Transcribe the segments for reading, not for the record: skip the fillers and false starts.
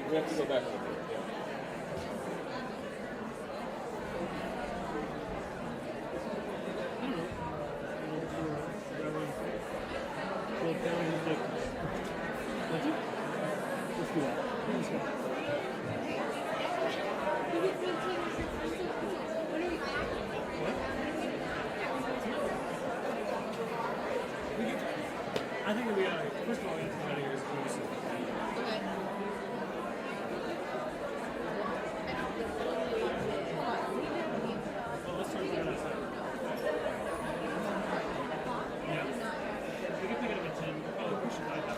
We have to go back. I think it'll be alright. First of all, we have to come out of here as close as Okay. well, let's try to find outside. Yeah. We can pick it up at 10. We'll probably push it back up.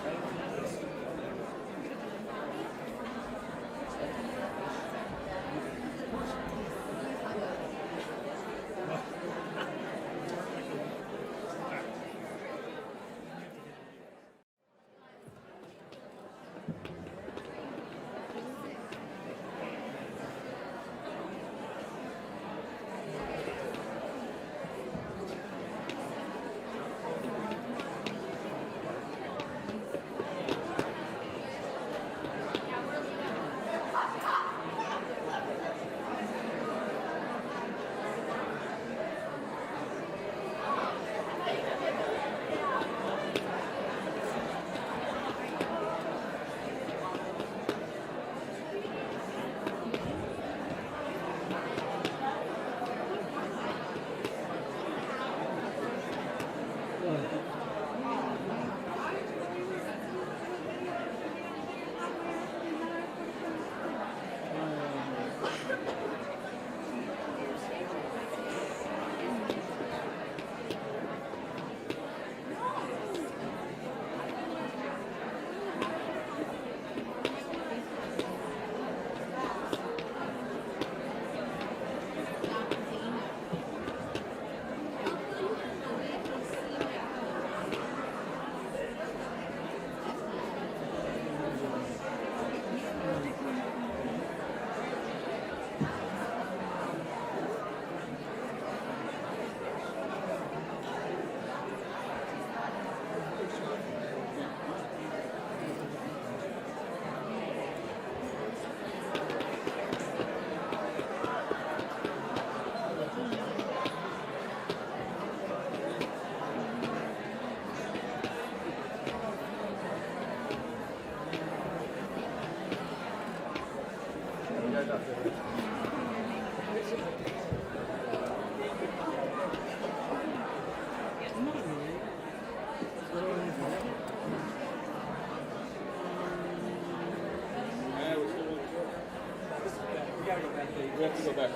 We have to go back.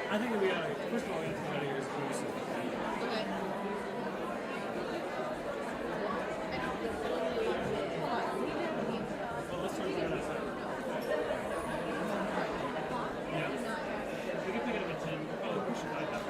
I think it'll be alright. First of all, we have to come out of here as close as Okay. well, let's try to find outside. Yeah. We can pick it up at 10. We'll probably push it back up.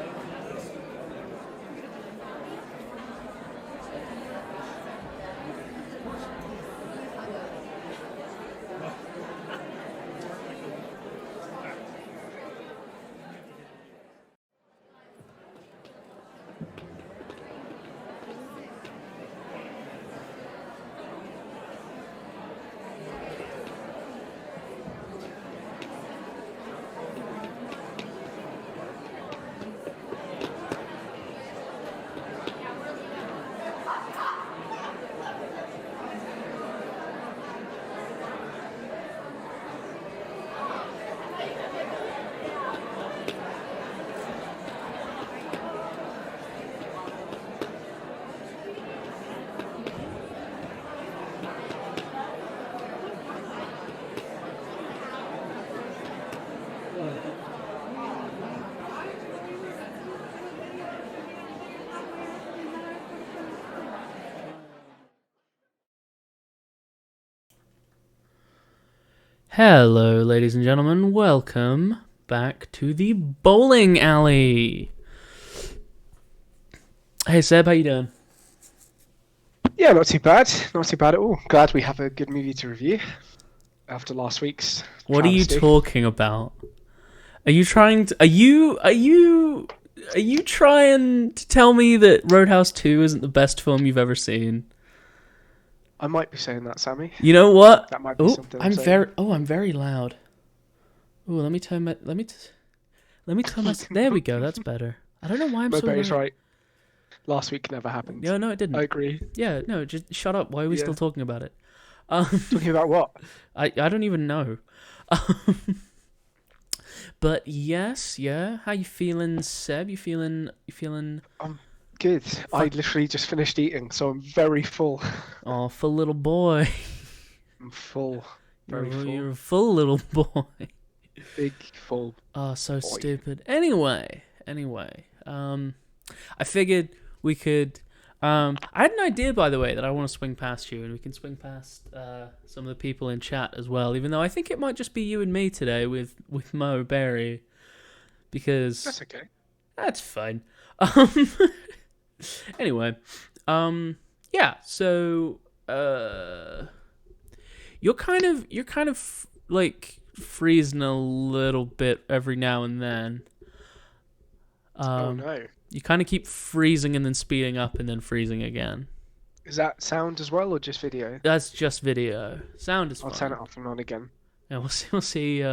Hello, ladies and gentlemen. Welcome back to the bowling alley. Hey Seb, how you doing? Yeah, not too bad. Not too bad at all. Glad we have a good movie to review after last week's What are you travesty. talking about? Are you trying to? Are you trying to tell me that Roadhouse 2 isn't the best film you've ever seen? I might be saying that, Sammy. You know what? That might be Oh, something I'm saying. I'm very loud. Oh, let me turn my. There we go. That's better. I don't know why I'm My so Betty's loud. right. Last week never happened. No, it I didn't. agree. Yeah, no, just shut up. Why are we still Yeah. talking about it? Um, Talking about what? I don't even know. But yes, yeah. How you feeling, Seb? You feeling? I'm good. I literally just finished eating, so I'm very full. Oh, full little boy. I'm full. Very full. You're a full little boy. Big full. Oh, so Boy. stupid. Anyway. I figured we could. I had an idea, by the way, that I want to swing past you, and we can swing past some of the people in chat as well. Even though I think it might just be you and me today with Mo Berry, because That's okay. that's fine. Um, anyway, yeah. So, you're kind of like freezing a little bit every now and then. Oh no. You kind of keep freezing and then speeding up and then freezing again. Is that sound as well or just video? That's just video. Sound is I'll fine. turn it off and on again. Yeah, we'll see. We'll see.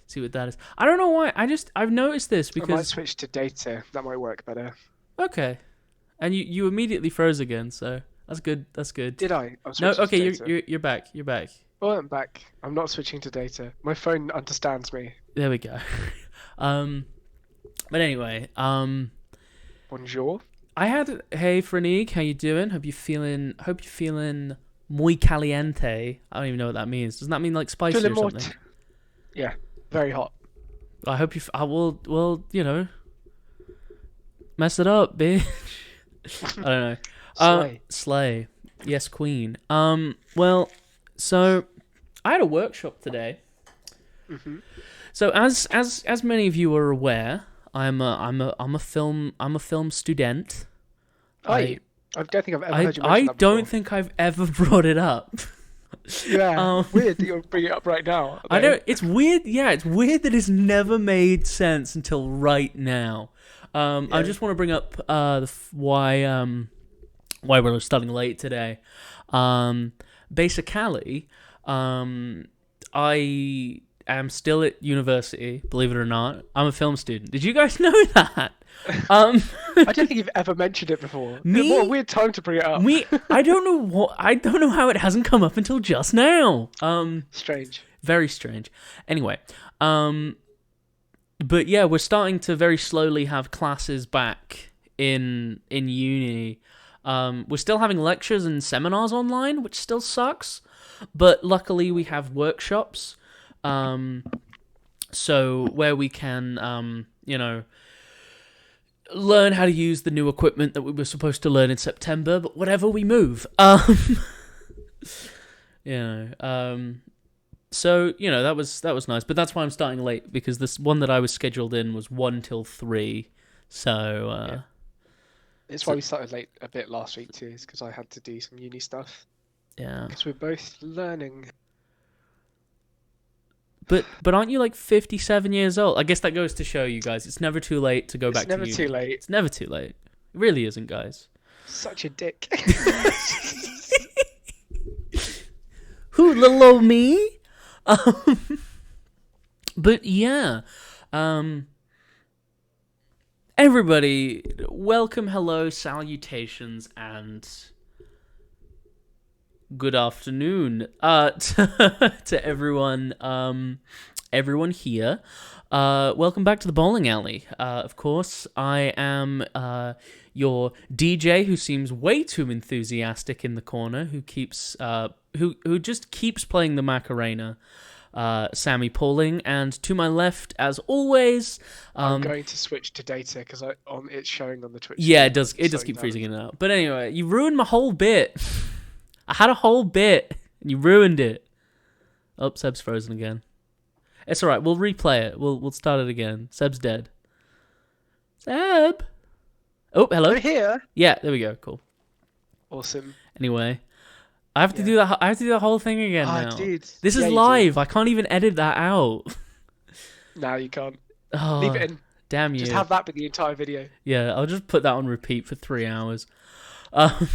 See what that is. I don't know why. I've noticed this I might because switch to data. That might work better. okay, and you immediately froze again. So that's good. That's good. Did I? I'm No. switching Okay. to data. You're back. You're back. Oh, I'm back. I'm not switching to data. My phone understands me. There we go. But anyway. Bonjour. I had. Hey, Franique, how you doing? Hope you're feeling muy caliente. I don't even know what that means. Doesn't that mean like spicy Feeling or more something? Yeah, very hot. I hope you. I will. Well, mess it up, bitch. I don't know. Slay. Slay. Yes, queen. Well, so I had a workshop today. hmm So as many of you are aware, I'm a film student. I don't think I've ever heard you mention I that don't before. think I've ever brought it up. Yeah, weird that you're bringing it up right now. I don't. It's weird. Yeah, it's weird that it's never made sense until right now. I Yeah. just want to bring up why we're starting late today. Basically, I am still at university. Believe it or not, I'm a film student. Did you guys know that? I don't think you've ever mentioned it before. Me? What a weird time to bring it up. I don't know how it hasn't come up until just now. Strange. Very strange. Anyway, but yeah, we're starting to very slowly have classes back in uni. We're still having lectures and seminars online, which still sucks. But luckily, we have workshops. So where we can, learn how to use the new equipment that we were supposed to learn in September, but whatever, we move. So that was nice, but that's why I'm starting late, because this one that I was scheduled in was 1 till 3. So Yeah. It's why we started late a bit last week too, is because I had to do some uni stuff. yeah. Because we're both learning. But aren't you like 57 years old? I guess that goes to show you guys, it's never too late to go back to uni. It's never too late. It's never too late. It really isn't, guys. Such a dick. Who, little old me? But yeah, everybody, welcome, hello, salutations, and good afternoon to everyone here. Welcome back to the bowling alley. Of course, I am your DJ, who seems way too enthusiastic in the corner, who just keeps playing the Macarena. Sammy Pauling, and to my left, as always, I'm going to switch to data because it's showing on the Twitch. yeah, stream. it does keep freezing in and out. But anyway, you ruined my whole bit. I had a whole bit, and you ruined it. Oh, Seb's frozen again. It's alright, we'll replay it. We'll start it again. Seb's dead. Seb? Oh, hello. We're here. Yeah, there we go. Cool. Awesome. Anyway, I have to do that. I have to do the whole thing again now. Dude. This is Yeah, you do. live. I can't even edit that out. No, you can't. Oh, Leave it in. damn you. Just have that be the entire video. Yeah, I'll just put that on repeat for 3 hours. Um,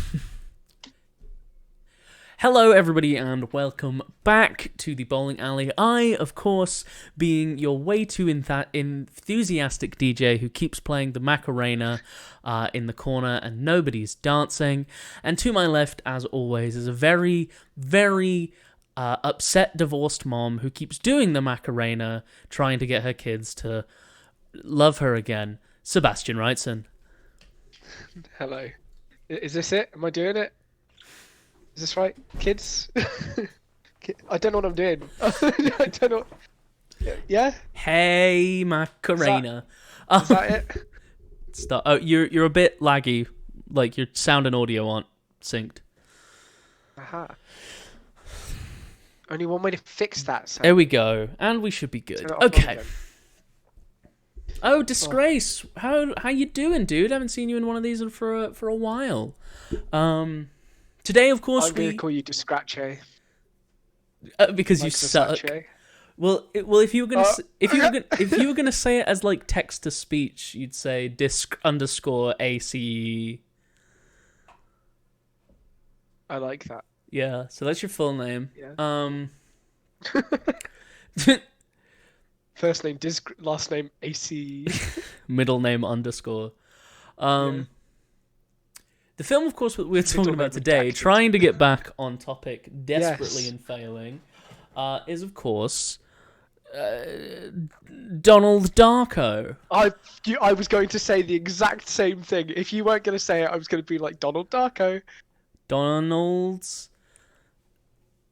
Hello, everybody, and welcome back to the bowling alley. I, of course, being your way too enthusiastic DJ who keeps playing the Macarena in the corner and nobody's dancing. And to my left, as always, is a very, very upset divorced mom who keeps doing the Macarena, trying to get her kids to love her again. Sebastian Wrightson. Hello. Is this it? Am I doing it? Is this right? Kids? I don't know what I'm doing. I don't know. Yeah? Hey, Macarena. Is that it? Stop. Oh, you're a bit laggy. Like your sound and audio aren't synced. Aha. Only one way to fix that. So. There we go, and we should be good. Turn it off Okay. again. Oh, Disgrace. How you doing, dude? I haven't seen you in one of these for a while. Today, of course, I'm going to call you Discrache. because you Like suck. Versace. Well, if you were gonna if you were gonna say it as like text to speech, you'd say disc_ACE. I like that. Yeah, so that's your full name. Yeah. First name Disc, last name AC. Middle name _. The film, of course, we're talking about today, trying to get back on topic, desperately and failing, is, of course, Donald Darko. I was going to say the exact same thing. If you weren't going to say it, I was going to be like Donald Darko. Donald's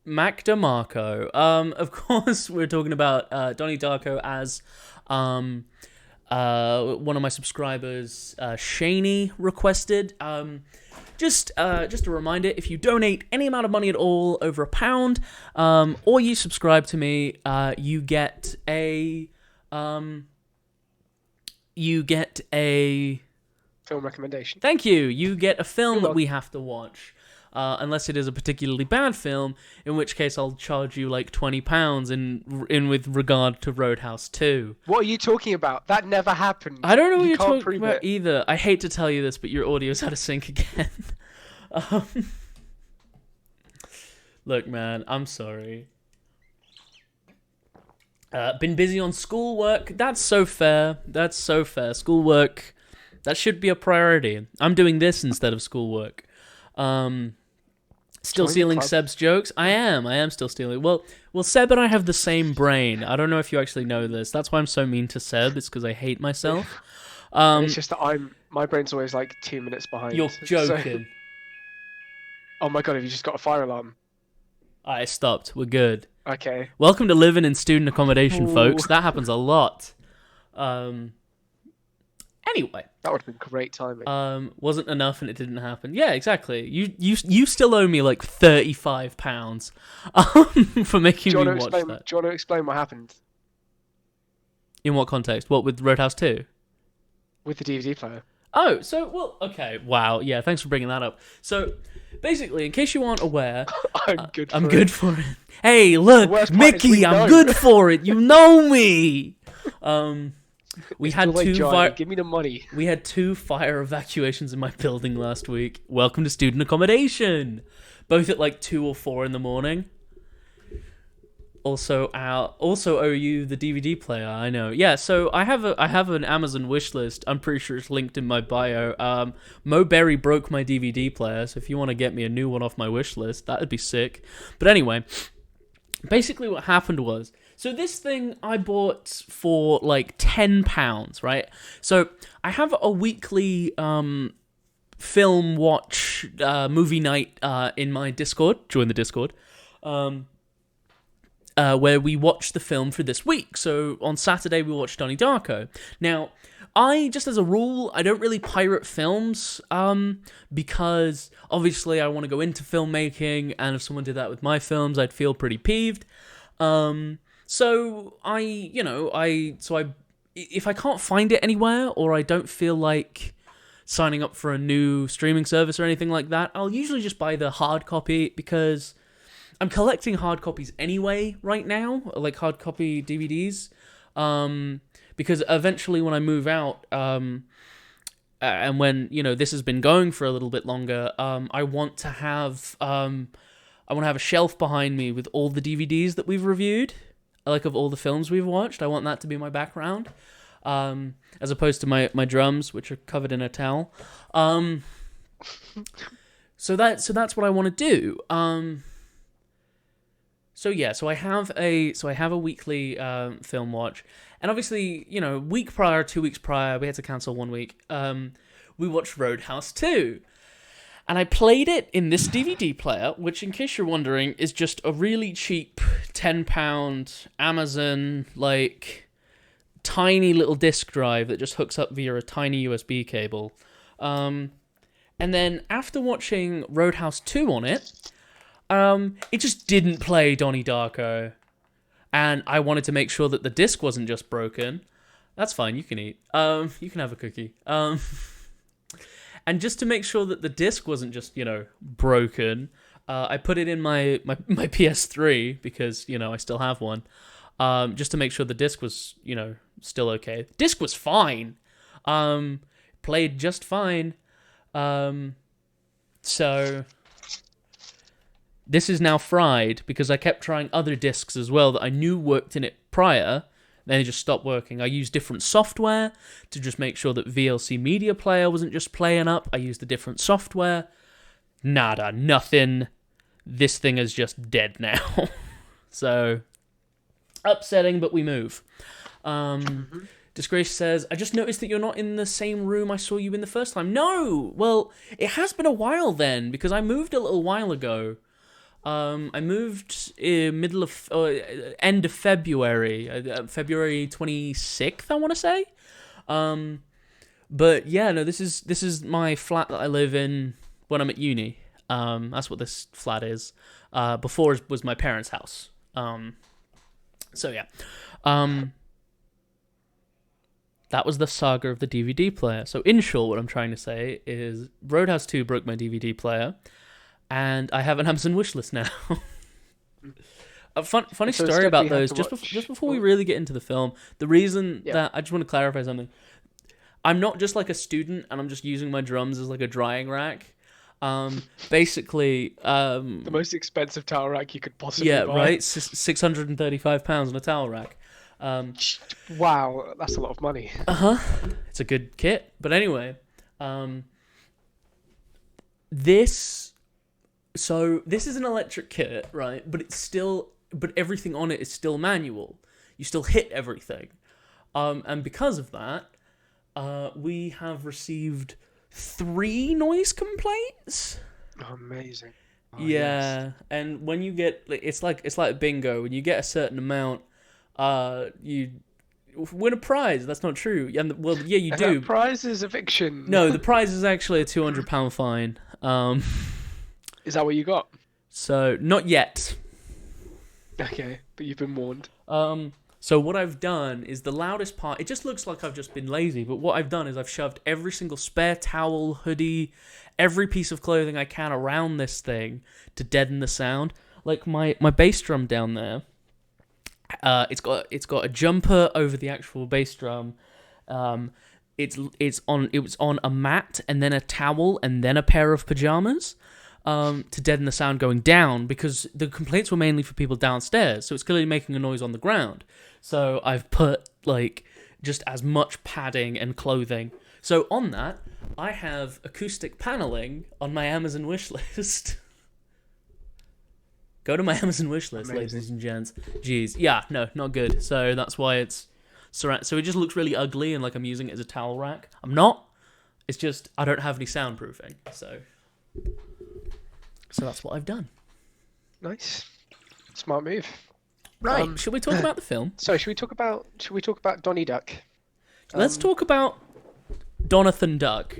Mac DeMarco. Of course, we're talking about Donnie Darko as one of my subscribers, Shaney, requested. Just a reminder: if you donate any amount of money at all, over £1, or you subscribe to me, you get a Film recommendation. Thank you. You get a film You're that welcome. we have to watch. Unless it is a particularly bad film, in which case I'll charge you like £20 in with regard to Roadhouse 2. What are you talking about? That never happened. I don't know what You you're can't talking prove about it. either. I hate to tell you this, but your audio's out of sync again. Look, man, I'm sorry. Been busy on schoolwork. That's so fair. That's so fair. Schoolwork, that should be a priority. I'm doing this instead of schoolwork. Still Join the stealing club. Seb's jokes? I am still stealing. Well, Seb and I have the same brain. I don't know if you actually know this. That's why I'm so mean to Seb. It's because I hate myself. It's just that my brain's always like 2 minutes behind. You're so- joking. Oh my god, have you just got a fire alarm? I stopped. We're good. Okay. Welcome to living in student accommodation, Ooh. folks. That happens a lot. Anyway. That would have been great timing. Wasn't enough and it didn't happen. Yeah, exactly. You still owe me like £35 for making do you me want to watch explain? that. Do you want to explain what happened In what context? What, with Roadhouse 2? with the DVD player? Oh, so, well, okay. Wow. Yeah, thanks for bringing that up. So, basically, in case you aren't aware, I'm good. For I'm it. good for it. Hey, look, worst part is Mickey, we I'm know. good for it. You know me. We It's had too late, two Johnny. fire. Give me the money. We had 2 fire evacuations in my building last week. Welcome to student accommodation. Both at like 2 or 4 in the morning. Also owe you the DVD player. I know. Yeah. So I have an Amazon wish list. I'm pretty sure it's linked in my bio. Mo Berry broke my DVD player, so if you want to get me a new one off my wish list, that'd be sick. But anyway, basically what happened was, so this thing I bought for like £10, right? So I have a weekly film watch movie night in my Discord. Join the Discord. Where we watch the film for this week. So on Saturday we watched Donnie Darko. Now, just as a rule, I don't really pirate films, because obviously I want to go into filmmaking, and if someone did that with my films, I'd feel pretty peeved. So if I can't find it anywhere, or I don't feel like signing up for a new streaming service or anything like that, I'll usually just buy the hard copy because I'm collecting hard copies anyway right now, like hard copy DVDs. Because eventually when I move out, and when, this has been going for a little bit longer, I want to have a shelf behind me with all the DVDs that we've reviewed, like of all the films we've watched. I want that to be my background, as opposed to my drums, which are covered in a towel. So that's what I want to do. So I have a weekly film watch, and obviously, week prior, 2 weeks prior, we had to cancel 1 week. We watched Roadhouse 2. And I played it in this DVD player, which, in case you're wondering, is just a really cheap £10 Amazon, tiny little disc drive that just hooks up via a tiny USB cable. And then after watching Roadhouse 2 on it, it just didn't play Donnie Darko. And I wanted to make sure that the disc wasn't just broken. That's fine, you can eat. You can have a cookie. And just to make sure that the disc wasn't just, broken, I put it in my PS3 because, I still have one. Just to make sure the disc was, still okay. Disc was fine. Played just fine. So this is now fried because I kept trying other discs as well that I knew worked in it prior. Then it just stopped working. I used different software to just make sure that VLC Media Player wasn't just playing up. I used a different software. Nada, nothing. This thing is just dead now. So, upsetting, but we move. Disgrace says, I just noticed that you're not in the same room I saw you in the first time. No! Well, it has been a while then, because I moved a little while ago. I moved end of February, February 26th, I want to say. But yeah, no, this is my flat that I live in when I'm at uni. That's what this flat is. Before it was my parents' house. So yeah. That was the saga of the DVD player. So in short, what I'm trying to say is Roadhouse 2 broke my DVD player. And I have an Amazon wishlist now. A funny story about those. Just before we really get into the film, the reason that I just want to clarify something. I'm not just like a student, and I'm just using my drums as like a drying rack. Basically, the most expensive towel rack you could possibly buy. Yeah, right. £635 on a towel rack. Wow, that's a lot of money. It's a good kit, but anyway, this is an electric kit, right? But everything on it is still manual. You still hit everything. And because of that, we have received 3 noise complaints. Oh, amazing. Oh, yeah, yes. And when you get, it's like bingo. When you get a certain amount, you win a prize. That's not true. And you do. The prize is eviction. No, the prize is actually a £200 fine. Is that what you got? So, not yet. Okay, but you've been warned. So what I've done is the loudest part, it just looks like I've just been lazy, but what I've done is I've shoved every single spare towel, hoodie, every piece of clothing I can around this thing to deaden the sound. Like my bass drum down there, it's got a jumper over the actual bass drum. It was on a mat and then a towel and then a pair of pajamas. To deaden the sound going down, because the complaints were mainly for people downstairs, so it's clearly making a noise on the ground. So I've put just as much padding and clothing. So on that, I have acoustic paneling on my Amazon wishlist. Go to my Amazon wishlist, ladies and gents. Jeez, yeah, no, not good. So that's why it's so it just looks really ugly and like I'm using it as a towel rack. I'm not. It's just I don't have any soundproofing, so that's what I've done. Nice, smart move. Right, should we talk about the film? So should we talk about Donny Duck? Let's talk about Donathan Duck.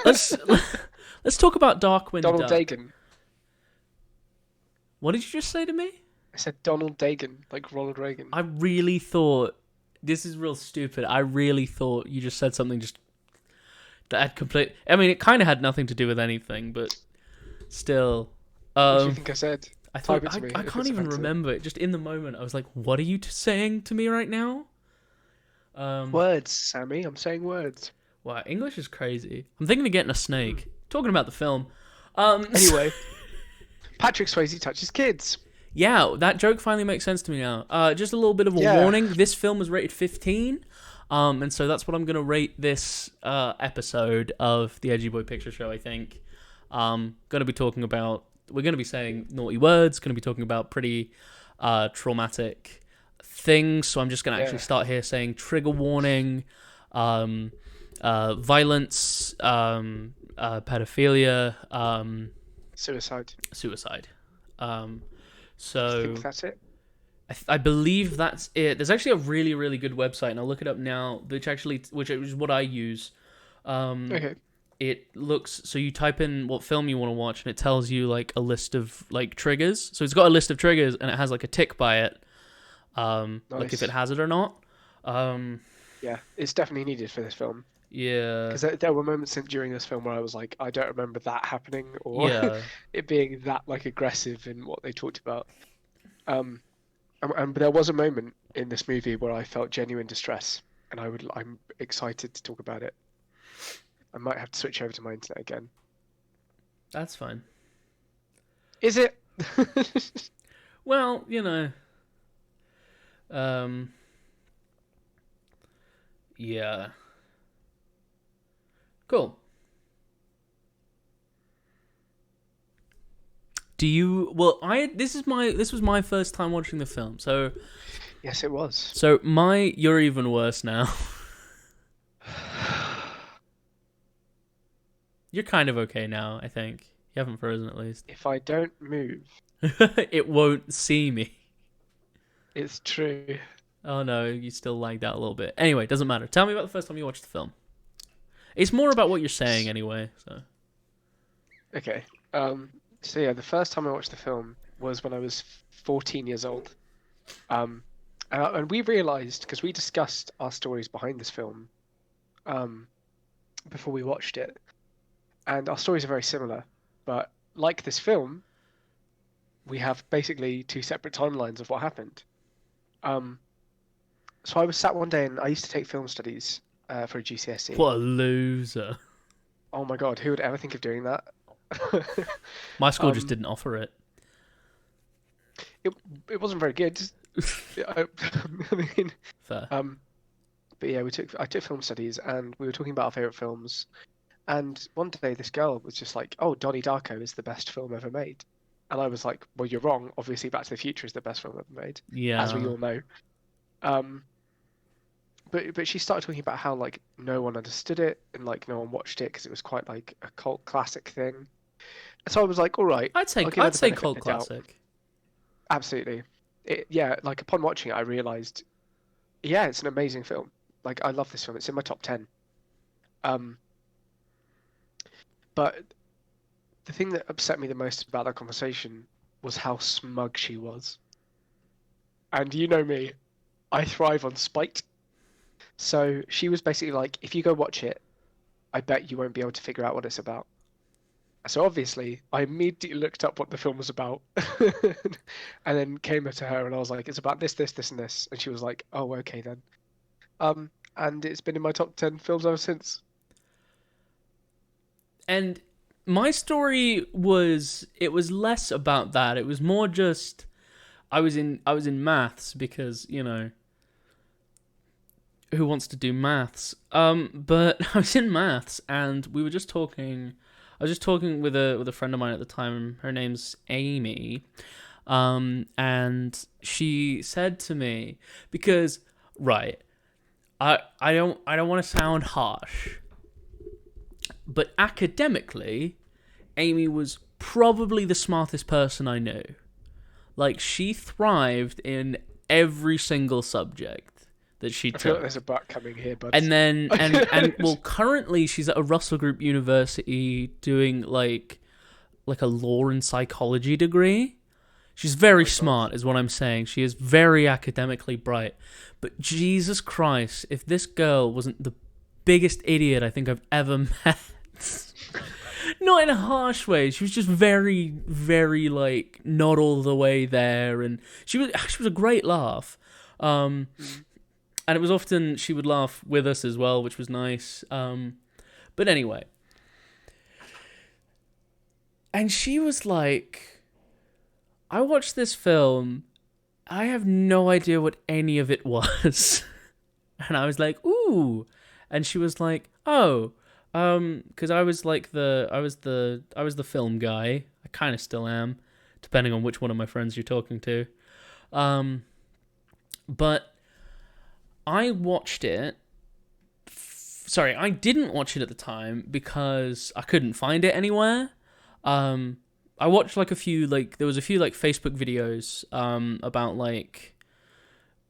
Let's talk about Darkwing Donald Duck. Dagan. What did you just say to me? I said Donald Dagan, like Ronald Reagan. I really thought this is real stupid. I really thought you just said something just That had complete. I mean, it kind of had nothing to do with anything, but still. What do you think I said? I thought Type it to me I if can't it's even offensive. remember it. Just in the moment, I was like, "What are you saying to me right now?" Words, Sammy. I'm saying words. Wow, English is crazy. I'm thinking of getting a snake. Talking about the film. Anyway, Patrick Swayze touches kids. Yeah, that joke finally makes sense to me now. Just a little bit of a Yeah. warning. This film was rated 15. And so that's what I'm going to rate this episode of the Edgy Boi Picture Show, I think. Going to be talking about... We're going to be saying naughty words. Going to be talking about pretty traumatic things. So I'm just going to actually start here saying trigger warning, violence, pedophilia, Suicide. So I think that's it. I believe that's it. There's actually a really, really good website, and I'll look it up now, which is what I use. Okay. It looks, so you type in what film you want to watch, and it tells you like a list of like triggers. So it's got a list of triggers, and it has like a tick by it, like if it has it or not. Yeah, it's definitely needed for this film. Yeah. Because there were moments during this film where I was like, I don't remember that happening, or Yeah. it being that like aggressive in what they talked about. And there was a moment in this movie where I felt genuine distress, and I'm excited to talk about it. I might have to switch over to my internet again. That's fine. Is it? Well, yeah. Cool. Do you? Well, this was my first time watching the film, so Yes, it was. so you're even worse now. You're kind of okay now, I think. You haven't frozen at least. If I don't move, It won't see me. it's true. Oh no, you still lagged out a little bit. Anyway, doesn't matter. Tell me about the first time you watched the film. It's more about what you're saying anyway, so. Okay. So yeah, the first time I watched the film was when I was 14 years old. And we realized, because we discussed our stories behind this film, before we watched it, and our stories are very similar, but like this film, we have basically two separate timelines of what happened. So I was sat one day, and I used to take film studies for a GCSE. What a loser. Oh my God, who would ever think of doing that? My school just didn't offer it. It wasn't very good. I mean, Fair. but yeah, I took film studies, and we were talking about our favorite films. And one day, this girl was just like, "Oh, Donnie Darko is the best film ever made," and I was like, "Well, you're wrong. Obviously, Back to the Future is the best film ever made, Yeah. as we all know." But she started talking about how like no one understood it and like no one watched it because it was quite like a cult classic thing. And so I was like, "All right, I'd say I'll give her the benefit cult of the doubt." classic. Absolutely. Yeah, like upon watching it, I realized, yeah, it's an amazing film. Like I love this film. It's in my top 10. But the thing that upset me the most about that conversation was how smug she was. And you know me, I thrive on spite. So she was basically like, if you go watch it, I bet you won't be able to figure out what it's about. So obviously, I immediately looked up what the film was about, and then came to her and I was like, "It's about this, this, this, and this." And she was like, "Oh, okay then." And it's been in my top 10 films ever since. And my story was less about that. It was more just I was in maths because, who wants to do maths? But I was in maths and we were just talking. I was just talking with a friend of mine at the time. Her name's Amy. And she said to me, because right, I don't want to sound harsh, but academically, Amy was probably the smartest person I knew. Like, she thrived in every single subject that she took. I feel like there's a butt coming here, but And well, currently she's at a Russell Group University doing like a law and psychology degree. She's very smart, is what I'm saying. She is very academically bright. But Jesus Christ, if this girl wasn't the biggest idiot I think I've ever met. Not in a harsh way. She was just very, very like not all the way there, and she was a great laugh. And it was often she would laugh with us as well, which was nice. But anyway, and she was like, I watched this film. I have no idea what any of it was. And I was like, ooh. And she was like, oh, because I was the film guy. I kind of still am, depending on which one of my friends you're talking to. But I watched it. Sorry, I didn't watch it at the time because I couldn't find it anywhere. I watched like a few, like, there was a few like Facebook videos about like,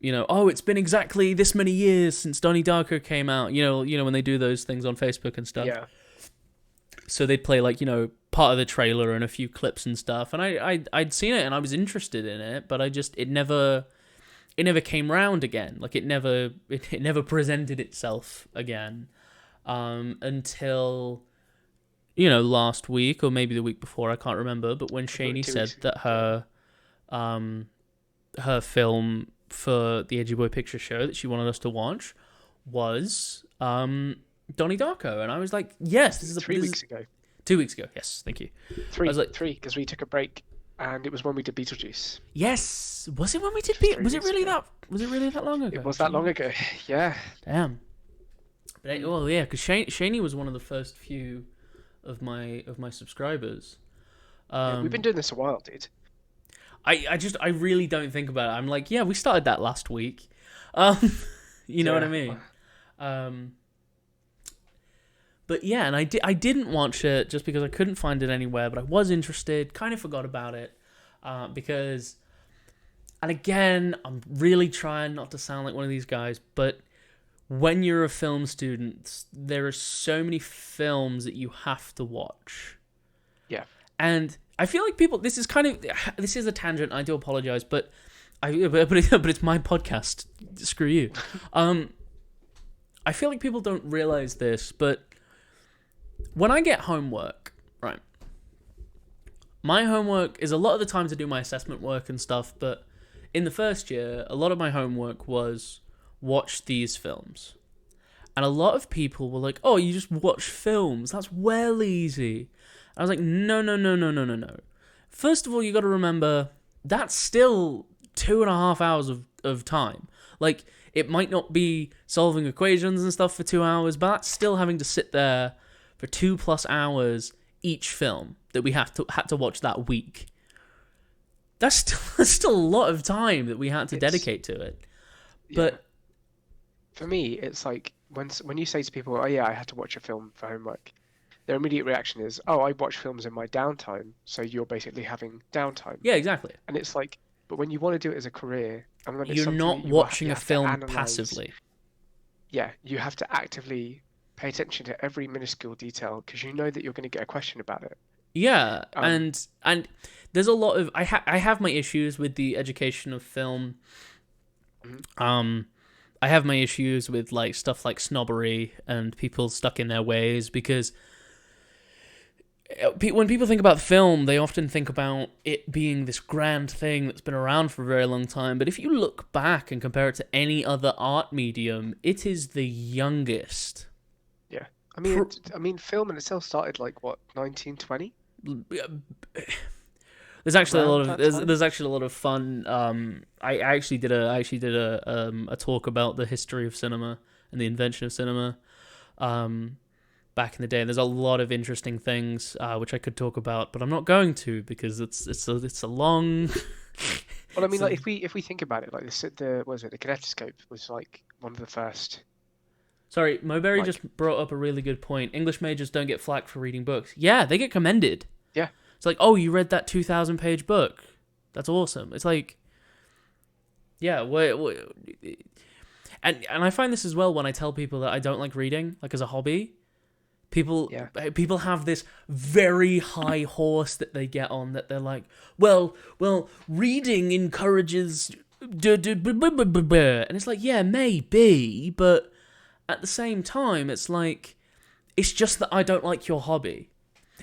you know, oh, it's been exactly this many years since Donnie Darko came out. You know when they do those things on Facebook and stuff. Yeah. So they'd play like, you know, part of the trailer and a few clips and stuff, and I'd seen it and I was interested in it, but it never came round again. Like it never presented itself again until, you know, last week or maybe the week before, I can't remember, but when Shani said that her film for the Edgy Boi picture show that she wanted us to watch was Donnie Darko, and I was like, yes, this is 3 weeks ago. 2 weeks ago, yes, thank you. Three, I was like, because we took a break, and it was when we did Beetlejuice. yes, was it when we did Was it really that long ago? It was that long ago, yeah. Damn. But well, yeah, because Shani was one of the first few of my subscribers. Yeah, we've been doing this a while, dude. I really don't think about it. I'm like, yeah, we started that last week. You know what I mean? But yeah, and I didn't watch it just because I couldn't find it anywhere, but I was interested, kind of forgot about it, because, and again, I'm really trying not to sound like one of these guys, but when you're a film student, there are so many films that you have to watch. Yeah. And I feel like people, this is a tangent, I do apologize, but it's my podcast, screw you. I feel like people don't realize this, but when I get homework, right, my homework is a lot of the time to do my assessment work and stuff, but in the first year, a lot of my homework was watch these films. And a lot of people were like, oh, you just watch films, that's well easy. I was like, no. First of all, you got to remember, that's still 2.5 hours of time. Like, it might not be solving equations and stuff for 2 hours, but that's still having to sit there for 2+ hours each film that we had to watch that week. That's still a lot of time that we had to dedicate to it. But yeah. For me, it's like when you say to people, oh yeah, I had to watch a film for homework, their immediate reaction is, oh, I watch films in my downtime, so you're basically having downtime. Yeah, exactly. And it's like, but when you want to do it as a career, and when you're not watching a film passively. Yeah, you have to actively pay attention to every minuscule detail because you know that you're going to get a question about it. Yeah, and there's a lot of I have my issues with the education of film. Mm-hmm. I have my issues with like stuff like snobbery and people stuck in their ways, because when people think about film, they often think about it being this grand thing that's been around for a very long time. But if you look back and compare it to any other art medium, it is the youngest. Yeah, I mean, film in itself started like what, 1920? There's actually there's actually a lot of fun. I actually did a talk about the history of cinema and the invention of cinema. Back in the day, and there's a lot of interesting things which I could talk about, but I'm not going to because it's a long. Well, I mean, like if we think about it, like the kinetoscope was like one of the first. Sorry, Moberry just brought up a really good point. English majors don't get flack for reading books. Yeah, they get commended. Yeah, it's like, oh, you read that 2,000-page book. That's awesome. It's like, yeah, and I find this as well when I tell people that I don't like reading, like as a hobby. People have this very high horse that they get on, that they're like, well, reading encourages, and it's like, yeah, maybe, but at the same time, it's like, it's just that I don't like your hobby.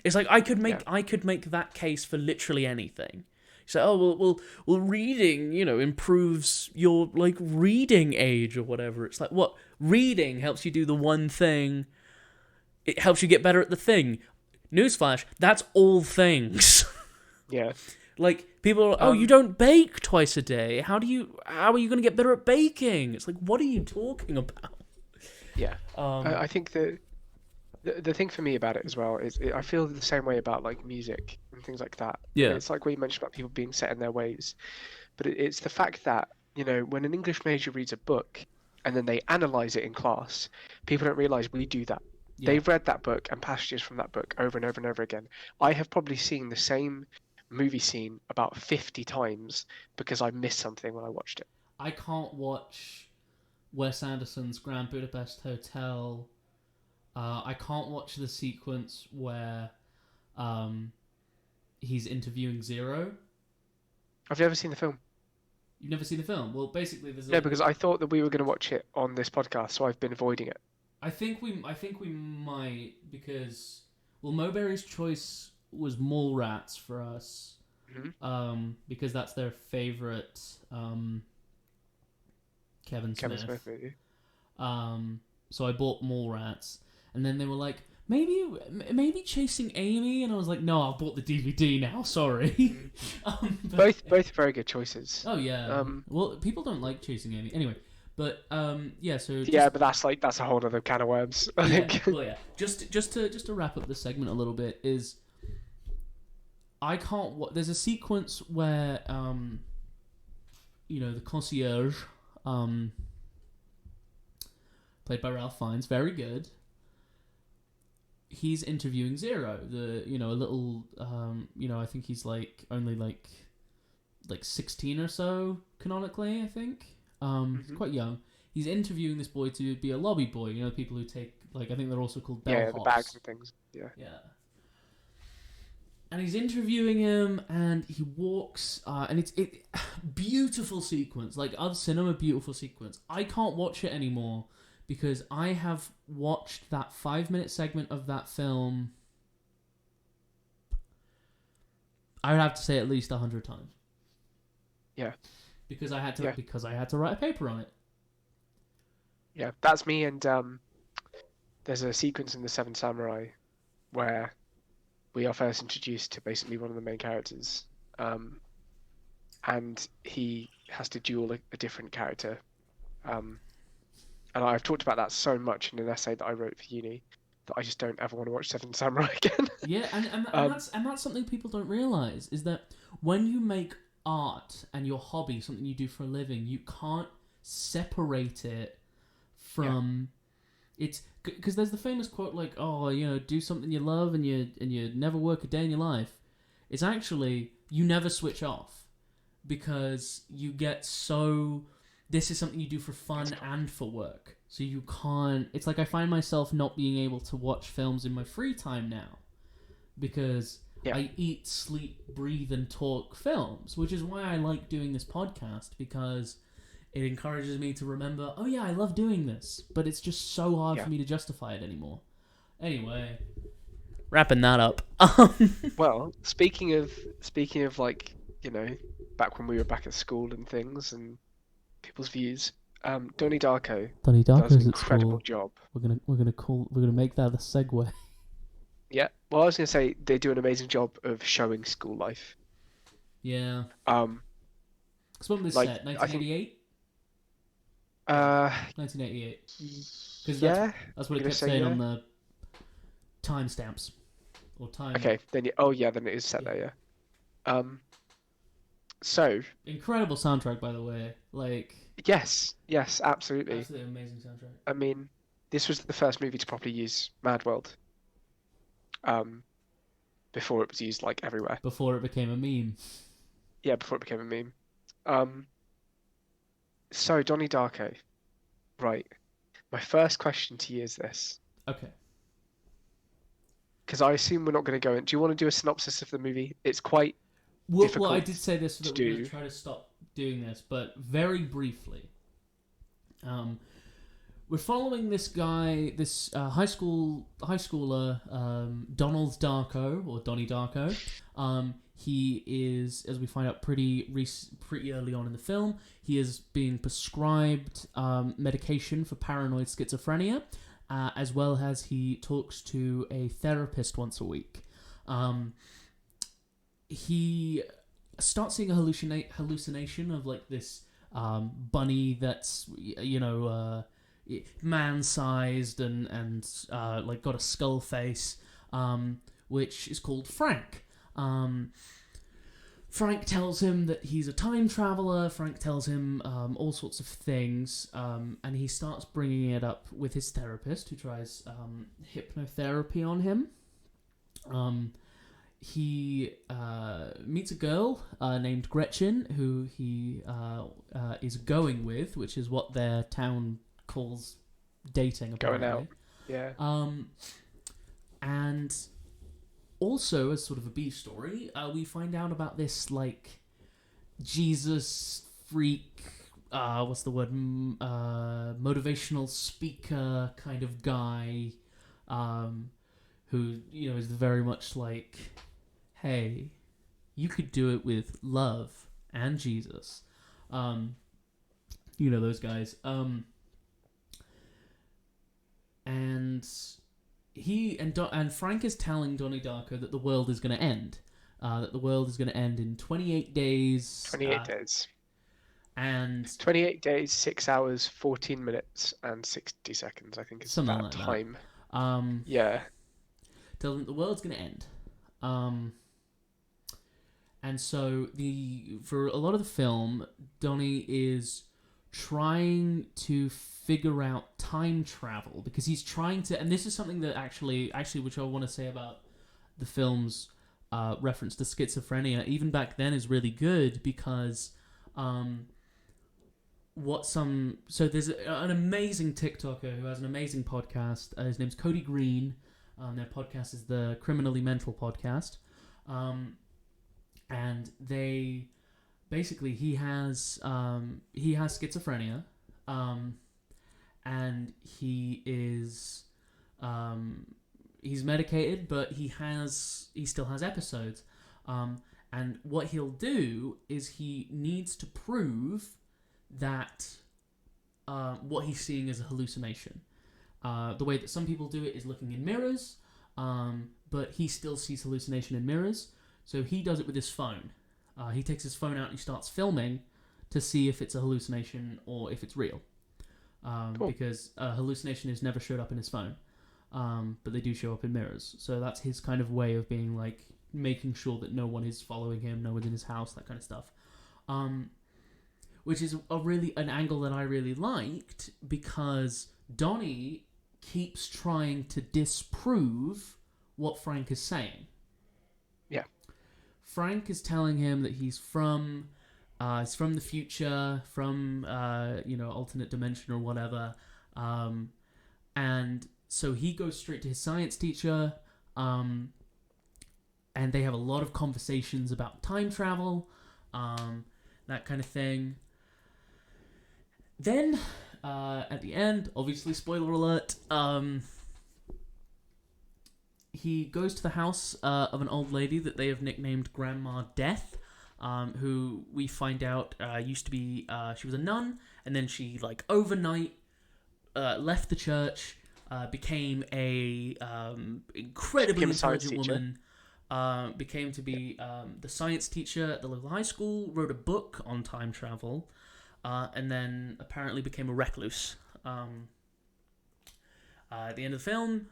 It's like I could make that case for literally anything. So, well, reading, improves your like reading age or whatever. It's like, what, reading helps you do the one thing. It helps you get better at the thing. Newsflash, that's all things. Yeah. Like, people are, you don't bake twice a day. How are you going to get better at baking? It's like, what are you talking about? Yeah. I think the thing for me about it as well is I feel the same way about like music and things like that. Yeah. It's like what you mentioned about people being set in their ways, but it's the fact that, when an English major reads a book and then they analyze it in class, people don't realize we do that. Yeah. They've read that book and passages from that book over and over and over again. I have probably seen the same movie scene about 50 times because I missed something when I watched it. I can't watch Wes Anderson's Grand Budapest Hotel. I can't watch the sequence where he's interviewing Zero. Have you ever seen the film? You've never seen the film? Well, basically, there's No, because I thought that we were going to watch it on this podcast, so I've been avoiding it. I think we might, because Mulberry's choice was Mallrats for us, because that's their favorite Kevin Smith movie. So I bought Mallrats, and then they were like, maybe Chasing Amy, and I was like, no, I've bought the DVD now. Sorry. Both very good choices. Oh yeah. Well, people don't like Chasing Amy anyway. But yeah, so yeah, but that's a whole other can of worms. I think. Well, yeah. Just to wrap up the segment a little bit is, I can't. There's a sequence where the concierge, played by Ralph Fiennes, very good. He's interviewing Zero, a little, I think he's only like 16 or so canonically, I think. He's quite young. He's interviewing this boy to be a lobby boy. People who take, I think they're also called bellhops. Yeah, the bags and things. Yeah. Yeah. And he's interviewing him, and he walks, and it's beautiful sequence, of cinema, beautiful sequence. I can't watch it anymore because I have watched that 5-minute segment of that film, I would have to say at least 100 times. Yeah. Because I had to write a paper on it. Yeah, that's me. And there's a sequence in The Seven Samurai where we are first introduced to basically one of the main characters, and he has to duel a different character. And I've talked about that so much in an essay that I wrote for uni that I just don't ever want to watch Seven Samurai again. Yeah, and that's something people don't realize, is that when you make art and your hobby, something you do for a living, you can't separate it from it's, because there's the famous quote do something you love and you never work a day in your life. It's actually, you never switch off, because you get so, this is something you do for fun and for work, so you can't, it's like I find myself not being able to watch films in my free time now because I eat, sleep, breathe, and talk films, which is why I like doing this podcast, because it encourages me to remember, oh yeah, I love doing this, but it's just so hard for me to justify it anymore. Anyway, wrapping that up. Well, speaking of back when we were back at school and things and people's views, Donny Darko does an incredible job. We're gonna make that a segue. Yeah. Well, I was gonna say they do an amazing job of showing school life. Yeah. Because when was this set? 1988. 1988. Because that's what it kept saying on the timestamps or time. Okay. Then then it is set there. Yeah. So. Incredible soundtrack, by the way. Yes, absolutely. Absolutely amazing soundtrack. I mean, this was the first movie to properly use Mad World. Before it was used everywhere. Before it became a meme. Yeah, before it became a meme. So Donnie Darko, right? My first question to you is this. Okay. Because I assume we're not going to go in. Do you want to do a synopsis of the movie? It's quite difficult. Well, I did say this that we're going to try to stop doing this, but very briefly. we're following this guy, this high schooler, Donald Darko or Donny Darko. He is, as we find out pretty early on in the film, he is being prescribed medication for paranoid schizophrenia, as well as he talks to a therapist once a week. He starts seeing a hallucination of like this bunny that's man-sized and like got a skull face, which is called Frank. Frank tells him that he's a time traveler. Frank tells him all sorts of things, and he starts bringing it up with his therapist, who tries hypnotherapy on him. He meets a girl named Gretchen, who he is going with, which is what their town calls dating, apparently. Going out. Yeah. And also, as sort of a B story, we find out about this, like, Jesus freak, what's the word, motivational speaker kind of guy, who, is very much like, hey, you could do it with love and Jesus. Those guys. And he and Frank is telling Donnie Darko that the world is going to end. That the world is going to end in 28 days. 28 days. And 28 days, 6 hours, 14 minutes, and 60 seconds, I think is something that like time. that. Yeah. Tell them the world's going to end. And so for a lot of the film, Donnie is trying to figure out time travel because he's trying to, and this is something that actually which I want to say about the film's reference to schizophrenia, even back then, is really good because so there's an amazing TikToker who has an amazing podcast. His name's Cody Green. Their podcast is the Criminally Mental Podcast. And they basically he has schizophrenia, and he is he's medicated, but he still has episodes. And what he'll do is he needs to prove that what he's seeing is a hallucination. The way that some people do it is looking in mirrors, but he still sees hallucination in mirrors. So he does it with his phone. He takes his phone out and he starts filming to see if it's a hallucination or if it's real. Cool. Because a hallucination has never showed up in his phone, but they do show up in mirrors. So that's his kind of way of being like making sure that no one is following him, no one's in his house, that kind of stuff. Which is an angle that I really liked because Donnie keeps trying to disprove what Frank is saying. Yeah. Frank is telling him that he's from the future, from alternate dimension or whatever, and so he goes straight to his science teacher, and they have a lot of conversations about time travel, that kind of thing. Then at the end, obviously spoiler alert, he goes to the house of an old lady that they have nicknamed Grandma Death, who we find out used to be, she was a nun, and then she, like, overnight left the church, became a incredibly intelligent woman, became to be the science teacher at the local high school, wrote a book on time travel, and then apparently became a recluse. At the end of the film,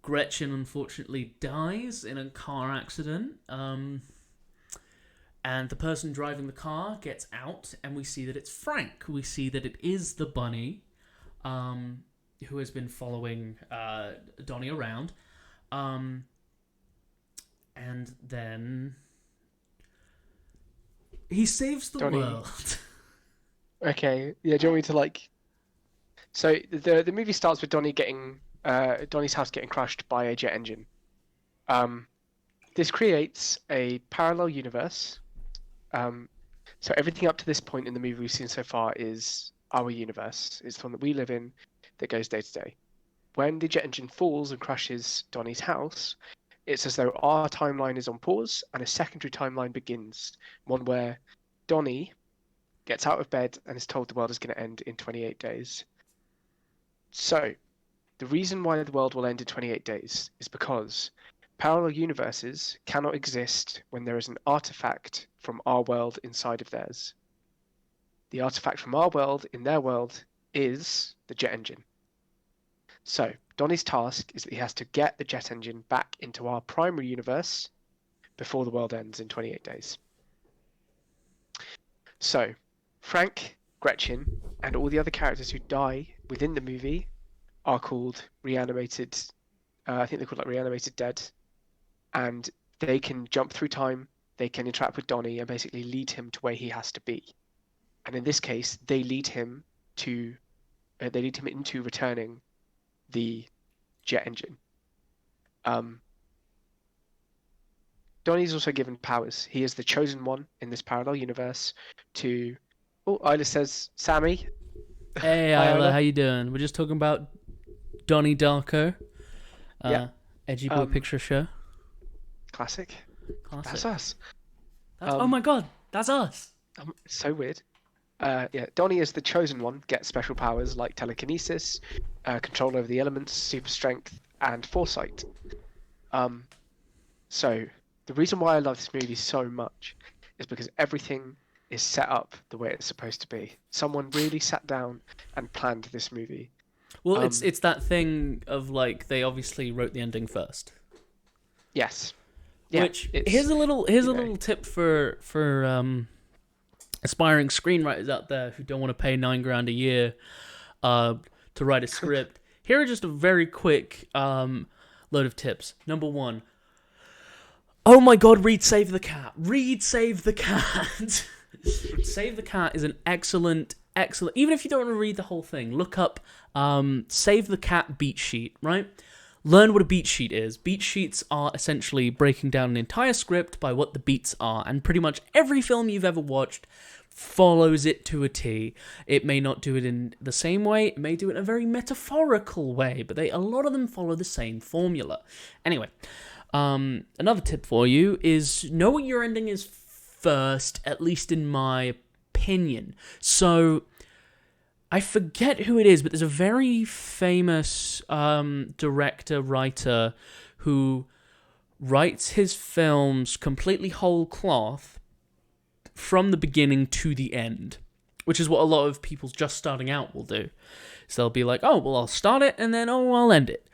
Gretchen unfortunately dies in a car accident, and the person driving the car gets out, and we see that it's Frank. We see that it is the bunny, who has been following Donnie around, and then he saves the Donnie. world. Okay. Yeah. Do you want me to like? So the movie starts with Donnie's house getting crushed by a jet engine. This creates a parallel universe So everything up to this point in the movie we've seen so far is our universe. It's the one that we live in that goes day to day. When the jet engine falls and crashes Donny's house, it's as though our timeline is on pause and a secondary timeline begins. One where Donny gets out of bed and is told the world is going to end in 28 days. So, the reason why the world will end in 28 days is because parallel universes cannot exist when there is an artifact from our world inside of theirs. The artifact from our world in their world is the jet engine. So, Donny's task is that he has to get the jet engine back into our primary universe before the world ends in 28 days. So, Frank, Gretchen, and all the other characters who die within the movie are called reanimated, I think they're called like reanimated dead, and they can jump through time, they can interact with Donny and basically lead him to where he has to be. And in this case, they lead him into returning the jet engine. Donny's also given powers. He is the chosen one in this parallel universe to... Oh, Isla says, Sammy. Hey, Hi, Isla, Isla. how you doing? We're just talking about Donny Darko. Yeah. Edgy Boi Picture Show. Classic. Classic. That's us. Oh my god, that's us. So weird. Yeah, Donny is the chosen one, gets special powers like telekinesis, control over the elements, super strength, and foresight. So the reason why I love this movie so much is because everything is set up the way it's supposed to be. Someone really sat down and planned this movie. Well, it's that thing of like they obviously wrote the ending first. Yes. Yeah, Which here's a little tip for aspiring screenwriters out there who don't want to pay $9,000 a year to write a script. Here are just a very quick load of tips. Number 1. Oh my god, read Save the Cat. Read Save the Cat. Save the Cat is an excellent... Even if you don't want to read the whole thing, look up Save the Cat beat sheet, right? Learn what a beat sheet is. Beat sheets are essentially breaking down an entire script by what the beats are, and pretty much every film you've ever watched follows it to a T. It may not do it in the same way, it may do it in a very metaphorical way, but a lot of them follow the same formula. Anyway, another tip for you is know what your ending is first, at least in my opinion. So, I forget who it is, but there's a very famous director, writer, who writes his films completely whole cloth from the beginning to the end, which is what a lot of people just starting out will do. So they'll be like, oh, well, I'll start it, and then, oh, I'll end it.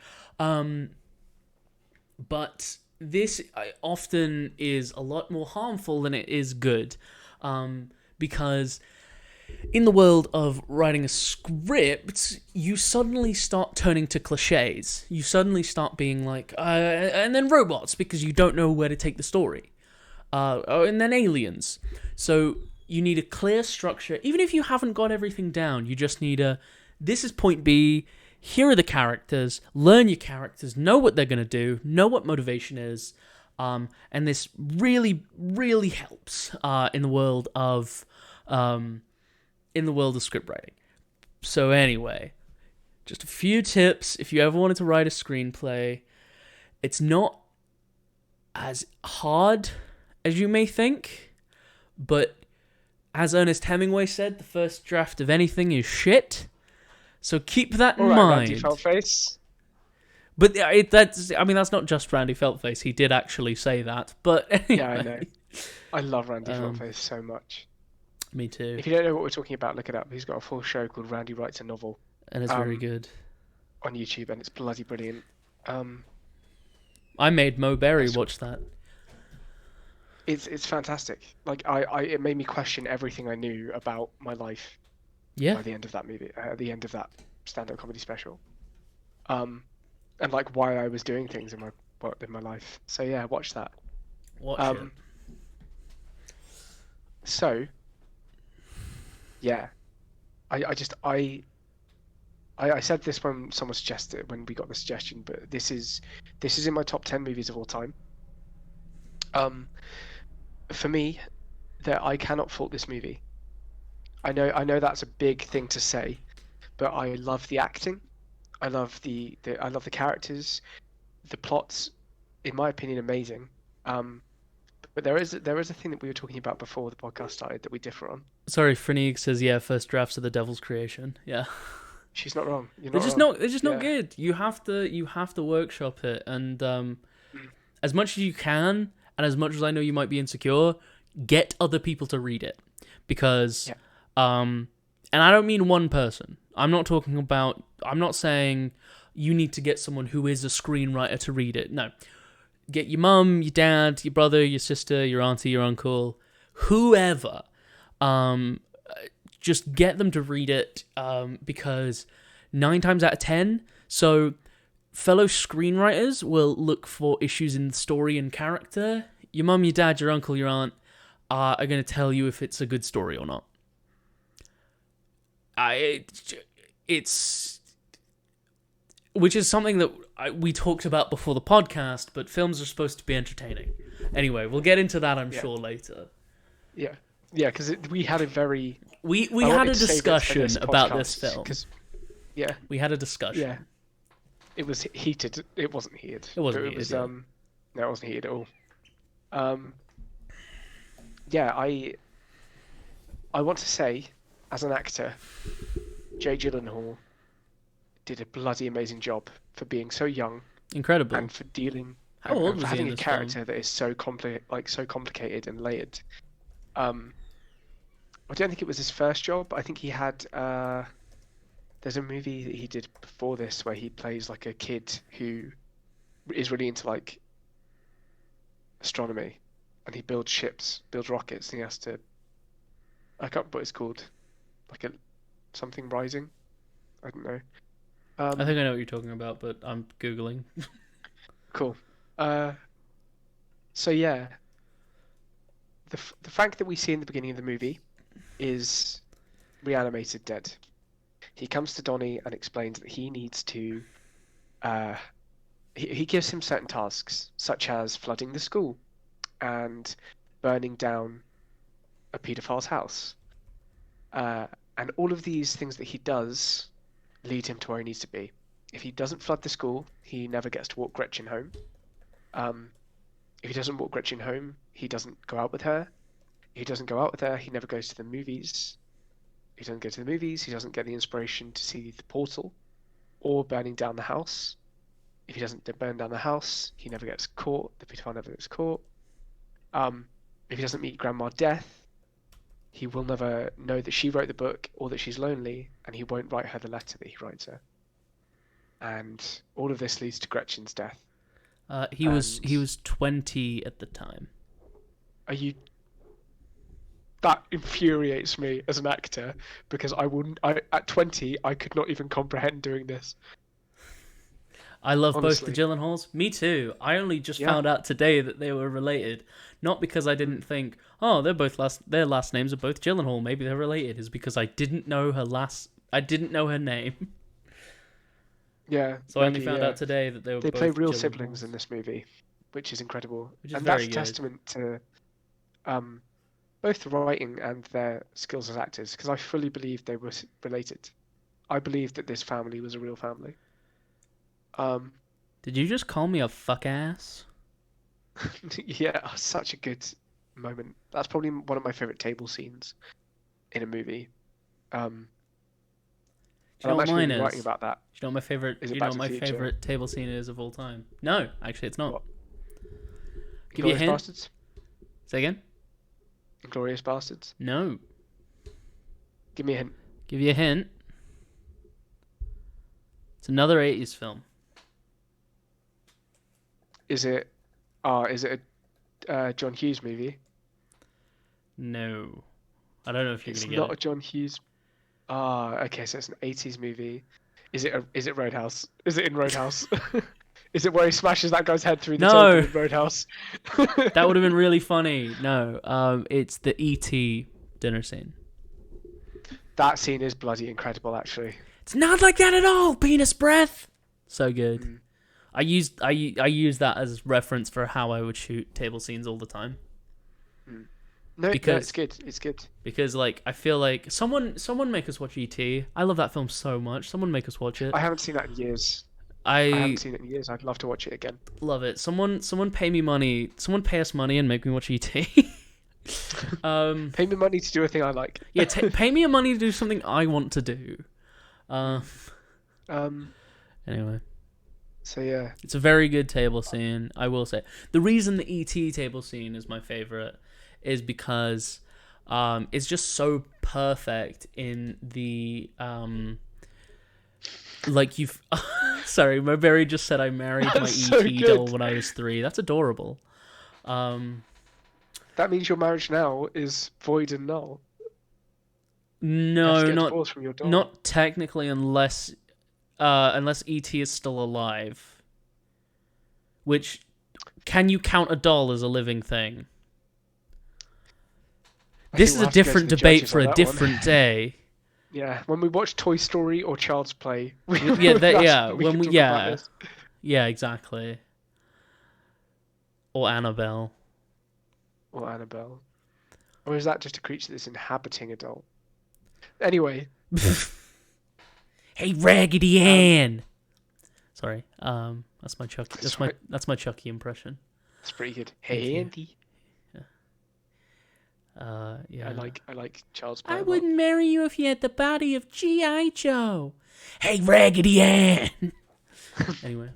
But this often is a lot more harmful than it is good, because in the world of writing a script, you suddenly start turning to cliches. You suddenly start being like, and then robots, because you don't know where to take the story. And then aliens. So you need a clear structure. Even if you haven't got everything down, you just need this is point B, here are the characters, learn your characters, know what they're going to do, know what motivation is, and this really, really helps in the world of script writing. So anyway, just a few tips if you ever wanted to write a screenplay. It's not as hard as you may think, but as Ernest Hemingway said, the first draft of anything is shit. So keep that in mind. Randy Feltface. But that's not just Randy Feltface. He did actually say that. But anyway. Yeah, I know. I love Randy Feltface so much. Me too. If you don't know what we're talking about, look it up. He's got a full show called Randy Writes a Novel. And it's very good. On YouTube, and it's bloody brilliant. I made Mo Berry watch that. It's fantastic. Like it made me question everything I knew about my life. Yeah. By the end of that movie, at the end of that stand-up comedy special, and like why I was doing things in my life. So yeah, watch that. Watch it. So yeah, I said this when someone suggested it, when we got the suggestion, but this is in my top 10 movies of all time. For me, that I cannot fault this movie. I know that's a big thing to say, but I love the acting. I love I love the characters, the plots. In my opinion, amazing. But there is a thing that we were talking about before the podcast started that we differ on. Sorry, Freneag says, yeah, first drafts of the devil's creation. Yeah. She's not wrong. You're They're not just wrong. not. They're just not Yeah. good. You have to workshop it, and as much as you can, and as much as I know you might be insecure, get other people to read it, because, Yeah. and I don't mean one person. I'm not talking about. I'm not saying you need to get someone who is a screenwriter to read it. No, get your mum, your dad, your brother, your sister, your auntie, your uncle, whoever. Just get them to read it, because 9 times out of 10, so fellow screenwriters will look for issues in the story and character. Your mum, your dad, your uncle, your aunt are going to tell you if it's a good story or not. It's which is something that we talked about before the podcast, but films are supposed to be entertaining. Anyway, we'll get into that, I'm sure, later. Yeah, because we had a very we I had wanted a to save it for discussion this about this podcast, film. 'cause- yeah, We had a discussion. yeah, it was heated. It wasn't heated. It wasn't But heated, was yeah. no, it wasn't heated at all. Yeah, I want to say, as an actor, Jake Gyllenhaal did a bloody amazing job for being so young Incredible. and for dealing How and old for was he having in a this character that is so complicated and layered. I don't think it was his first job. I think he had there's a movie that he did before this where he plays like a kid who is really into like astronomy, and he builds ships, builds rockets, and he has to, I can't remember what it's called, like a something rising. I don't know. I think I know what you're talking about, but I'm Googling. Cool. So yeah, the Frank that we see in the beginning of the movie is reanimated dead. He comes to Donny and explains that he needs to. He gives him certain tasks, such as flooding the school and burning down a paedophile's house. And all of these things that he does lead him to where he needs to be. If he doesn't flood the school, he never gets to walk Gretchen home. If he doesn't walk Gretchen home, he doesn't go out with her. If he doesn't go out with her, he never goes to the movies. If he doesn't go to the movies, he doesn't get the inspiration to see the portal or burning down the house. If he doesn't burn down the house, he never gets caught. The pedophile never gets caught. If he doesn't meet Grandma Death, he will never know that she wrote the book or that she's lonely, and he won't write her the letter that he writes her. And all of this leads to Gretchen's death. He was 20 at the time. Are you? That infuriates me as an actor, because at 20 I could not even comprehend doing this. I love Honestly. both the Gyllenhaals. Me too. I only just Yeah. found out today that they were related. Not because I didn't think, oh, their last names are both Gyllenhaal. Maybe they're related. Is because I didn't know her name. Yeah. So I only maybe, found out today that they were. They both play real Gyllenhaals. siblings in this movie, which is incredible. Which is And very that's a good. testament to both the writing and their skills as actors, because I fully believe they were related. I believe that this family was a real family. Did you just call me a fuck ass? Yeah, such a good moment. That's probably one of my favorite table scenes in a movie. Do you And know I'm what actually mine gonna be is? writing about that. Do you know what my favorite? Is it You Back know to what the my Future? favorite table scene is of all time? No, actually, it's not. What? Give you a Inglourious hint. Bastards? Say again. Inglourious Bastards? No. Give me a hint. Give you a hint. It's another 80s film. Is it a John Hughes movie? No. I don't know if you're It's gonna not get a John Hughes. Okay, so it's an 80s movie. Is it Roadhouse? Is it in Roadhouse? Is it where he smashes that guy's head through the No. table in Roadhouse? it. That would have been really funny. No. It's the E.T. dinner scene. That scene is bloody incredible, actually. It's not like that at all. Penis breath. So good. I use that as reference for how I would shoot table scenes all the time. No, because it's good. It's good. because like I feel like someone make us watch E.T. I love that film so much. Someone make us watch it. I haven't seen that in years. I I haven't seen it in years. I'd love to watch it again. love it. Someone pay me money. Someone pay us money and make me watch E.T. Pay me money to do a thing I like. Yeah, pay me money to do something I want to do. Anyway, So yeah, it's a very good table scene, I will say. The reason the E.T. table scene is my favorite is because it's just so perfect in the like you've sorry, my berry just said I married my That's so E.T. doll good. when I was 3. That's adorable. that means your marriage now is void and null. You have No, to get not divorced from your doll. not technically unless E.T. is still alive. Which, can you count a doll as a living thing? I This think is we'll a have to go to different the debate judges for on a that different one. day. Yeah, when we watch Toy Story or Child's Play. Yeah, that's yeah, when when can we talk about this. yeah, exactly. Or Annabelle. Or Annabelle. Or is that just a creature that's inhabiting a doll? Anyway, Hey, Raggedy Ann. Sorry, that's my Chucky. That's Sorry. that's my Chucky impression. that's pretty good. Thank Hey you. Andy. Yeah. I like Child's Play. I a lot. wouldn't marry you if you had the body of G.I. Joe. Hey, Raggedy Ann. Anyway.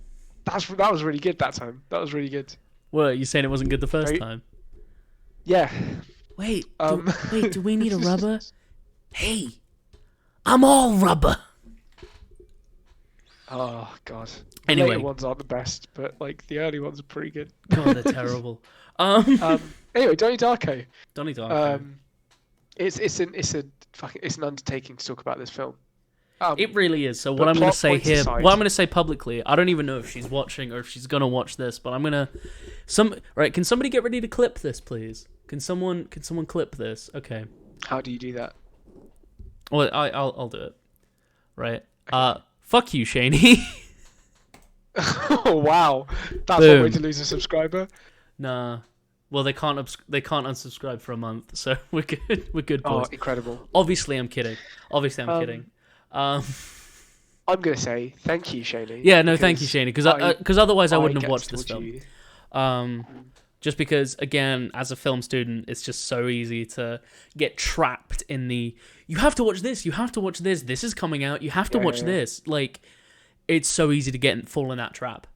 That was really good that time. That was really good. What, you saying it wasn't good the first Very- time? Yeah. Wait, Um. do we need a rubber? Hey, I'm all rubber. Oh god. Anyway. Later ones aren't the best, but like the early ones are pretty good. God, they're terrible. Anyway, Donnie Darko. Donnie Darko. It's an undertaking to talk about this film. It really is. So but what I'm going plot to say points here, aside- what I'm going to say publicly, I don't even know if she's watching or if she's going to watch this, but I'm going to right, can somebody get ready to clip this, please? Can someone clip this? Okay. How do you do that? Well, I'll do it. Right. Fuck you, Shaney. Oh wow, that's Boom. one way to lose a subscriber. Nah. Well, they can't unsubscribe for a month, so we're good. We're good, Oh, boys. incredible. Obviously, I'm kidding. Kidding. I'm gonna say thank you, Shaney. Yeah, no, thank you, Shaney, because otherwise I wouldn't have get watched to this talk film. to you. Just because, again, as a film student, it's just so easy to get trapped in the you have to watch this, you have to watch this is coming out, you have to watch this. Like, it's so easy to fall in that trap.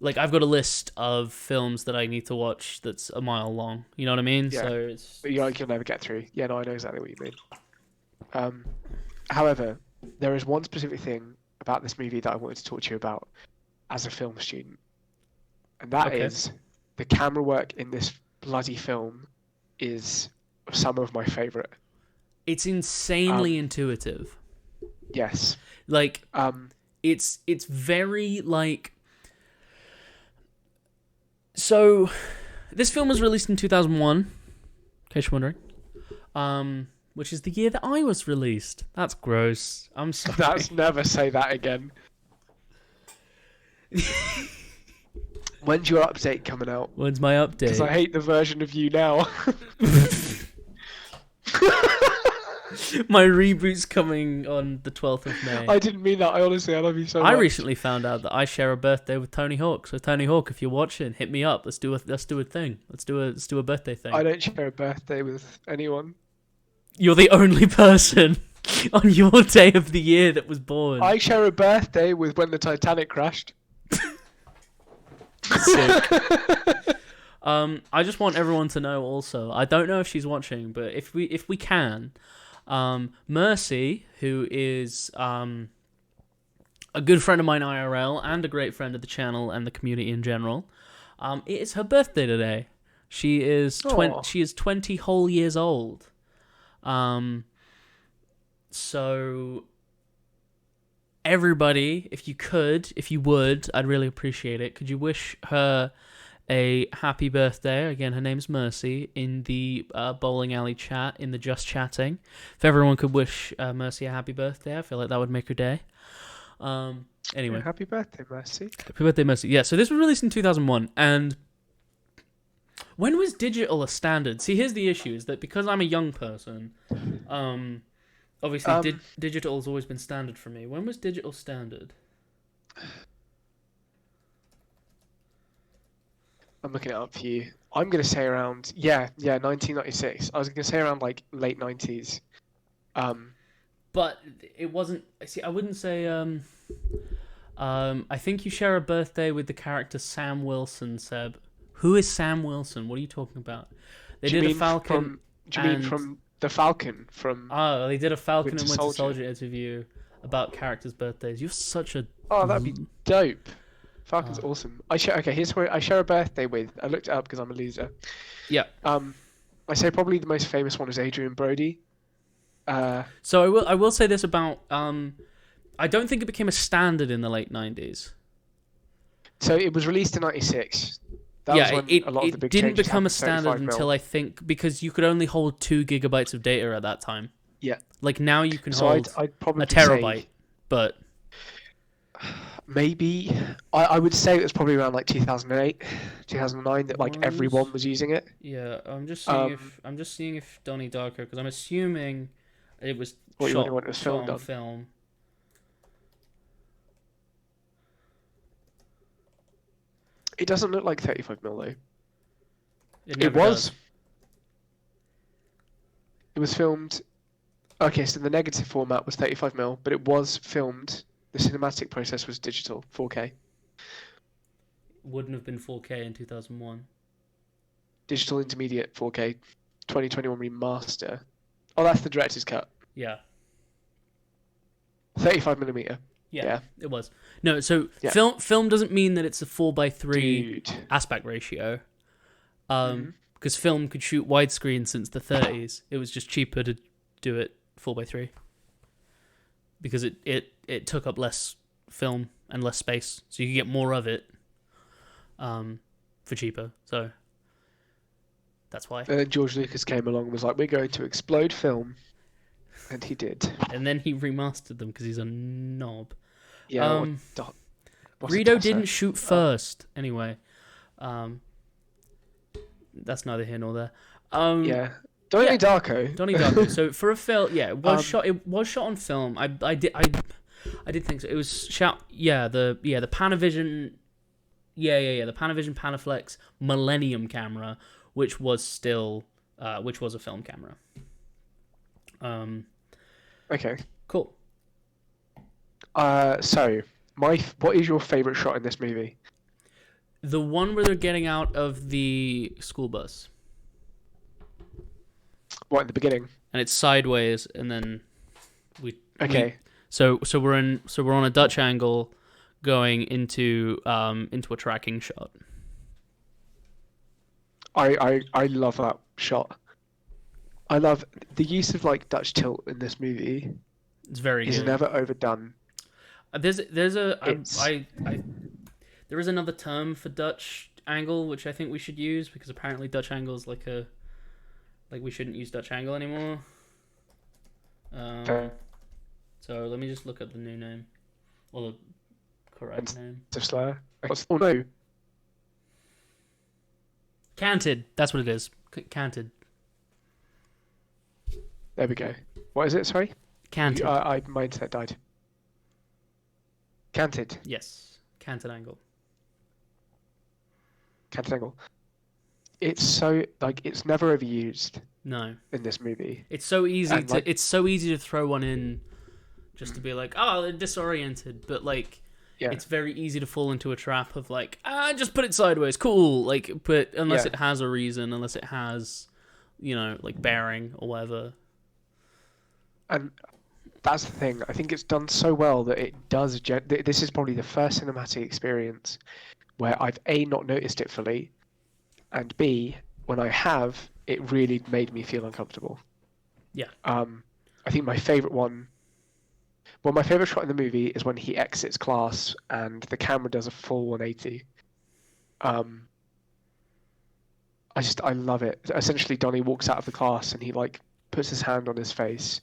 Like, I've got a list of films that I need to watch that's a mile long. You know what I mean? Yeah. So it's But you'll never get through. Yeah, no, I know exactly what you mean. However, there is one specific thing about this movie that I wanted to talk to you about as a film student, and that is the camera work in this bloody film is some of my favorite. it's insanely intuitive. Yes. Like, it's very like. So, this film was released in 2001. In case you're wondering, which is the year that I was released. That's gross. I'm sorry. That's never say that again. When's your update coming out? When's my Because I update? hate the version of you now. My reboot's coming on the 12th of May. I didn't mean that. I love you so much. I recently found out that I share a birthday with Tony Hawk. So Tony Hawk, if you're watching, hit me up. Let's do a thing. Let's do a birthday thing. I don't share a birthday with anyone. You're the only person on your day of the year that was born. I share a birthday with when the Titanic crashed. Sick. I just want everyone to know also. I don't know if she's watching, but if we can, Mercy, who is a good friend of mine IRL and a great friend of the channel and the community in general, it is her birthday today. She is Aw. she is 20 whole years old. So everybody, if you would, I'd really appreciate it. Could you wish her a happy birthday? Again, her name's Mercy, in the bowling alley chat, in the Just Chatting. If everyone could wish Mercy a happy birthday, I feel like that would make her day. Anyway. Happy birthday, Mercy. Happy birthday, Mercy. Yeah, so this was released in 2001, and When was digital a standard? See, here's the issue: is that because I'm a young person, obviously digital has always been standard for me. When was digital standard? I'm looking it up for you. I'm gonna say around 1996. I was gonna say around like late 90s. But it wasn't. See, I wouldn't say. I think you share a birthday with the character Sam Wilson, Seb. Who is Sam Wilson? What are you talking about? They did a Falcon. Do you mean from the Falcon? They did a Falcon and Winter Winter Soldier Soldier interview about characters' birthdays. You're such a. Oh, that'd be dope. Falcon's awesome. Here's where I share a birthday with. I looked it up because I'm a loser. Yeah. I say probably the most famous one is Adrian Brody. So I will say this about I don't think it became a standard in the late 90s. So it was released in 96. That was when a lot of the big didn't changes become a happened, standard 35 mil. until I think because you could only hold 2 gigabytes of data at that time. Yeah. Like now you can So hold I'd probably a terabyte, but maybe I would say it was probably around like 2008, 2009 that like everyone was using it. Yeah, I'm just seeing if Donny Darko, because I'm assuming it was What, you shot, wonder when it was filmed on on? film. It doesn't look like 35 mil though. It It never was. does. It was filmed. Okay, so the negative format was 35 mil, but it was filmed. The cinematic process was digital, 4K. Wouldn't have been 4K in 2001. Digital intermediate 4K, 2021 remaster. Oh, that's the director's cut. Yeah. 35 millimeter. Yeah, it was. No, so Yeah. film doesn't mean that it's a 4:3 Dude. aspect ratio. Because film could shoot widescreen since the 30s. It was just cheaper to do it 4:3 because it took up less film and less space, so you could get more of it for cheaper. So that's why. And then George Lucas came along and was like, "We're going to explode film," and he did. And then he remastered them because he's a knob. Yeah. What's a Greedo tosser? didn't shoot first. Anyway, that's neither here nor there. Yeah. Donnie Darko. Donnie Darko. So for a film, yeah, it was shot. It was shot on film. I did think so. It was shot. Yeah, the Panavision. Yeah. The Panavision Panaflex Millennium camera, which was still, which was a film camera. Okay. Cool. So what is your favorite shot in this movie? The one where they're getting out of the school bus. What, in the beginning? And it's sideways, and then Okay. So we're on a Dutch angle, going into a tracking shot. I love that shot. I love the use of like Dutch tilt in this movie. It's very Is good. never overdone. There is another term for Dutch angle, which I think we should use because apparently Dutch angle is like we shouldn't use Dutch angle anymore. So let me just look up the new name or the correct name. Slayer. Oh no. Canted. That's what it is. Canted. There we go. What is it? Sorry. Canted. My internet died. Canted. Yes. Canted angle. Canted angle. It's so it's never overused. No. In this movie. It's so easy And, it's so easy to throw one in, just to be like, oh, they're disoriented, but like. Yeah. It's very easy to fall into a trap of like, just put it sideways, cool. Like, but unless it has a reason, unless it has, like bearing or whatever. And that's the thing. I think it's done so well that it does. This is probably the first cinematic experience where I've A, not noticed it fully, and B, when I have, it really made me feel uncomfortable. Yeah. I think my favorite one. Well, my favorite shot in the movie is when he exits class and the camera does a full 180. I love it. Essentially, Donnie walks out of the class and he like puts his hand on his face,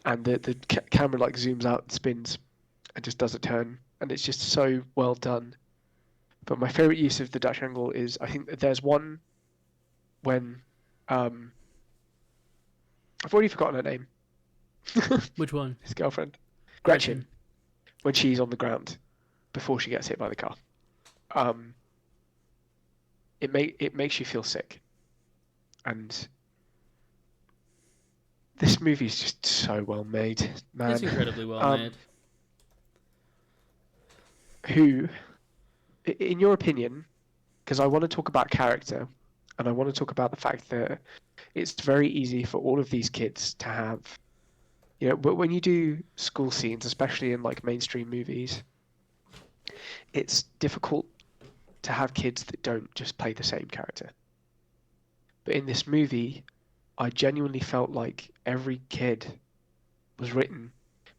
and the camera like zooms out, spins, and just does a turn, and it's just so well done. But my favorite use of the Dutch angle is I think that there's one when I've already forgotten her name. Which one? His girlfriend, Gretchen, when she's on the ground before she gets hit by the car. It makes you feel sick, and this movie is just so well made, man. It's incredibly well made. Who, in your opinion, because I want to talk about character, and I want to talk about the fact that it's very easy for all of these kids to have, but when you do school scenes, especially in like mainstream movies, it's difficult to have kids that don't just play the same character. But in this movie, I genuinely felt like every kid was written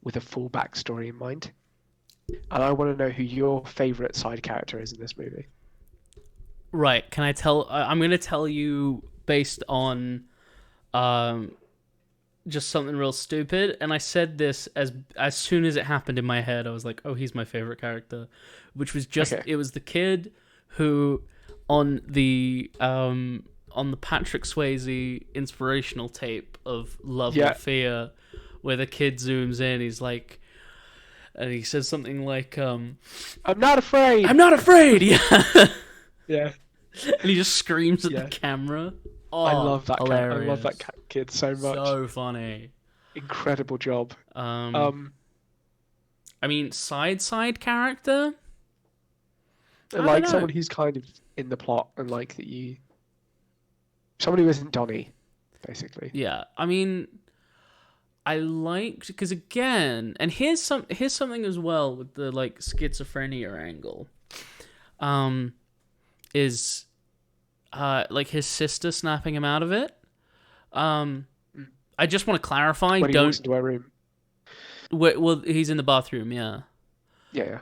with a full backstory in mind. And I want to know who your favorite side character is in this movie. Right. Can I tell? I'm going to tell you based on just something real stupid. And I said this as soon as it happened in my head. I was like, oh, he's my favorite character. Which was just, Okay. It was the kid who on the Patrick Swayze inspirational tape of Love and Fear, where the kid zooms in, he's like, and he says something like, I'm not afraid! I'm not afraid! Yeah. Yeah. And he just screams at the camera. Oh, I love that hilarious. I love that kid so much. So funny. Incredible job. I mean, side character? Like someone who's kind of in the plot and like that you... Someone who isn't Donny, basically. Yeah, I mean, I liked... Because again, and here's something as well with the like schizophrenia angle. Is like his sister snapping him out of it. I just want to clarify. When he walks into her room. Well, he's in the bathroom. Yeah. Yeah.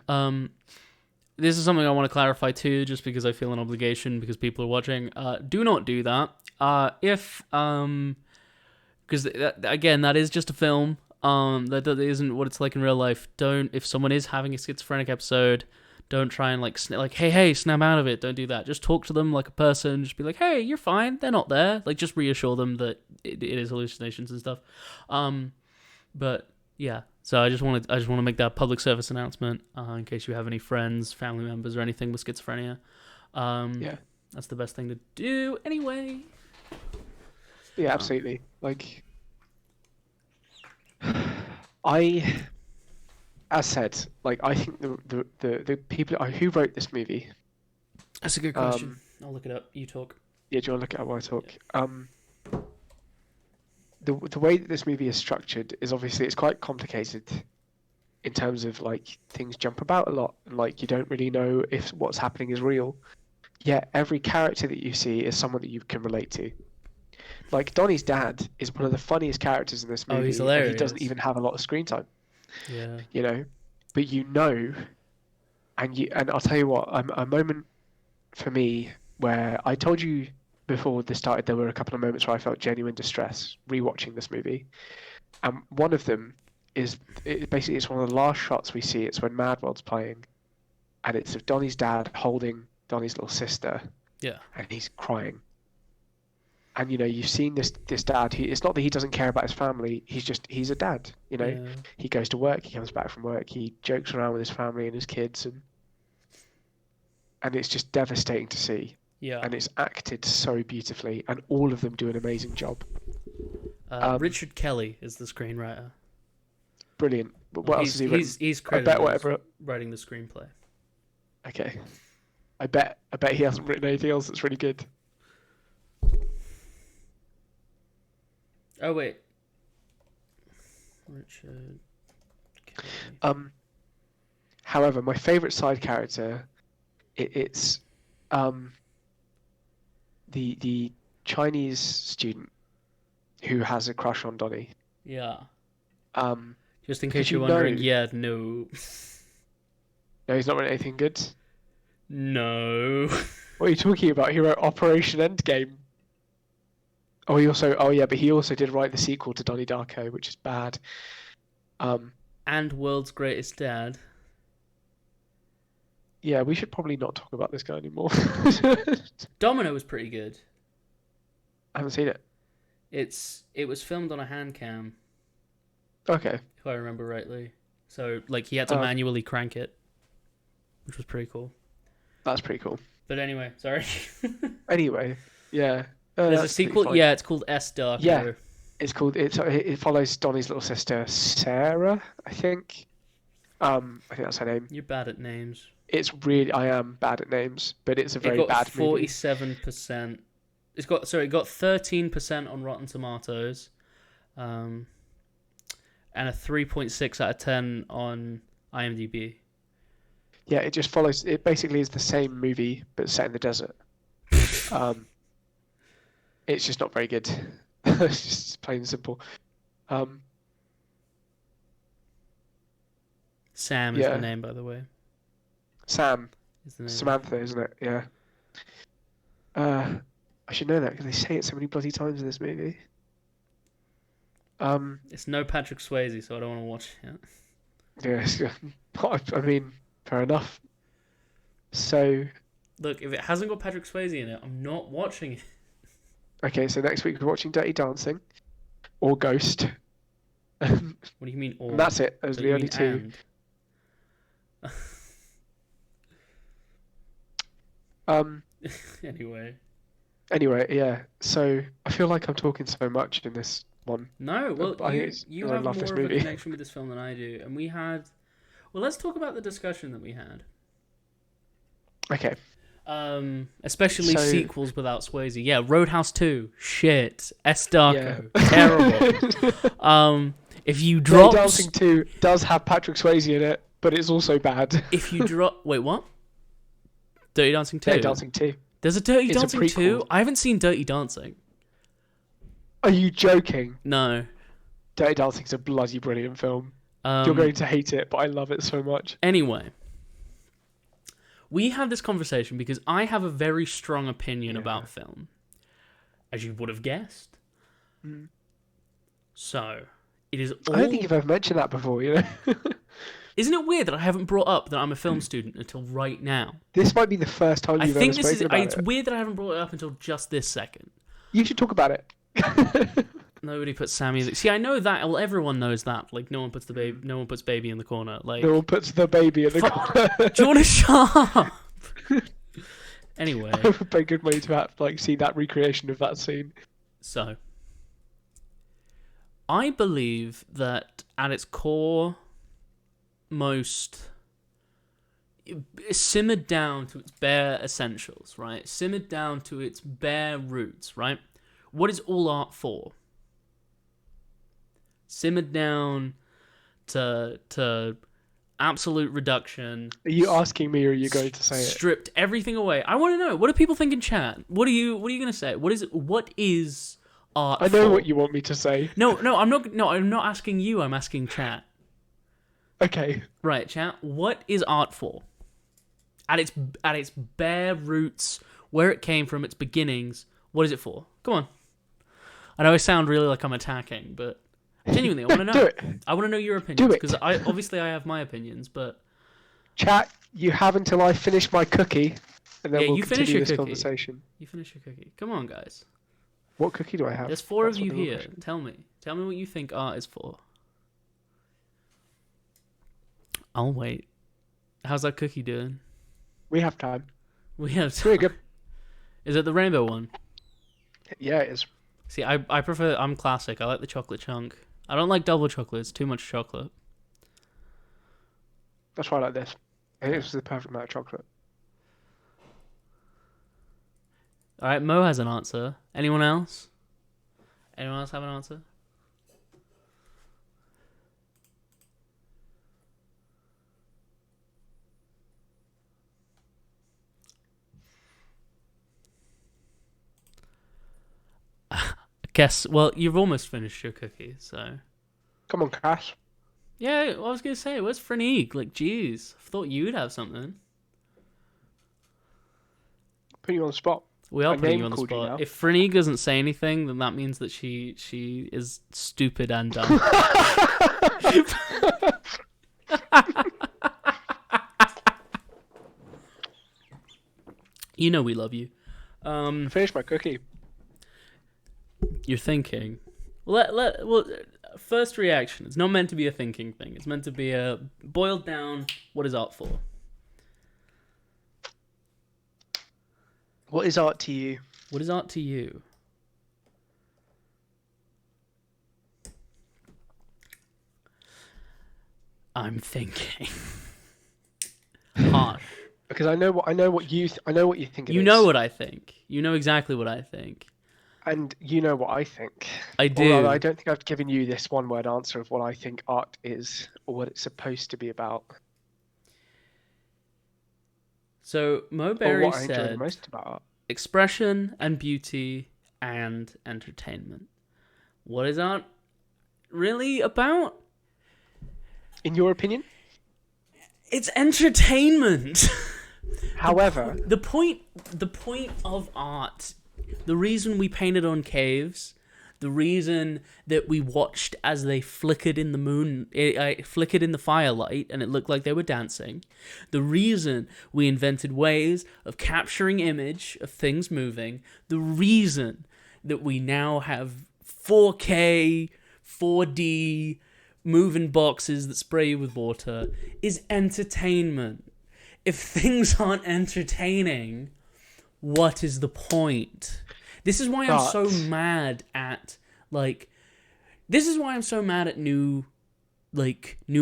This is something I want to clarify too, just because I feel an obligation because people are watching. Do not do that. Because again, that is just a film. That isn't what it's like in real life. If someone is having a schizophrenic episode, don't try and like hey, snap out of it. Don't do that. Just talk to them like a person. Just be like, hey, you're fine. They're not there. Like, just reassure them that it is hallucinations and stuff. But yeah. So I just want to make that public service announcement in case you have any friends, family members, or anything with schizophrenia. Yeah. That's the best thing to do anyway. Yeah, absolutely. Like, as said, like I think the people who wrote this movie. That's a good question. I'll look it up. You talk. Yeah, do you want to look it up while I talk? Yeah. The way that this movie is structured is obviously it's quite complicated in terms of like things jump about a lot and like you don't really know if what's happening is real. Yet every character that you see is someone that you can relate to. Like Donny's dad is one of the funniest characters in this movie. Oh, he's hilarious. And he doesn't even have a lot of screen time. Yeah. But and I'll tell you what, a moment for me where I told you before this started, there were a couple of moments where I felt genuine distress rewatching this movie. And one of them is it's one of the last shots we see. It's when Mad World's playing, and it's of Donny's dad holding Donny's little sister. Yeah. And he's crying. And you've seen this dad. It's not that he doesn't care about his family. He's a dad. Yeah. He goes to work. He comes back from work. He jokes around with his family and his kids, and it's just devastating to see. Yeah. And it's acted so beautifully, and all of them do an amazing job. Richard Kelly is the screenwriter. Brilliant. But what else has he written? He's credited I bet whatever. Writing the screenplay. Okay. I bet he hasn't written anything else that's really good. Oh wait. Richard Kelly. However, my favourite side character, it's the Chinese student who has a crush on Donny. Yeah. Um, Just in case you're wondering, no. No, he's not written anything good. No. What are you talking about? He wrote Operation Endgame. But he also did write the sequel to Donnie Darko, which is bad. And World's Greatest Dad. Yeah, we should probably not talk about this guy anymore. Domino was pretty good. I haven't seen it. It was filmed on a hand cam, Okay. if I remember rightly. So like he had to manually crank it, which was pretty cool. That's pretty cool. But anyway, sorry. Anyway, yeah. There's a That's sequel. fine. Yeah, it's called Darco. Yeah. It's called. It follows Donny's little sister Sarah, I think. I think that's her name. You're bad at names. It's really. I am bad at names, but it's a very It got bad movie. 47%. It got 13% on Rotten Tomatoes, and a 3.6 out of 10 on IMDb. Yeah, it just follows. It basically is the same movie but set in the desert. It's just not very good. It's just plain and simple. Sam is the name, by the way. Sam. Is the name. Samantha, isn't it? Yeah. I should know that because they say it so many bloody times in this movie. It's no Patrick Swayze, so I don't want to watch it. Yes. I mean, fair enough. So. Look, if it hasn't got Patrick Swayze in it, I'm not watching it. Okay, so next week we're watching Dirty Dancing, or Ghost. What do you mean? Or? And that's it. Those are the only two. Anyway, yeah. So I feel like I'm talking so much in this one. No, well, you have more of a movie. connection with this film than I do, and we had. Well, let's talk about the discussion that we had. Okay. Especially sequels without Swayze. Yeah, Roadhouse 2, shit. Darco, terrible. If you drop Dirty Dancing 2 does have Patrick Swayze in it, but it's also bad. If you drop, wait, what? Dirty Dancing 2. Dirty Dancing 2. There's a Dirty It's Dancing 2. I haven't seen Dirty Dancing. Are you joking? No. Dirty Dancing's a bloody brilliant film. You're going to hate it, but I love it so much. Anyway, we had this conversation because I have a very strong opinion about film, as you would have guessed. Mm. So, it is all... I don't think you've ever mentioned that before, you know? Isn't it weird that I haven't brought up that I'm a film student until right now? This might be the first time you've ever spoken about it. It's weird that I haven't brought it up until just this second. You should talk about it. Nobody puts Sammy... See, I know that. Well, everyone knows that. Like, no one puts baby in the corner. Like, no one puts the baby in the corner. Do you want to shut up? Anyway. I would pay good money to see that recreation of that scene. So, I believe that at its core, most simmered down to its bare essentials, right? Simmered down to its bare roots, right? What is all art for? Simmered down to absolute reduction. Are you asking me, or are you going to say it? Stripped everything away. I want to know. What do people think in chat? What are you going to say? What is art? I know for? what you want me to say. No, I'm not. No, I'm not asking you. I'm asking chat. Okay. Right, chat. What is art for? At its bare roots, where it came from, its beginnings. What is it for? Come on. I know I sound really like I'm attacking, but genuinely, I want to know. Do it. I want to know your opinions Do it. because I have my opinions, but Chat, you have until I finish my cookie, and then we'll you finish continue your this cookie. conversation. You finish your cookie. Come on, guys. What cookie do I have? There's four That's of you what the here. question. Tell me what you think art is for. I'll wait. How's that cookie doing? We have time. We have It's really good. Is it the rainbow one? Yeah, it is. See, I prefer... I'm classic. I like the chocolate chunk. I don't like double chocolate. It's too much chocolate. That's why I like this. I think this is the perfect amount of chocolate. Alright, Mo has an answer. Anyone else? Anyone else have an answer? Guess. Well, you've almost finished your cookie, so. Come on, Cass. Yeah, I was gonna say, where's Freneeg? Like, jeez, I thought you'd have something. Put you on the spot. We are My putting name you on the called you spot. now. If Freneeg doesn't say anything, then that means that she is stupid and dumb. You know we love you. Finish my cookie. You're thinking. Well, first reaction. It's not meant to be a thinking thing. It's meant to be a boiled down. What is art for? What is art to you? What is art to you? I'm thinking. Harsh. Because I know what you think it is. You know what I think. You know exactly what I think. And you know what I think. I do. Although I don't think I've given you this one-word answer of what I think art is or what it's supposed to be about. So Mo Or Berry what I enjoy the said most about art. expression and beauty and entertainment. What is art really about? In your opinion? It's entertainment. However, the point of art, the reason we painted on caves, the reason that we watched as they flickered in the moon, flickered in the firelight, and it looked like they were dancing, the reason we invented ways of capturing image of things moving, the reason that we now have 4K, 4D, moving boxes that spray you with water is entertainment. If things aren't entertaining, what is the point? This is why I'm so mad at new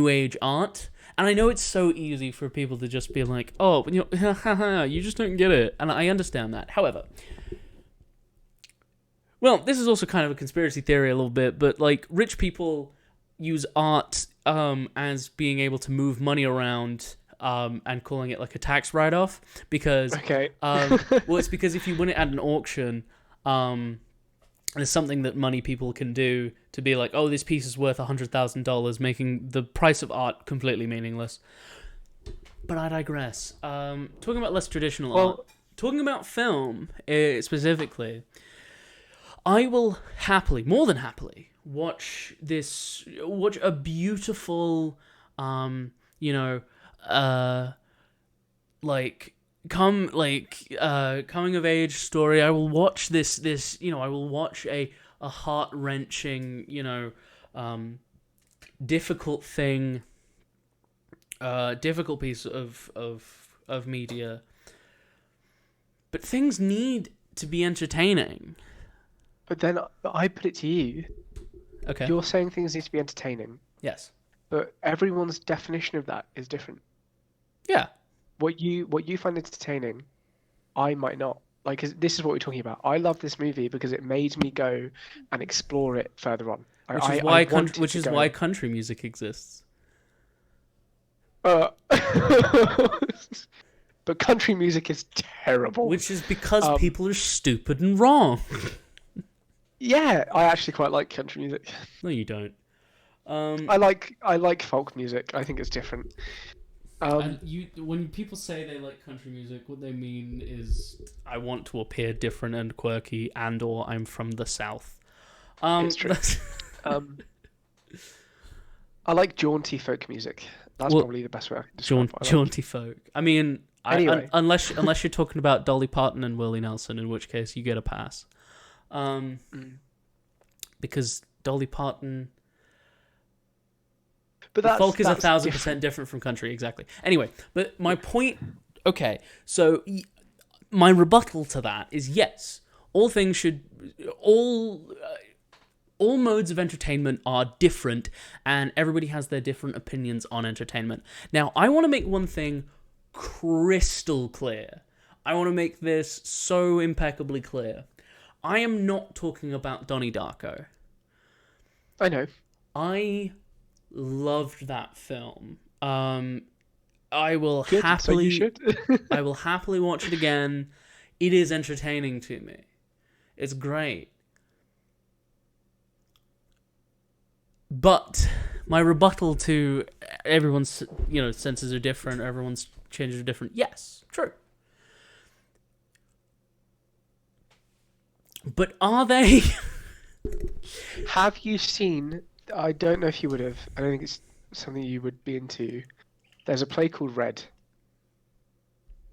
age art. And I know it's so easy for people to just be like, oh, you know, you just don't get it. And I understand that. However, well, this is also kind of a conspiracy theory a little bit, but like rich people use art as being able to move money around and calling it like a tax write-off because well, it's because if you win it at an auction, there's something that money people can do to be like, oh, this piece is worth $100,000, making the price of art completely meaningless. But I digress. Talking about less traditional art, talking about film specifically, I will happily, more than happily, watch a beautiful, coming of age story. I will watch this, I will watch a heart-wrenching, difficult thing, difficult piece of media. But things need to be entertaining. But then I put it to you. Okay. You're saying things need to be entertaining. Yes. But everyone's definition of that is different. Yeah. What you find entertaining, I might not. Like, 'cause this is what we're talking about. I love this movie because it made me go and explore it further on. Which is why country music exists. But country music is terrible. Which is because people are stupid and wrong. Yeah, I actually quite like country music. No, you don't. I like folk music. I think it's different. When people say they like country music, what they mean is I want to appear different and quirky, and/or I'm from the South. It's true. I like jaunty folk music. That's probably the best way I can describe it. Jaunty folk. I mean, Anyway. unless you're talking about Dolly Parton and Willie Nelson, in which case you get a pass. Because Dolly Parton. But folk is 1,000% different. different from country, exactly. Anyway, but my point. Okay, so my rebuttal to that is yes, all modes of entertainment are different, and everybody has their different opinions on entertainment. Now, I want to make one thing crystal clear. I want to make this so impeccably clear. I am not talking about Donnie Darko. I know. I loved that film. I will Good, happily so you should. I will happily watch it again. It is entertaining to me. It's great. But my rebuttal to everyone's, senses are different, everyone's changes are different. Yes, true. But are they? Have you seen? I don't know if you would have. I don't think it's something you would be into. There's a play called Red.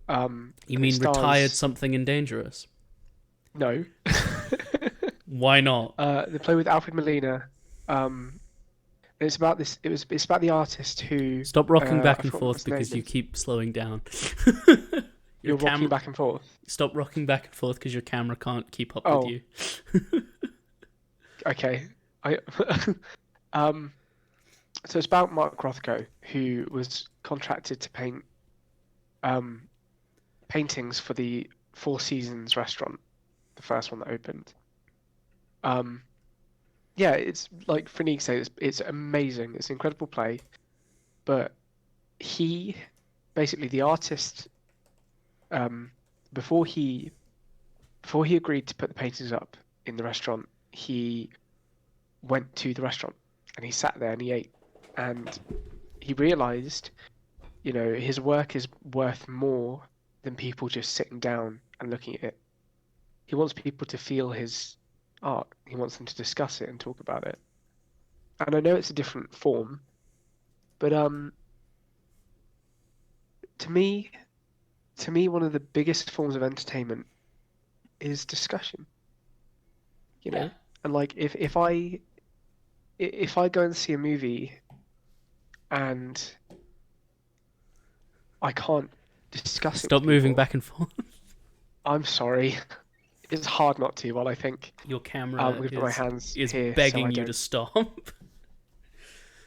You mean Retired Something and Dangerous? No. Why not? The play with Alfred Molina. And it's about this. It's about the artist who. Stop rocking back I and forgot what forth his name because you is. keep slowing down. Your You're rocking camera. back and forth. Stop rocking back and forth because your camera can't keep up Oh. with you. Okay. Um. So it's about Mark Rothko, who was contracted to paint paintings for the Four Seasons restaurant, the first one that opened. Yeah, it's like Freneek said, it's amazing. It's an incredible play, but he basically the artist um, before he agreed to put the paintings up in the restaurant, he went to the restaurant and he sat there and he ate, and he realized, his work is worth more than people just sitting down and looking at it. He wants people to feel his art. He wants them to discuss it and talk about it. And I know it's a different form, but to me, one of the biggest forms of entertainment is discussion. Yeah. And like if I go and see a movie and I can't discuss it Stop with moving people, back and forth. I'm sorry. It's hard not to while I think. Your camera I'm gonna put my hands is here so begging I you to don't. stop.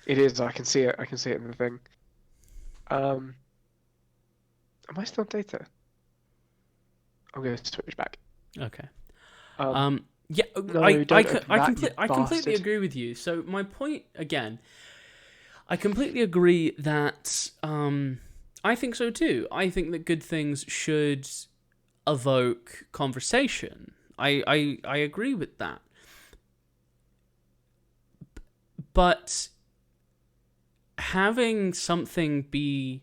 It is. I can see it. I can see it in the thing. Am I still on data? I'm gonna switch back. Okay. Um, Yeah, no, I don't open that, you I completely bastard. agree with you. So my point again, I completely agree that I think so too. I think that good things should evoke conversation. I agree with that. But having something be,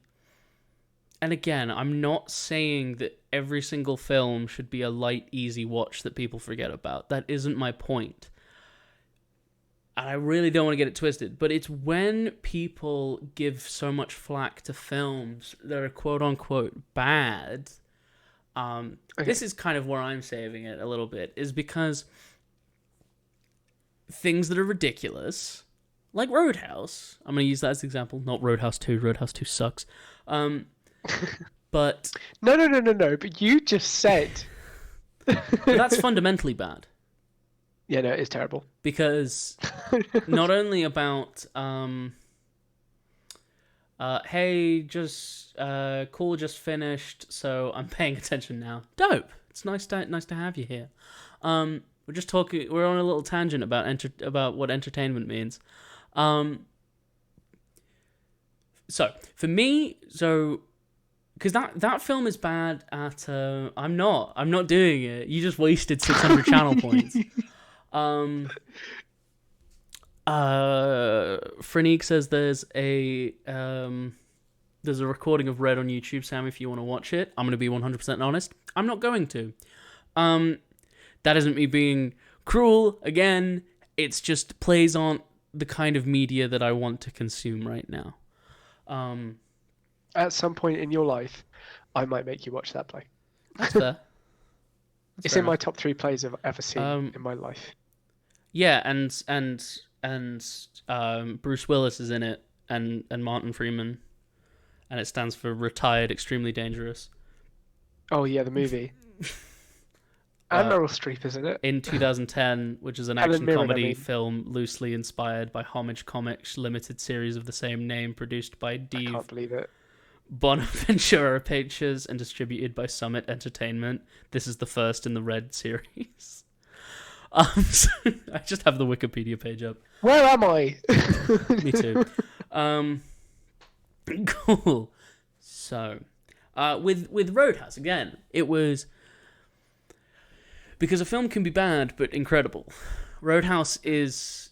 and again, I'm not saying that every single film should be a light, easy watch that people forget about. That isn't my point. And I really don't want to get it twisted, but it's when people give so much flack to films that are quote-unquote bad. Okay. This is kind of where I'm saving it a little bit, is because things that are ridiculous, like Roadhouse, I'm going to use that as an example, not Roadhouse 2, Roadhouse 2 sucks, but No. But you just said. but that's fundamentally bad. Yeah, no, it's terrible. Because not only about hey, just call just finished, so I'm paying attention now. Dope. It's nice to have you here. We're just talking. We're on a little tangent about what entertainment means. So for me, because that film is bad at. I'm not doing it. You just wasted 600 channel points. Freneek says there's a recording of Red on YouTube, Sam, if you want to watch it. I'm going to be 100% honest. I'm not going to. That isn't me being cruel. Again, it's just plays on the kind of media that I want to consume right now. At some point in your life, I might make you watch that play. That's fair. It's in my top 3 plays I've ever seen in my life. Yeah, and Bruce Willis is in it, and Martin Freeman, and it stands for Retired Extremely Dangerous. Oh yeah, the movie. And Meryl Streep is in it. In 2010, which is an Helen action Mirren, comedy I mean. film loosely inspired by Homage Comics limited series of the same name, produced by I Dave can't believe it. Bonaventura Pictures and distributed by Summit Entertainment. This is the first in the Red series. So I just have the Wikipedia page up. Where am I? Me too. Cool. So, with Roadhouse again, it was because a film can be bad but incredible. Roadhouse is,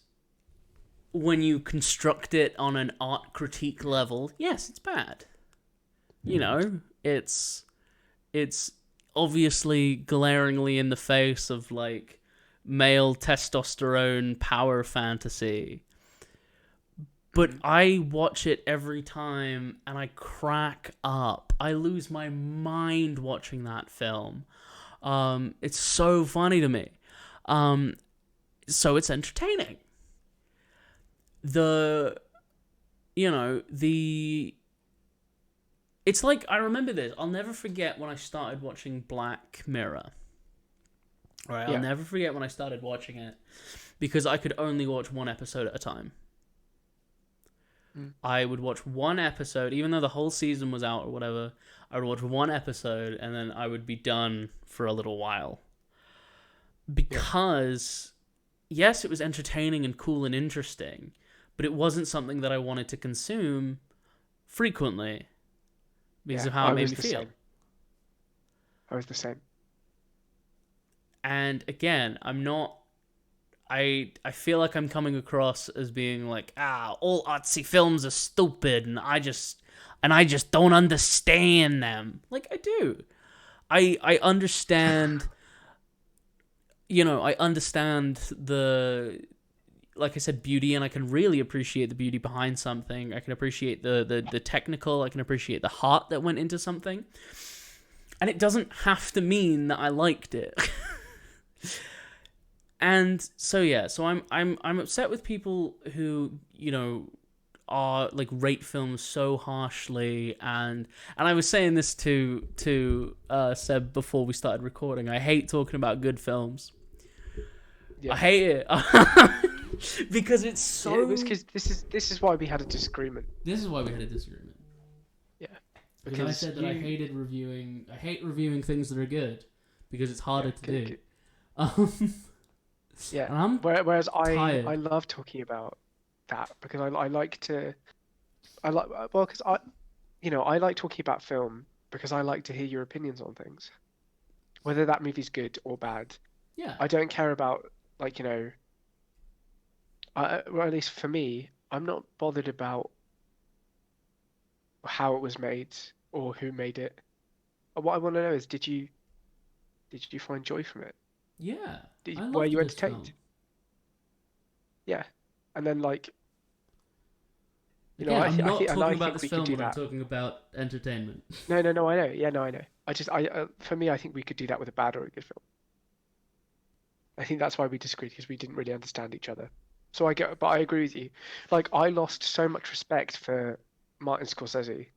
when you construct it on an art critique level, yes, it's bad. You know, it's obviously glaringly in the face of like male testosterone power fantasy. But I watch it every time and I crack up. I lose my mind watching that film. It's so funny to me. so it's entertaining. The it's like, I remember this. I'll never forget when I started watching Black Mirror. Right, I'll Yeah. never forget when I started watching it, because I could only watch one episode at a time. I would watch one episode, even though the whole season was out or whatever. I would watch one episode and then I would be done for a little while. Because, yes, it was entertaining and cool and interesting, but it wasn't something that I wanted to consume frequently because of how it made me feel. I was the same. And again, I feel like I'm coming across as being like, all artsy films are stupid and I just don't understand them. Like, I do. I understand, I understand the, like I said, beauty, and I can really appreciate the beauty behind something. I can appreciate the technical, I can appreciate the heart that went into something. And it doesn't have to mean that I liked it. And so I'm upset with people who, are like rate films so harshly, and I was saying this to Seb before we started recording. I hate talking about good films. Yeah. I hate it because it's so. Yeah, it was because this is why we had a disagreement. This is why we had a disagreement. Yeah, because I said that I hate reviewing things that are good because it's harder to do. Yeah. Whereas I love talking about that because I like talking about film because I like to hear your opinions on things, whether that movie's good or bad. Yeah. I don't care about or at least for me, I'm not bothered about how it was made or who made it. What I want to know is, did you find joy from it? Yeah. Were you entertained? Yeah, and then I'm not talking about this film when I'm talking about entertainment. No, I know. Yeah, no, I know. For me, I think we could do that with a bad or a good film. I think that's why we disagreed, because we didn't really understand each other. So but I agree with you. Like, I lost so much respect for Martin Scorsese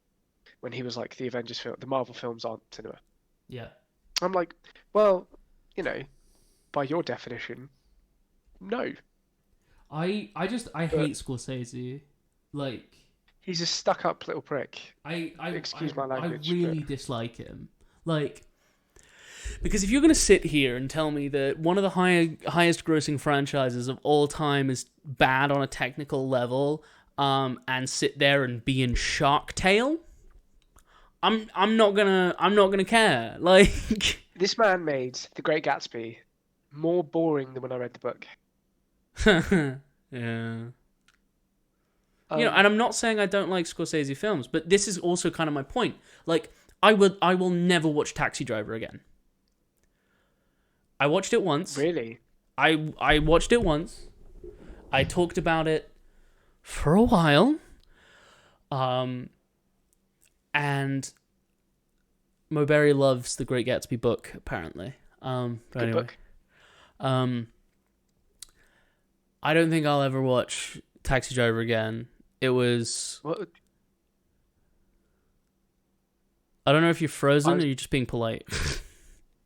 when he was like, the Avengers film, the Marvel films aren't cinema. Yeah. I'm like, well, by your definition, no. I hate Scorsese. Like, he's a stuck-up little prick. Excuse my language. I really dislike him. Like, because if you're gonna sit here and tell me that one of the highest-grossing franchises of all time is bad on a technical level, and sit there and be in Shark Tale, I'm not gonna care. Like, this man made The Great Gatsby more boring than when I read the book. Yeah. And I'm not saying I don't like Scorsese films, but this is also kind of my point. Like, I will never watch Taxi Driver again. I watched it once. Really? I watched it once. I talked about it for a while. And Moberry loves The Great Gatsby book, apparently. But Good anyway. book. I don't think I'll ever watch Taxi Driver again. It was... What? I don't know if you're frozen or you're just being polite.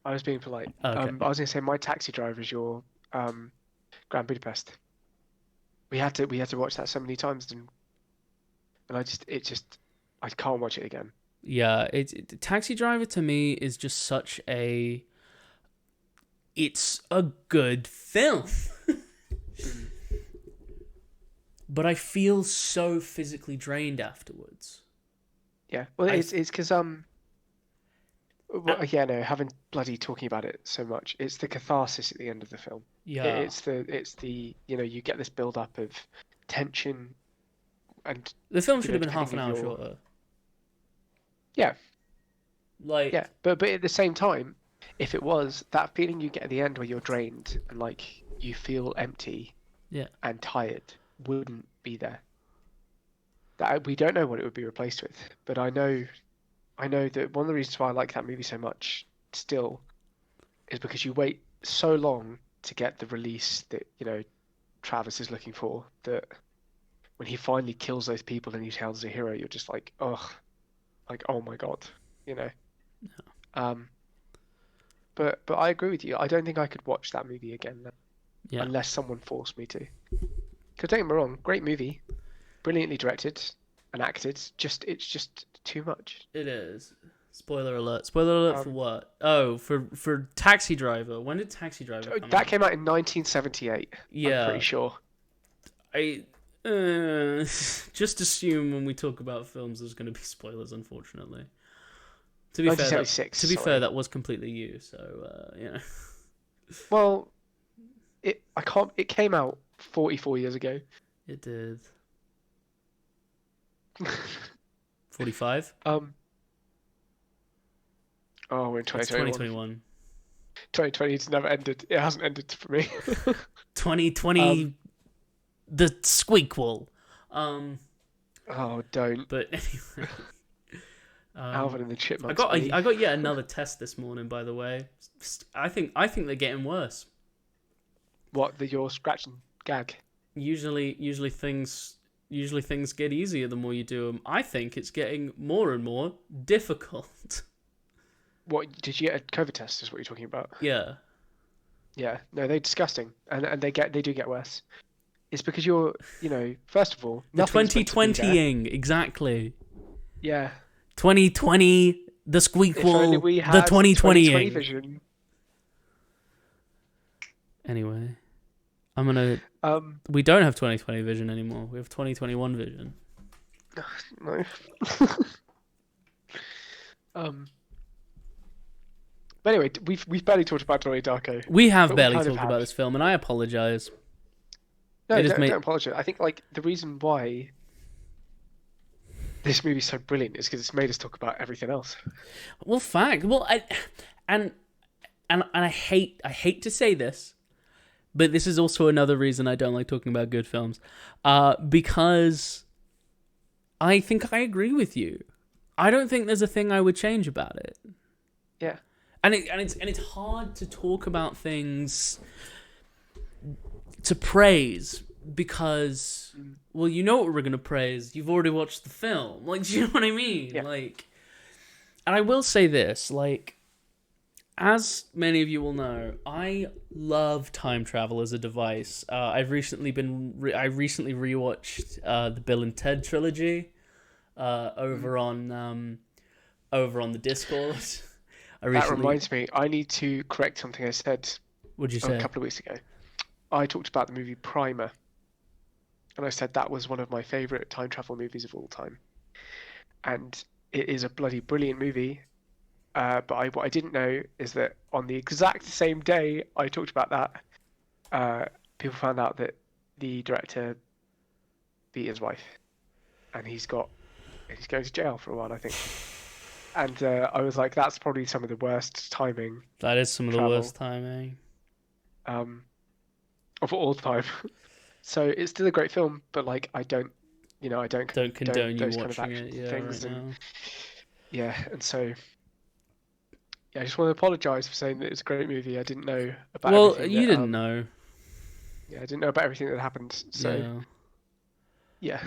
I was being polite. Okay. I was going to say my Taxi Driver is your Grand Budapest. We had to watch that so many times, and I can't watch it again. Yeah, Taxi Driver to me is just such a... It's a good film. But I feel so physically drained afterwards. Yeah, well, it's because having bloody talking about it so much, it's the catharsis at the end of the film. Yeah, it's the you get this build up of tension, and the film should have been half an hour shorter. Yeah, but at the same time, if it was, that feeling you get at the end where you're drained and like you feel empty, and tired, wouldn't be there. That we don't know what it would be replaced with, but I know that one of the reasons why I like that movie so much still is because you wait so long to get the release that, Travis is looking for, that when he finally kills those people and he tells the hero, you're just like, ugh, like, oh my God, you know. Um, but I agree with you. I don't think I could watch that movie again unless someone forced me to. Because don't get me wrong, great movie, brilliantly directed and acted. It's just too much. It is. Spoiler alert. Spoiler alert for what? Oh, for Taxi Driver. When did Taxi Driver come out? That came out in 1978. Yeah. I'm pretty sure. I just assume when we talk about films, there's going to be spoilers. Unfortunately, to be fair, that was completely you. So Well, it came out 44 years ago. It did. 45. Oh, we're in 2021. 2021. 2020's never ended. It hasn't ended for me. 2020. The squeakquel. Oh, don't. But anyway. Alvin and the Chipmunks. I got yet another test this morning, by the way. I think they're getting worse. What, your scratch and gag? Usually things get easier the more you do them. I think it's getting more and more difficult. What, did you get a COVID test? Is what you're talking about? Yeah. Yeah. No, they're disgusting, and they do get worse. It's because you're, first of all, the 2020ing, exactly. Yeah. 2020, the squeakquel, the 2020ing. Vision. Anyway, I'm gonna. We don't have 2020 vision anymore. We have 2021 vision. No. But anyway, we've barely talked about Donnie Darko. We have barely talked about this film, and I apologize. No, don't apologize. I think the reason why this movie's so brilliant is because it's made us talk about everything else. Well, I hate to say this, but this is also another reason I don't like talking about good films, because I think I agree with you. I don't think there's a thing I would change about it. Yeah. And it's hard to talk about things to praise because, well, you know what we're gonna praise. You've already watched the film. Like, do you know what I mean? Yeah. Like, and I will say this, like, as many of you will know, I love time travel as a device. I recently rewatched the Bill and Ted trilogy over on the Discord. That reminds me, I need to correct something I said. What'd you say? A couple of weeks ago. I talked about the movie Primer, and I said that was one of my favourite time travel movies of all time. And it is a bloody brilliant movie. But what I didn't know is that on the exact same day I talked about that, people found out that the director beat his wife, and he's going to jail for a while, I think. And I was like, that's probably some of the worst timing. That is some of the worst timing. Of all time. So it's still a great film, but like I don't condone you those watching kind of it. Yeah, things. right now. Yeah, and so yeah, I just want to apologise for saying that it's a great movie. I didn't know about. Well, everything you that, didn't know. Yeah, I didn't know about everything that happened. So yeah.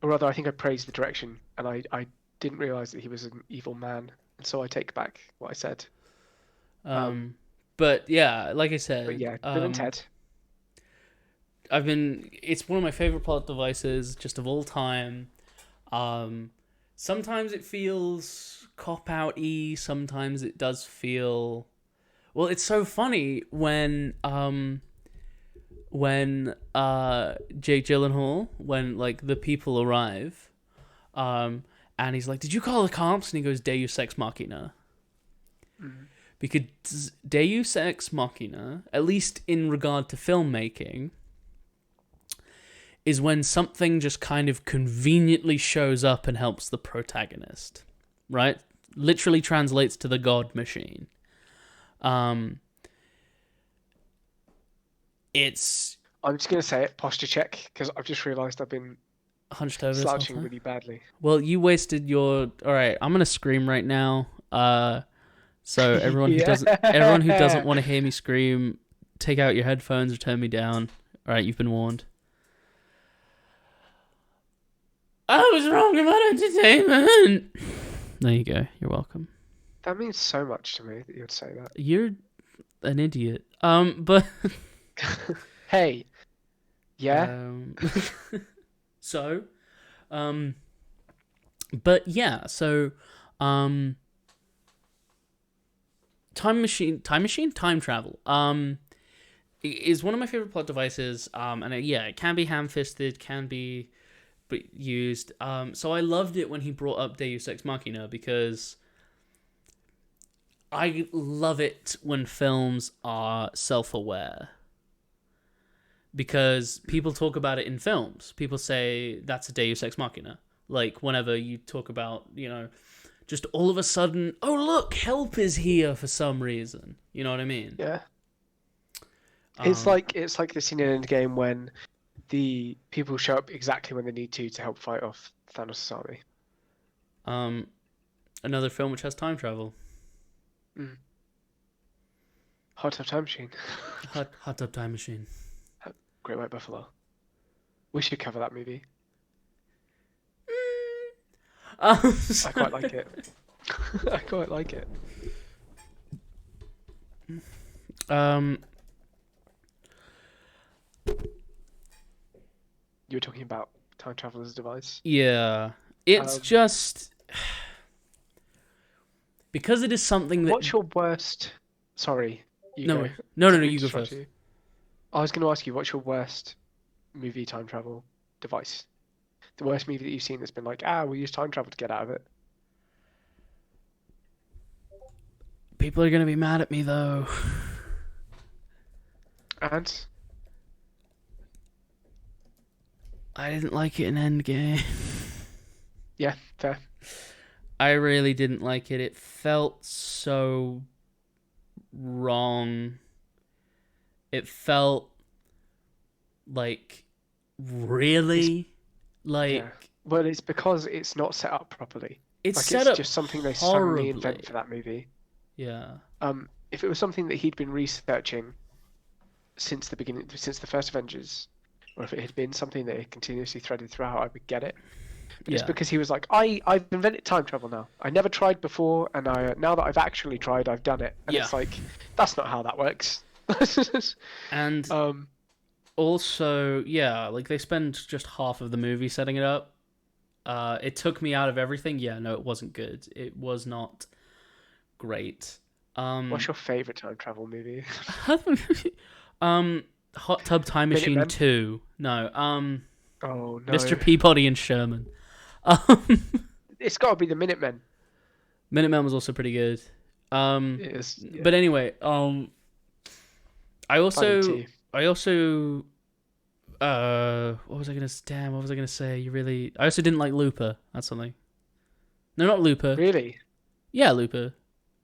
Or rather, I think I praised the direction, and I didn't realise that he was an evil man, and so I take back what I said. But yeah, like I said, But yeah, Bill and Ted. It's one of my favorite plot devices just of all time. Sometimes it feels cop-out-y, sometimes it does feel... Well, it's so funny when Jake Gyllenhaal, when like the people arrive, and he's like, "Did you call the cops?" And he goes, "Deus Ex Machina." Mm-hmm. Because Deus Ex Machina, at least in regard to filmmaking, is when something just kind of conveniently shows up and helps the protagonist, right? Literally translates to the God machine. It's... I'm just going to say it, posture check, because I've just realised I've been hunched over slouching really badly. Well, you wasted your... Alright, I'm going to scream right now. So everyone who doesn't want to hear me scream, take out your headphones or turn me down. All right, you've been warned. I was wrong about entertainment. There you go. You're welcome. That means so much to me that you would say that. You're an idiot. But Hey, yeah. So, but yeah. So, time travel. Is one of my favorite plot devices. And it can be ham-fisted, can be used. So I loved it when he brought up Deus Ex Machina because I love it when films are self-aware. Because people talk about it in films. People say that's a Deus Ex Machina. Like whenever you talk about, just all of a sudden, oh look, help is here for some reason. You know what I mean? Yeah. It's like the scene in Endgame when the people show up exactly when they need to help fight off Thanos' army. Another film which has time travel. Hot Tub Time Machine. Hot Tub Time Machine. Great White Buffalo. We should cover that movie. I quite like it. I quite like it. You were talking about time travel as a device. Yeah, it's just because it is something that. What's your worst? Sorry, No, go. You go first. I was going to ask you, what's your worst movie time travel device? The worst movie that you've seen that's been like, we use time travel to get out of it. People are gonna be mad at me though. And I didn't like it in Endgame. Yeah, fair. I really didn't like it. It felt so wrong. It felt like really Yeah. Well, it's because it's not set up properly. It's set up just something they horribly. suddenly invent for that movie. Yeah. If it was something that he'd been researching since the beginning, since the first Avengers, or if it had been something that he continuously threaded throughout, I would get it. But it's because he was like, I've invented time travel now. I never tried before, and now that I've actually tried, I've done it. And it's like, that's not how that works. And also, like they spend just half of the movie setting it up. It took me out of everything. Yeah, no, it wasn't good. It was not great. What's your favorite time travel movie? Hot Tub Time Machine Minutemen? 2. No. Oh no. Mr. Peabody and Sherman. It's got to be the Minutemen. Minutemen was also pretty good. It is, yeah. But anyway, I also what was I gonna say? I also didn't like Looper. That's something. No, not Looper. Really? Yeah, Looper.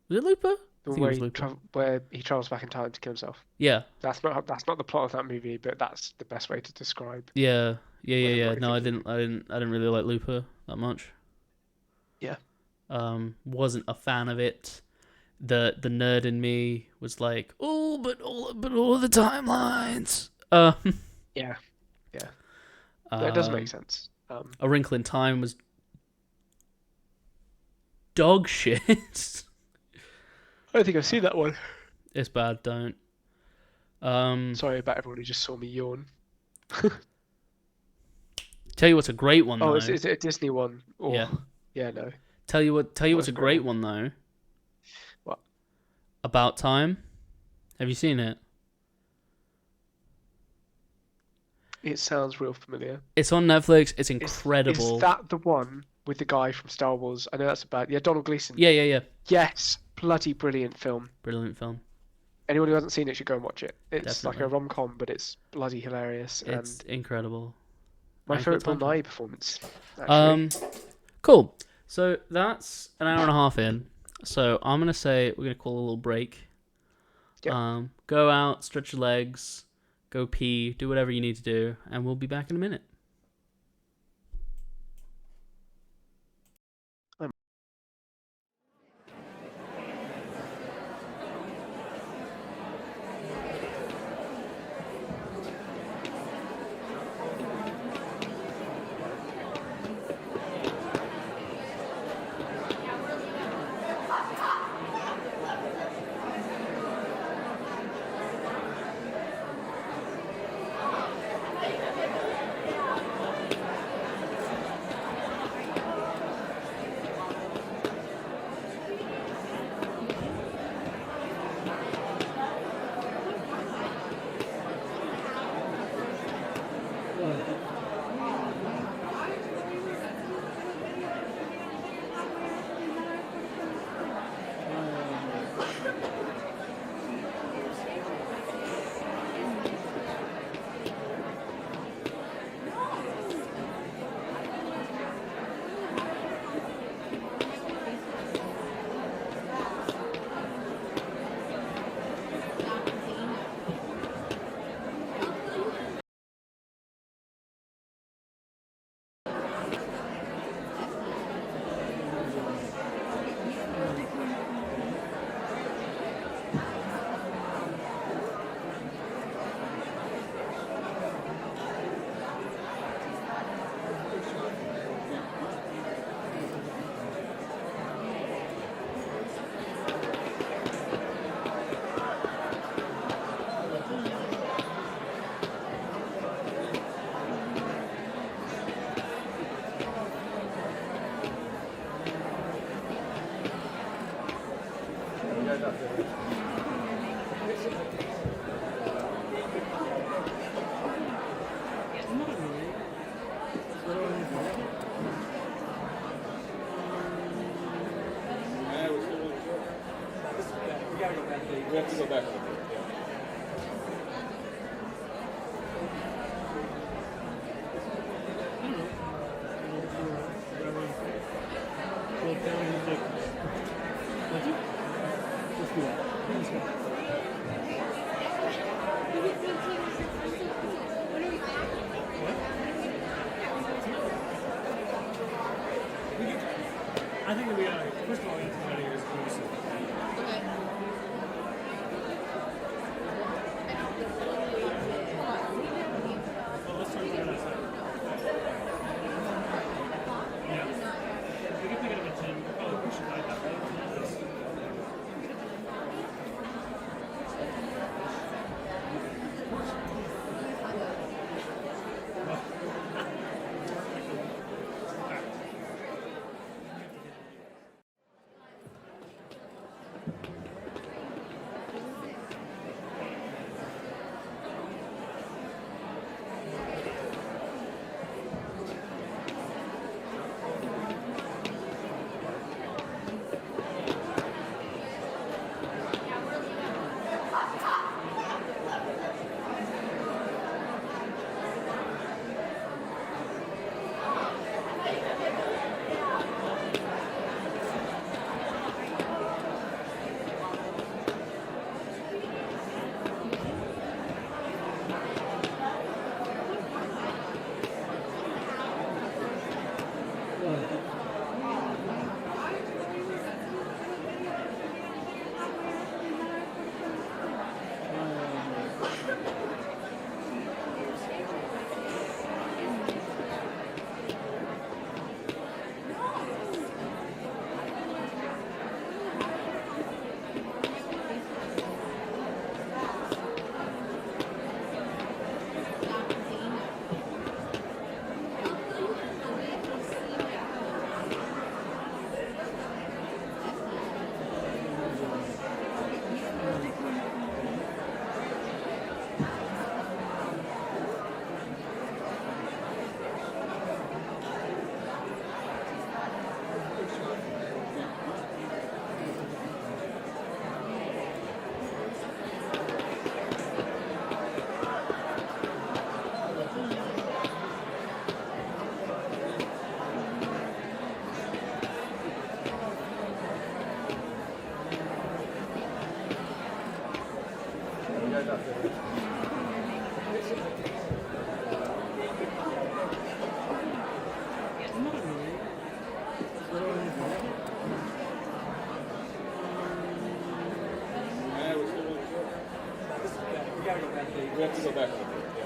Was it Looper? I think it was Looper. Where he travels back in time to kill himself. Yeah. That's not the plot of that movie, but that's the best way to describe. Yeah. What No, I you think. didn't really like Looper that much. Yeah. Wasn't a fan of it. The nerd in me was like, oh, but all of the timelines. Yeah. That does make sense. A Wrinkle in Time was dog shit. I don't think I've seen that one. It's bad. Don't. Sorry about everyone who just saw me yawn. Tell you what's a great one though. Oh, is it a Disney one? Or... Yeah. Yeah, no. Tell you what's a great one though. What? About Time. Have you seen it? It sounds real familiar. It's on Netflix. It's incredible. Is that the one with the guy from Star Wars? I know that's about... Yeah, Donald Gleason. Yeah. Yes. Bloody brilliant film. Brilliant film. Anyone who hasn't seen it should go and watch it. It's Definitely. like a rom-com, but it's bloody hilarious. It's incredible. My favourite Bill Nye performance, actually. Cool. So that's an hour and a half in. So I'm going to say we're going to call a little break. Yep. Go out, stretch your legs, go pee, do whatever you need to do, and we'll be back in a minute. have to go back on the board. Yeah. Let's do that. Let's go. I think that first of all, we have to come out of here as close as we can. Well, let's talk about it outside. Yeah. We can pick it up at 10. We'll probably push it back that way. We have to go back on the board. Yeah.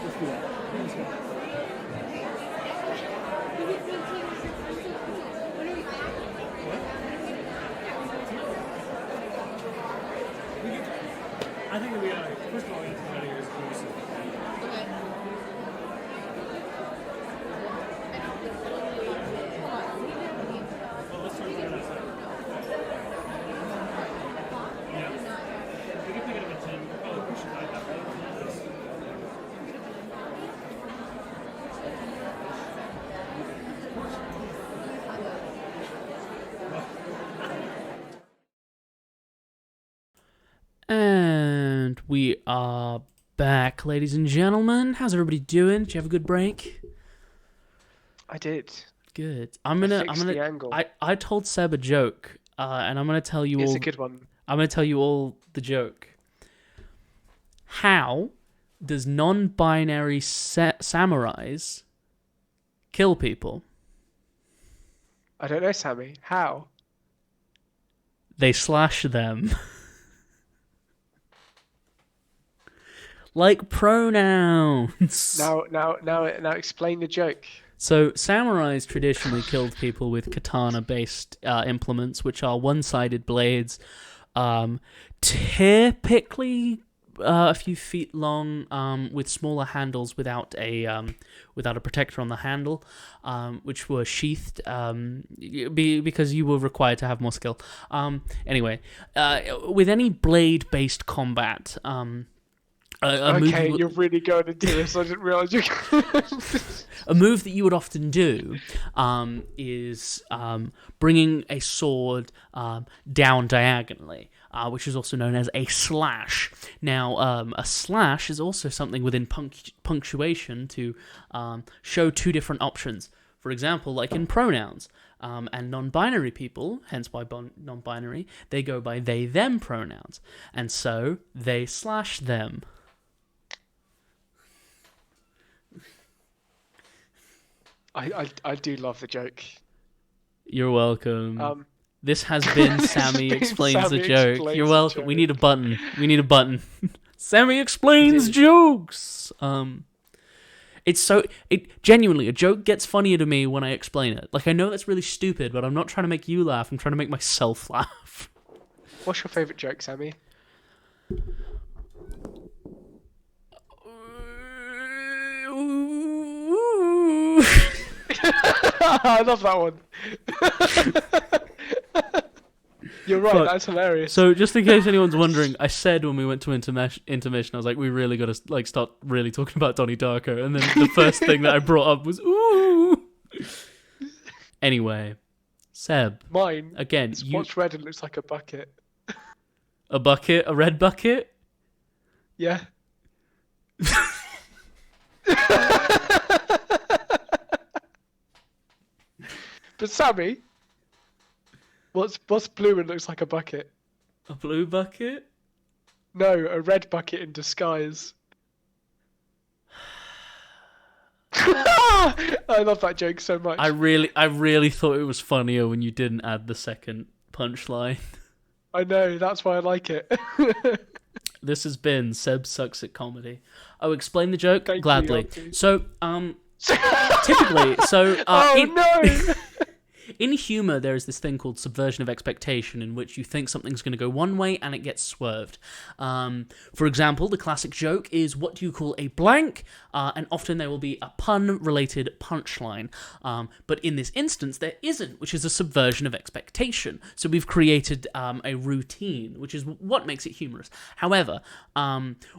Let's do that. Let's go. I think that first of all, we have to come out of here as close as we can. Well, let's talk about it outside. Yeah. We can pick it up at 10. We'll probably push it back that way. And we are back, ladies and gentlemen. How's everybody doing? Did you have a good break? I did. Good. Fixed the angle. I told Seb a joke, and I'm gonna tell you It's all. a good one. I'm gonna tell you all the joke. How does non-binary samurais kill people? I don't know, Sammy. How? They slash them. Like pronouns. Now, explain the joke. So, samurais traditionally killed people with katana-based implements, which are one-sided blades, typically a few feet long, with smaller handles without a protector on the handle, which were sheathed because you were required to have more skill. Anyway, with any blade-based combat, A move Okay, you, you're really going into this. I didn't realize you. a move that you would often do is bringing a sword down diagonally, which is also known as a slash. Now, a slash is also something within punctuation to show two different options. For example, like in pronouns. And non-binary people, hence why non-binary, they go by they/them pronouns. And so, they slash them. I do love the joke. You're welcome. This has been Sammy been Explains Sammy the Joke. Explains You're the welcome. We Joke. need a button. We need a button. Sammy Explains Jokes. It genuinely, a joke gets funnier to me when I explain it. Like, I know that's really stupid, but I'm not trying to make you laugh. I'm trying to make myself laugh. What's your favourite joke, Sammy? I love that one. You're right, Fuck. that's hilarious. So, just in case anyone's wondering, I said when we went to intermission, I was like, we really got to like start really talking about Donnie Darko, and then the first thing that I brought up was ooh. Anyway, Seb, Mine, again, it's you what's red and looks like a bucket. a bucket, a red bucket. Yeah. But Sammy, what's blue and looks like a bucket? A blue bucket? No, a red bucket in disguise. I love that joke so much. I really thought it was funnier when you didn't add the second punchline. I know, that's why I like it. This has been Seb Sucks at Comedy. I'll explain the joke Thank you, gladly. Auntie. So, typically, No! in humor, there is this thing called subversion of expectation, in which you think something's going to go one way and it gets swerved. For example, the classic joke is, what do you call a blank? And often there will be a pun-related punchline. But in this instance, there isn't, which is a subversion of expectation. So we've created a routine, which is what makes it humorous. However,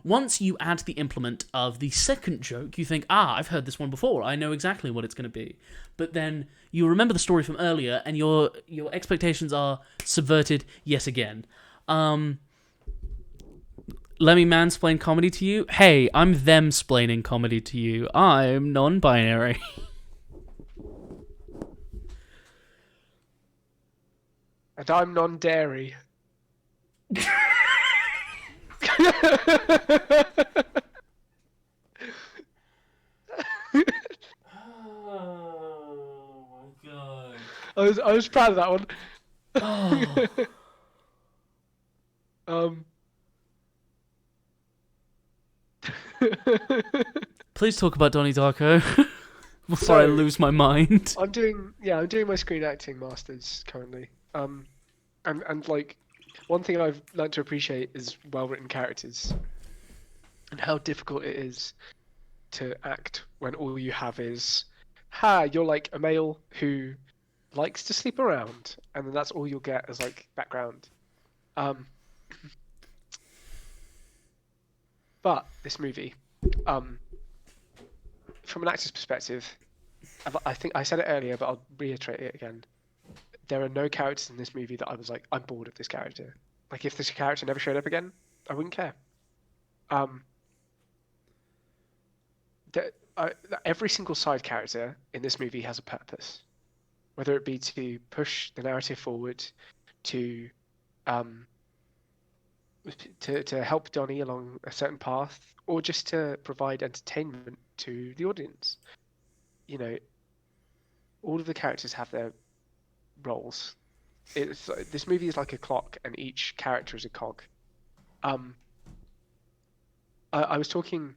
once you add the implement of the second joke, you think, I've heard this one before. I know exactly what it's going to be. But then you remember the story from earlier, and your expectations are subverted yet again. Let me mansplain comedy to you. Hey, I'm them-splaining comedy to you. I'm non-binary. And I'm non-dairy. Oh my god. I was proud of that one. Please talk about Donnie Darko before I lose my mind. I'm doing my screen acting masters currently. And like one thing I've learned to appreciate is well-written characters and how difficult it is to act when all you have is, you're like a male who likes to sleep around, and then that's all you'll get as like background. But this movie, from an actor's perspective, I think I said it earlier, but I'll reiterate it again. There are no characters in this movie that I was like, I'm bored of this character. Like, if this character never showed up again, I wouldn't care. Every single side character in this movie has a purpose, whether it be to push the narrative forward, to help Donny along a certain path, or just to provide entertainment to the audience. You know, all of the characters have their roles. This movie is like a clock, and each character is a cog. I was talking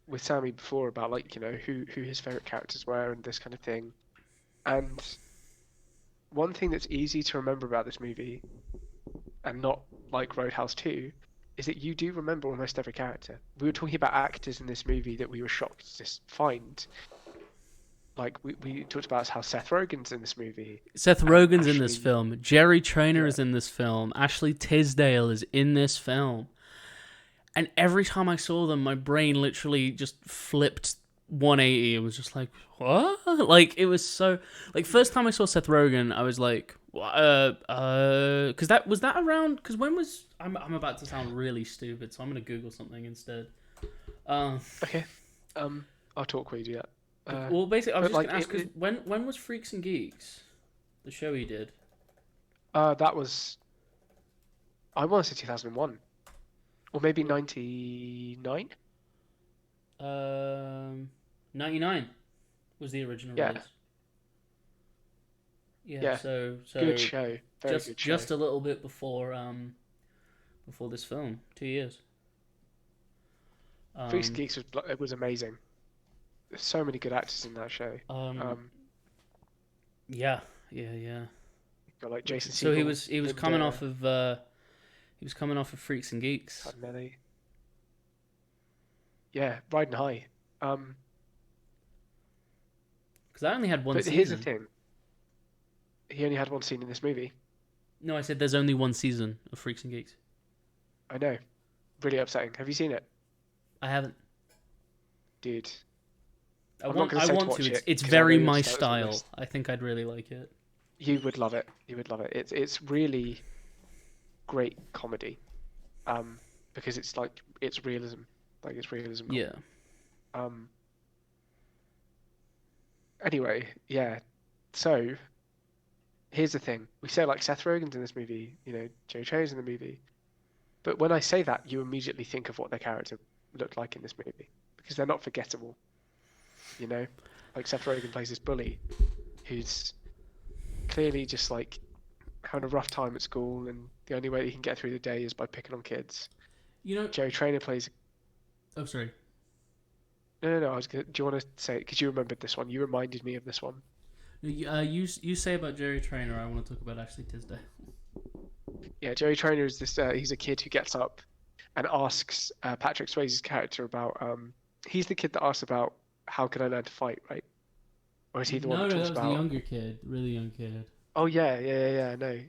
with Sammy before about, like, you know, who his favorite characters were and this kind of thing. And one thing that's easy to remember about this movie, and not like Roadhouse 2, is that you do remember almost every character. We were talking about actors in this movie that we were shocked to find. Like, we talked about how Seth Rogen's in this movie. Seth Rogen's in this film. Jerry Trainer is in this film. Ashley Tisdale is in this film. And every time I saw them, my brain literally just flipped 180. It was just like, what? Like, it was so... Like, first time I saw Seth Rogen, I was like, because that was that around... Because when was... I'm about to sound really stupid, so I'm going to Google something instead. Okay. I'll talk while you do that. Well, basically, I was but, just like, going to ask, because when was Freaks and Geeks? The show he did. That was... I want to say 2001. Or maybe 99? 99 was the original Yeah. release. Yeah, Yeah. so Good show. Very just good show. just a little bit before this film, 2 years. Freaks and Geeks was amazing. There's so many good actors in that show. Yeah. Got like Jason So Segel, he was coming off of Freaks and Geeks. Todd Melly. Yeah, riding high. Because I only had one But season. here's the thing. He only had one scene in this movie. No, I said there's only one season of Freaks and Geeks. I know. Really upsetting. Have you seen it? I haven't. Dude. I I'm not want gonna say to watch to. it, It's 'cause I very know my it's on the style. list. I think I'd really like it. You would love it. You would love it. It's really great comedy. Because it's like it's realism. Like it's realism. Yeah. Anyway, yeah. So here's the thing. We say like Seth Rogen's in this movie, Joe Cho's in the movie. But when I say that, you immediately think of what their character looked like in this movie. Because they're not forgettable. Like Seth Rogen plays this bully who's clearly just like having a rough time at school, and the only way he can get through the day is by picking on kids. Jerry Trainer plays... Oh, sorry. No. Do you want to say it? Because you remembered this one. You reminded me of this one. You say about Jerry Trainer. I want to talk about Ashley Tisdale. Yeah, Jerry Trainer is this. He's a kid who gets up and asks Patrick Swayze's character about. He's the kid that asks about how can I learn to fight, right? Or is he the one that talks that was about? the younger kid, really young kid. Oh yeah. No,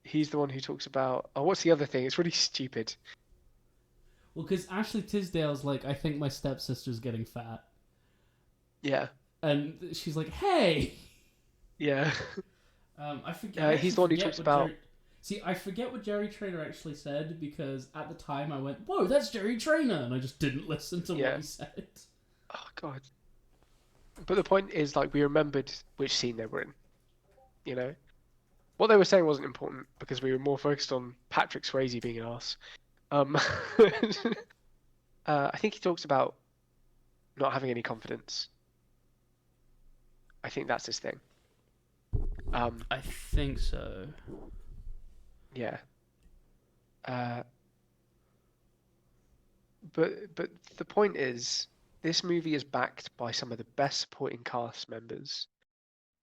he's the one who talks about. Oh, what's the other thing? It's really stupid. Well, because Ashley Tisdale's like, I think my stepsister's getting fat. Yeah. And she's like, hey! Yeah. I forget. He's the one who talks about... See, I forget what Jerry Trainer actually said, because at the time I went, whoa, that's Jerry Trainer! And I just didn't listen to what he said. Oh, God. But the point is, like, we remembered which scene they were in. What they were saying wasn't important, because we were more focused on Patrick Swayze being an arse. I think he talks about not having any confidence. I think that's his thing. I think so. Yeah. But the point is, this movie is backed by some of the best supporting cast members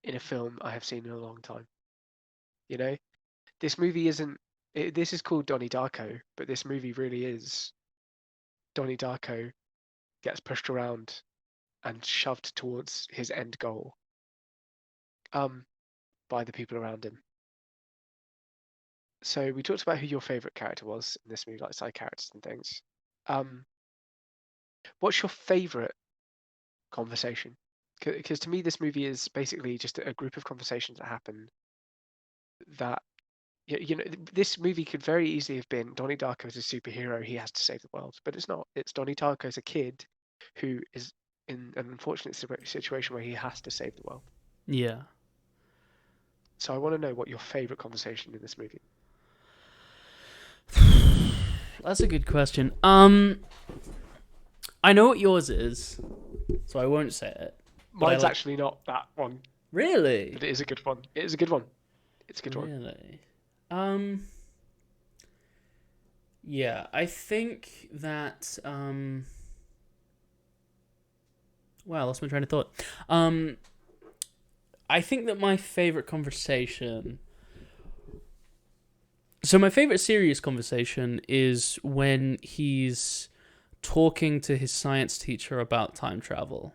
in a film I have seen in a long time. This movie isn't... This is called Donnie Darko, but this movie really is Donnie Darko gets pushed around and shoved towards his end goal by the people around him. So we talked about who your favorite character was in this movie, like side characters and things. What's your favorite conversation? Because to me, this movie is basically just a group of conversations that happen that... this movie could very easily have been Donnie Darko as a superhero, he has to save the world, but it's not. It's Donnie Darko as a kid who is in an unfortunate situation where he has to save the world. Yeah. So I want to know what your favorite conversation in this movie. That's a good question. I know what yours is, so I won't say it. Mine's actually not that one. Really? But it is a good one. It is a good one. It's a good one. Really? Yeah, I think that, wow, I lost my train of thought. I think that my favorite conversation... So my favorite serious conversation is when he's talking to his science teacher about time travel.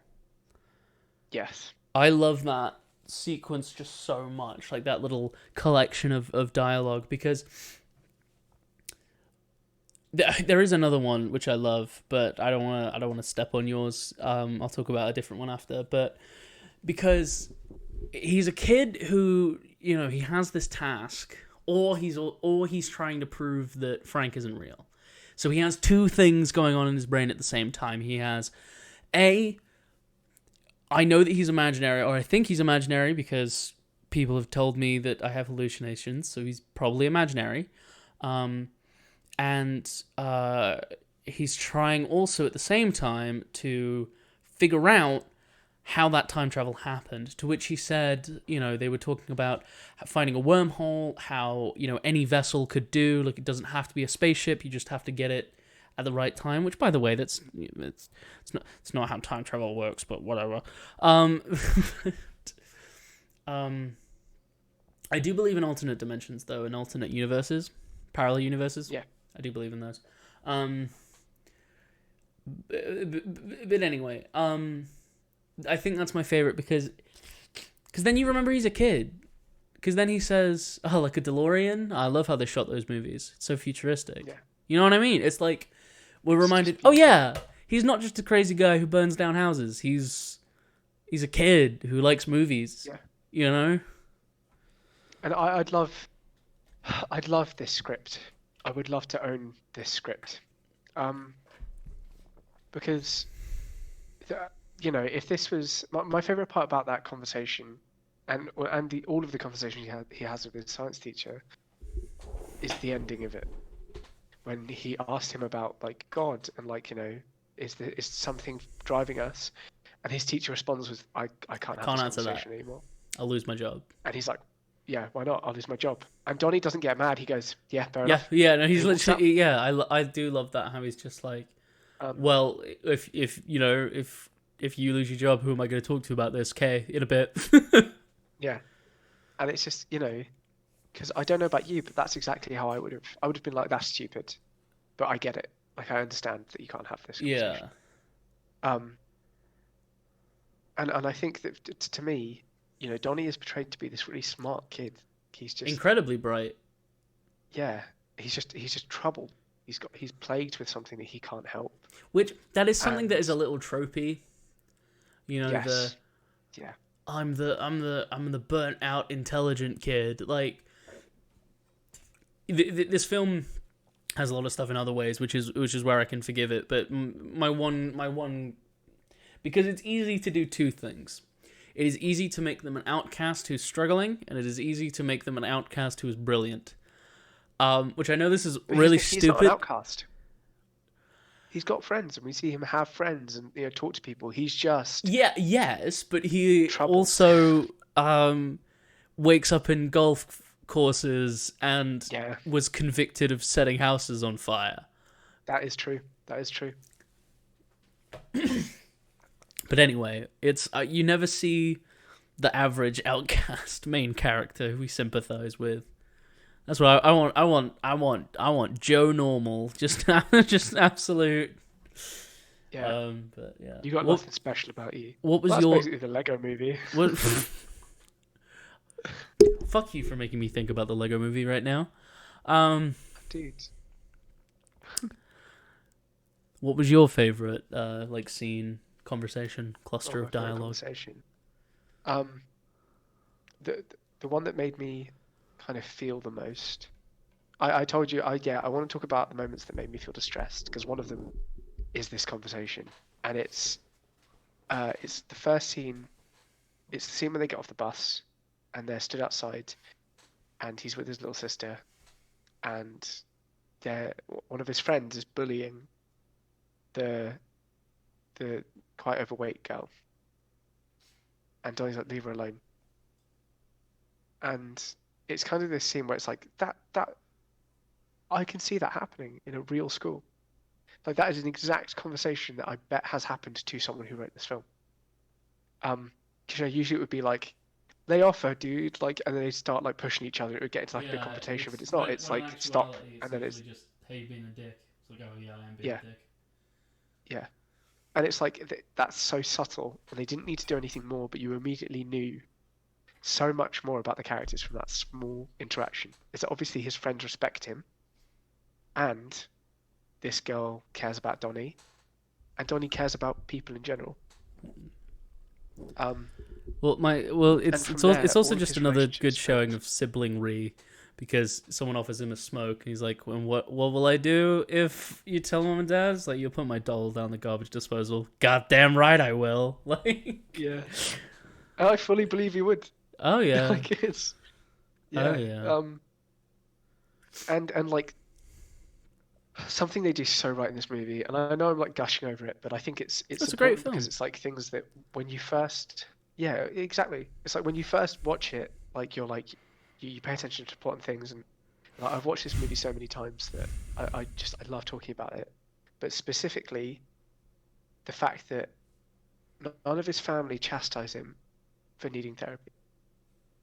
Yes. I love that sequence just so much, like that little collection of dialogue, because There is another one which I love, but I don't want to step on yours. I'll talk about a different one after, but because he's a kid who, he has this task, or he's trying to prove that Frank isn't real. So he has two things going on in his brain at the same time. He has I know that he's imaginary, or I think he's imaginary because people have told me that I have hallucinations, so he's probably imaginary. And he's trying also at the same time to figure out how that time travel happened, to which he said, they were talking about finding a wormhole, how, any vessel could do, like it doesn't have to be a spaceship, you just have to get it at the right time, which, by the way, it's not how time travel works, but whatever. I do believe in alternate dimensions, though, in alternate universes, parallel universes. Yeah. I do believe in those. But anyway, I think that's my favorite because then you remember he's a kid. Because then he says, "Oh, like a DeLorean." I love how they shot those movies. It's so futuristic. Yeah. You know what I mean? It's like we're reminded. Oh yeah, he's not just a crazy guy who burns down houses. He's a kid who likes movies. Yeah. You know. And I'd love this script. I would love to own this script, because, if this was my favorite part about that conversation, and all of the conversations he has with his science teacher, is the ending of it, when he asked him about like God and is something driving us, and his teacher responds with I can't have this answer conversation that anymore. I'll lose my job. And he's like, yeah, why not? I'll lose my job. And Donny doesn't get mad. He goes, yeah, fair enough. Yeah, no, he's He walks literally, yeah, I do love that, how he's just like, well, if you lose your job, who am I going to talk to about this? Okay, in a bit. Yeah. And it's just, because I don't know about you, but that's exactly how I would have been like, that's stupid. But I get it. Like, I understand that you can't have this conversation. Yeah. And I think that to me, Donny is portrayed to be this really smart kid. He's just Incredibly bright. Yeah. He's just trouble. He's plagued with something that he can't help. Which that is something that is a little tropey. Yes. Yeah. I'm the burnt out intelligent kid. Like this film has a lot of stuff in other ways, which is where I can forgive it. But my one, because it's easy to do two things. It is easy to make them an outcast who's struggling, and it is easy to make them an outcast who is brilliant. Which I know this is really stupid. He's not an outcast. He's got friends, and we see him have friends and talk to people. He's just yes, but he trouble. Also wakes up in golf courses and was convicted of setting houses on fire. That is true. But anyway, it's you never see the average outcast main character who we sympathize with. That's what I want. I want Joe Normal, just absolute. Yeah. But yeah. You got nothing special about you. What was that's your? Basically the Lego Movie. What? Fuck you for making me think about the Lego Movie right now. Dude. What was your favorite scene, conversation, cluster of dialogue? Conversation. The one that made me kind of feel the most. I told you I want to talk about the moments that made me feel distressed, because one of them is this conversation, and it's the first scene. It's the scene when they get off the bus, and they're stood outside, and he's with his little sister, and one of his friends is bullying the quite overweight girl, and Donnie's like, leave her alone. And it's kind of this scene where it's like that I can see that happening in a real school. Like, that is an exact conversation that I bet has happened to someone who wrote this film. Because usually it would be like, lay off her, dude, like, and then they start like pushing each other. It would get into like a big confrontation, but it's not. It's like, stop, and then it's just, hey, being a dick. It's like, oh yeah, I am being a dick. Yeah, and it's like that's so subtle, and they didn't need to do anything more, but you immediately knew so much more about the characters from that small interaction. It's that obviously his friends respect him, and this girl cares about Donny, and Donny cares about people in general. It's from there, it's also all of just his another good relationships showing built. of sibling because someone offers him a smoke and he's like, "And what will I do if you tell mom and dad?" It's like, "You'll put my doll down the garbage disposal." Goddamn right I will. Like, Yeah, I fully believe he would. oh yeah, Like it's oh yeah. yeah. And like something they do so right in this movie, and I know I'm like gushing over it, but I think it's It's a great important film. because it's like things that when you first, yeah, exactly. It's like when you first watch it, like you're like you pay attention to plot and things, and like, I've watched this movie so many times that I love talking about it. But specifically, the fact that none of his family chastise him for needing therapy.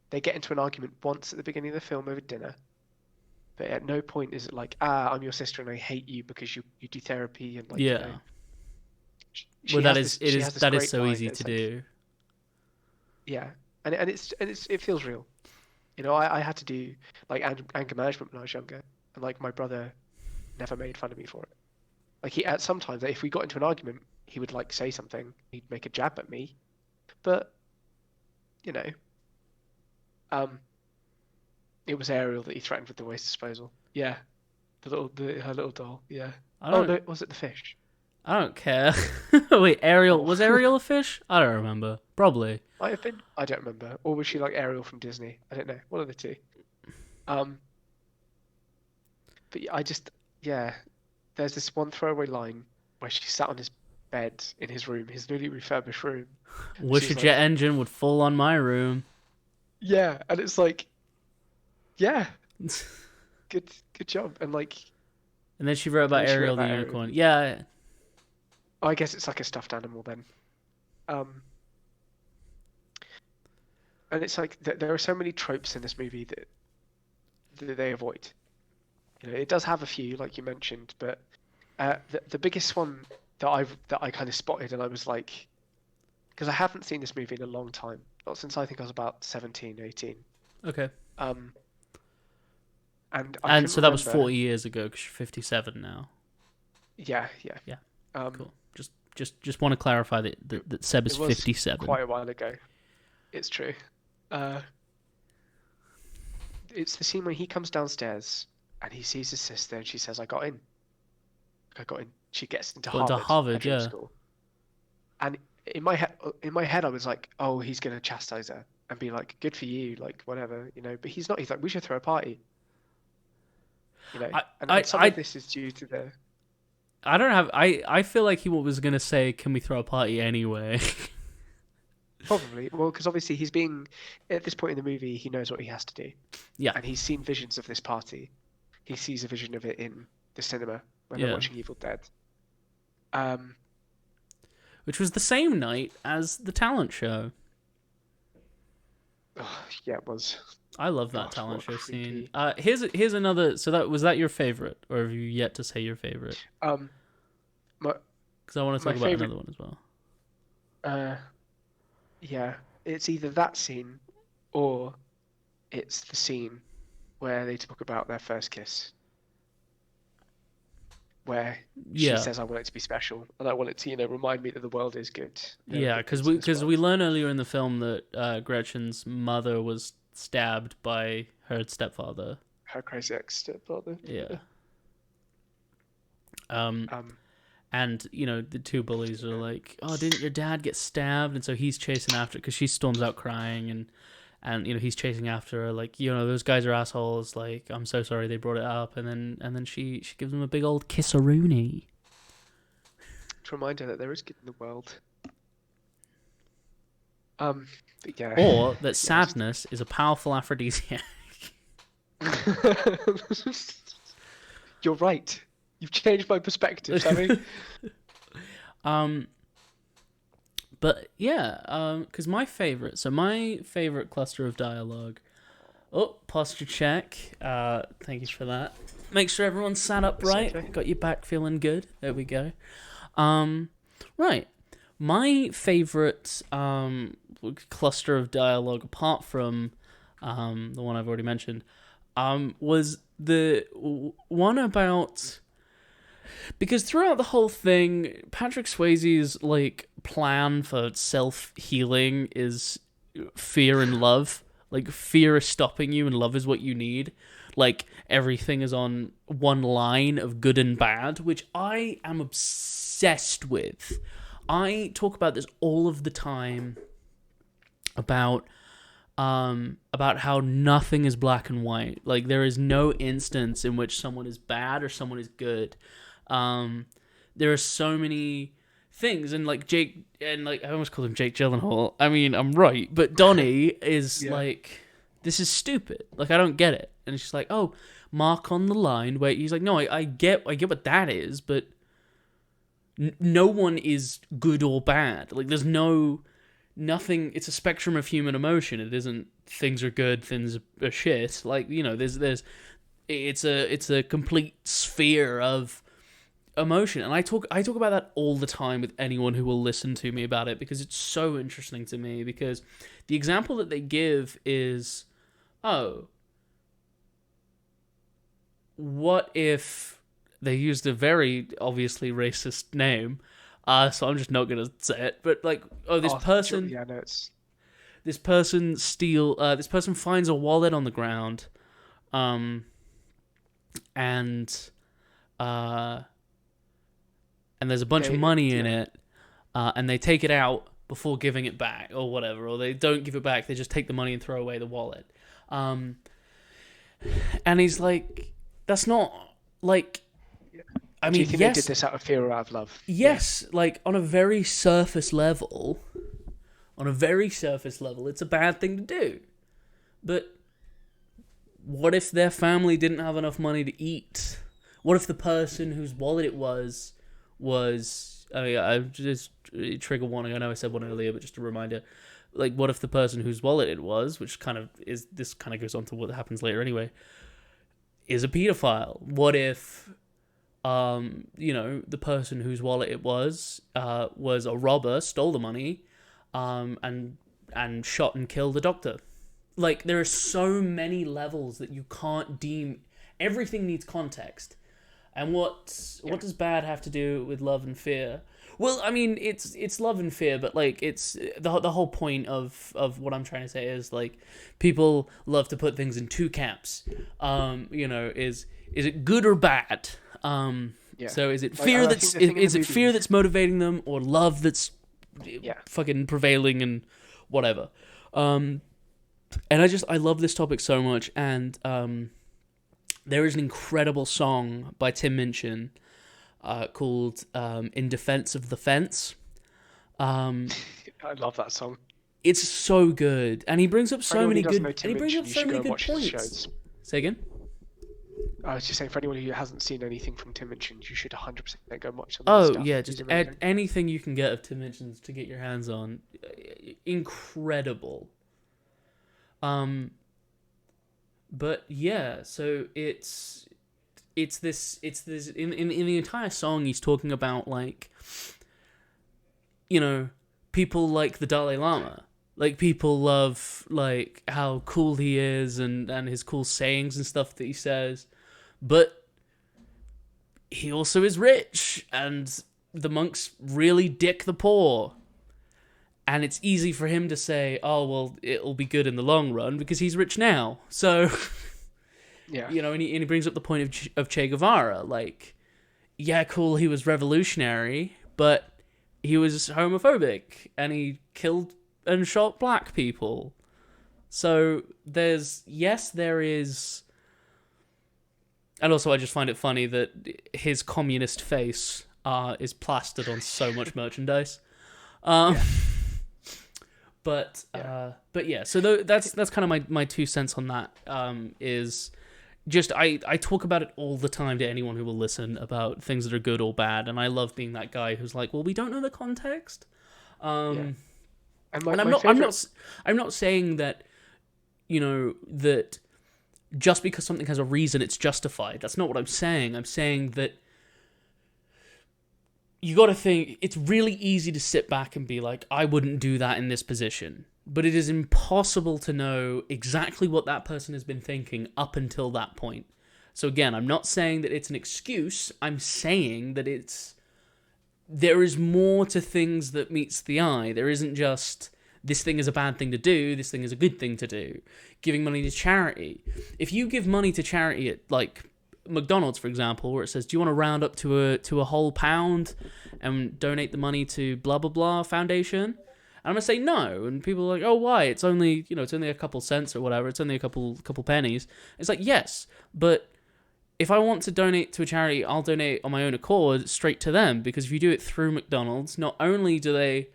They get into an argument once at the beginning of the film over dinner, but at no point is it like, I'm your sister and I hate you because you do therapy and like, Yeah. she Well, has this she has this that is great so line easy that's to like, do. yeah, and it feels real. You know, I had to do like anger management when I was younger, and like my brother never made fun of me for it. Like he at sometimes if we got into an argument, he would like say something, he'd make a jab at me, but you know, um, it was Ariel that he threatened with the waste disposal. Yeah, her little doll. Yeah. I Oh don't no, was it the fish? I don't care. Wait, Ariel Oh, was Ariel a fish? I don't remember. Probably. might have been. I don't remember. Or was she like Ariel from Disney? I don't know. One of the two. Um, but yeah, yeah. There's this one throwaway line where she sat on his bed in his room, his newly refurbished room. And Wish a she's jet like, engine would fall on my room. yeah, and it's like, yeah, good job. And like, And then she wrote and about then she wrote Ariel the about unicorn. Ariel. Yeah. Oh, I guess it's like a stuffed animal then. Um, and it's like there are so many tropes in this movie that they avoid. You know, it does have a few, like you mentioned, but the biggest one that I kind of spotted, and I was like, because I haven't seen this movie in a long time, not since I think I was about 17, 18. Okay. Um, and I And couldn't so that was remember. 40 years ago because you're 57 now. Yeah. Yeah. Um, Cool. Just want to clarify that Seb is it was 57. quite a while ago. It's true. It's the scene when he comes downstairs and he sees his sister, and she says, "I got in. I got in." She gets into Got into Harvard, her dream yeah. school. And in my head, I was like, "Oh, he's gonna chastise her and be like, good for you, like whatever, you know." But he's not. He's like, "We should throw a party." You know, and some of this is due to the. I don't have. I feel like he was gonna say, "Can we throw a party anyway?" Probably. Well, because obviously he's being, at this point in the movie, he knows what he has to do. Yeah. And he's seen visions of this party. He sees a vision of it in the cinema when Yeah. they're watching Evil Dead. Which was the same night as the talent show. Yeah, it was. I love that Gosh, talent what show scene. creepy. Here's another. So was that your favorite, or have you yet to say your favorite? My Because I want to my talk about favorite. another one as well. Yeah, it's either that scene or it's the scene where they talk about their first kiss, where she Yeah. says, "I want it to be special, and I want it to, you know, remind me that the world is good." There are Yeah, good because things in this we world. learn earlier in the film that Gretchen's mother was stabbed by her stepfather. Her crazy ex-stepfather. Yeah. Um, And you know the two bullies are like, "Oh, didn't your dad get stabbed?" And so he's chasing after because she storms out crying, and you know he's chasing after her like, you know, those guys are assholes. Like, I'm so sorry they brought it up, and then she gives him a big old kiss-a-rooney. to remind her that there is good in the world. But yeah. Or that sadness is a powerful aphrodisiac. You're right. You've changed my perspective, Sammy. But yeah, because my favorite cluster of dialogue. Oh, posture check. Thank you for that. Make sure everyone's sat upright. okay. Got your back feeling good. There we go. Right. My favorite cluster of dialogue, apart from the one I've already mentioned, was the one about Because throughout the whole thing, Patrick Swayze's like plan for self-healing is fear and love. Like, fear is stopping you and love is what you need. Like, everything is on one line of good and bad, which I am obsessed with. I talk about this all of the time about how nothing is black and white. Like, there is no instance in which someone is bad or someone is good. There are so many things, and like Jake, and like I almost called him Jake Gyllenhaal. I mean, I'm right, but Donny is like, this is stupid. Like, I don't get it. And it's just like, oh, mark on the line where he's like, no, I get what that is, but no one is good or bad. Like, there's nothing. It's a spectrum of human emotion. It isn't things are good, things are shit. Like, you know, it's a complete sphere of emotion, and I talk about that all the time with anyone who will listen to me about it, because it's so interesting to me. Because the example that they give is, oh, what if they used a very obviously racist name, so I'm just not gonna say it, but like, oh, this person finds a wallet on the ground, and there's a bunch of money in it, and they take it out before giving it back, or whatever, or they don't give it back, they just take the money and throw away the wallet. And he's like, that's not, like, I mean, do you think they did this out of fear or out of love? Yes, like, on a very surface level, it's a bad thing to do. But what if their family didn't have enough money to eat? What if the person whose wallet it was, I mean, I just, trigger warning, I know I said one earlier, but just a reminder, like, what if the person whose wallet it was, which kind of goes on to what happens later anyway, is a pedophile? What if, the person whose wallet it was a robber, stole the money, and shot and killed a doctor? Like, there are so many levels that you can't deem. Everything needs context. And what does bad have to do with love and fear? Well, I mean, it's love and fear, but like, it's the whole point of what I'm trying to say is, like, people love to put things in two camps. Is it good or bad? So is it fear fear that's motivating them, or love that's fucking prevailing and whatever? And I love this topic so much, and there is an incredible song by Tim Minchin called In Defense of the Fence. I love that song. It's so good, and he brings up so many good points. Shows. Say again? I was just saying, for anyone who hasn't seen anything from Tim Minchin, you should 100% go and watch some of his stuff. stuff. Yeah, just anything you can get of Tim Minchin's to get your hands on. Incredible. But yeah, so it's this in the entire song he's talking about, like, people like the Dalai Lama. Like, people love, like, how cool he is and his cool sayings and stuff that he says. But he also is rich, and the monks really dick the poor. And it's easy for him to say, oh, well, it'll be good in the long run because he's rich now. So, yeah, and he brings up the point of Che Guevara. Like, yeah, cool, he was revolutionary, but he was homophobic, and he killed and shot black people. So there is... And also, I just find it funny that his communist face is plastered on so much merchandise. But yeah, so that's kind of my 2 cents on that. Is just I talk about it all the time to anyone who will listen about things that are good or bad, and I love being that guy who's like, well, we don't know the context. And I'm not saying that, that just because something has a reason it's justified. That's not what I'm saying. I'm saying that you got to think, it's really easy to sit back and be like, I wouldn't do that in this position. But it is impossible to know exactly what that person has been thinking up until that point. So again, I'm not saying that it's an excuse. I'm saying that there is more to things that meets the eye. There isn't just this thing is a bad thing to do, this thing is a good thing to do. Giving money to charity. If you give money to charity at like McDonald's, for example, where it says, "Do you want to round up to a whole pound and donate the money to blah blah blah foundation?" And I'm gonna say no, and people are like, "Oh, why? It's only it's only a couple cents or whatever. It's only a couple pennies." It's like, yes, but if I want to donate to a charity, I'll donate on my own accord straight to them, because if you do it through McDonald's, not only do they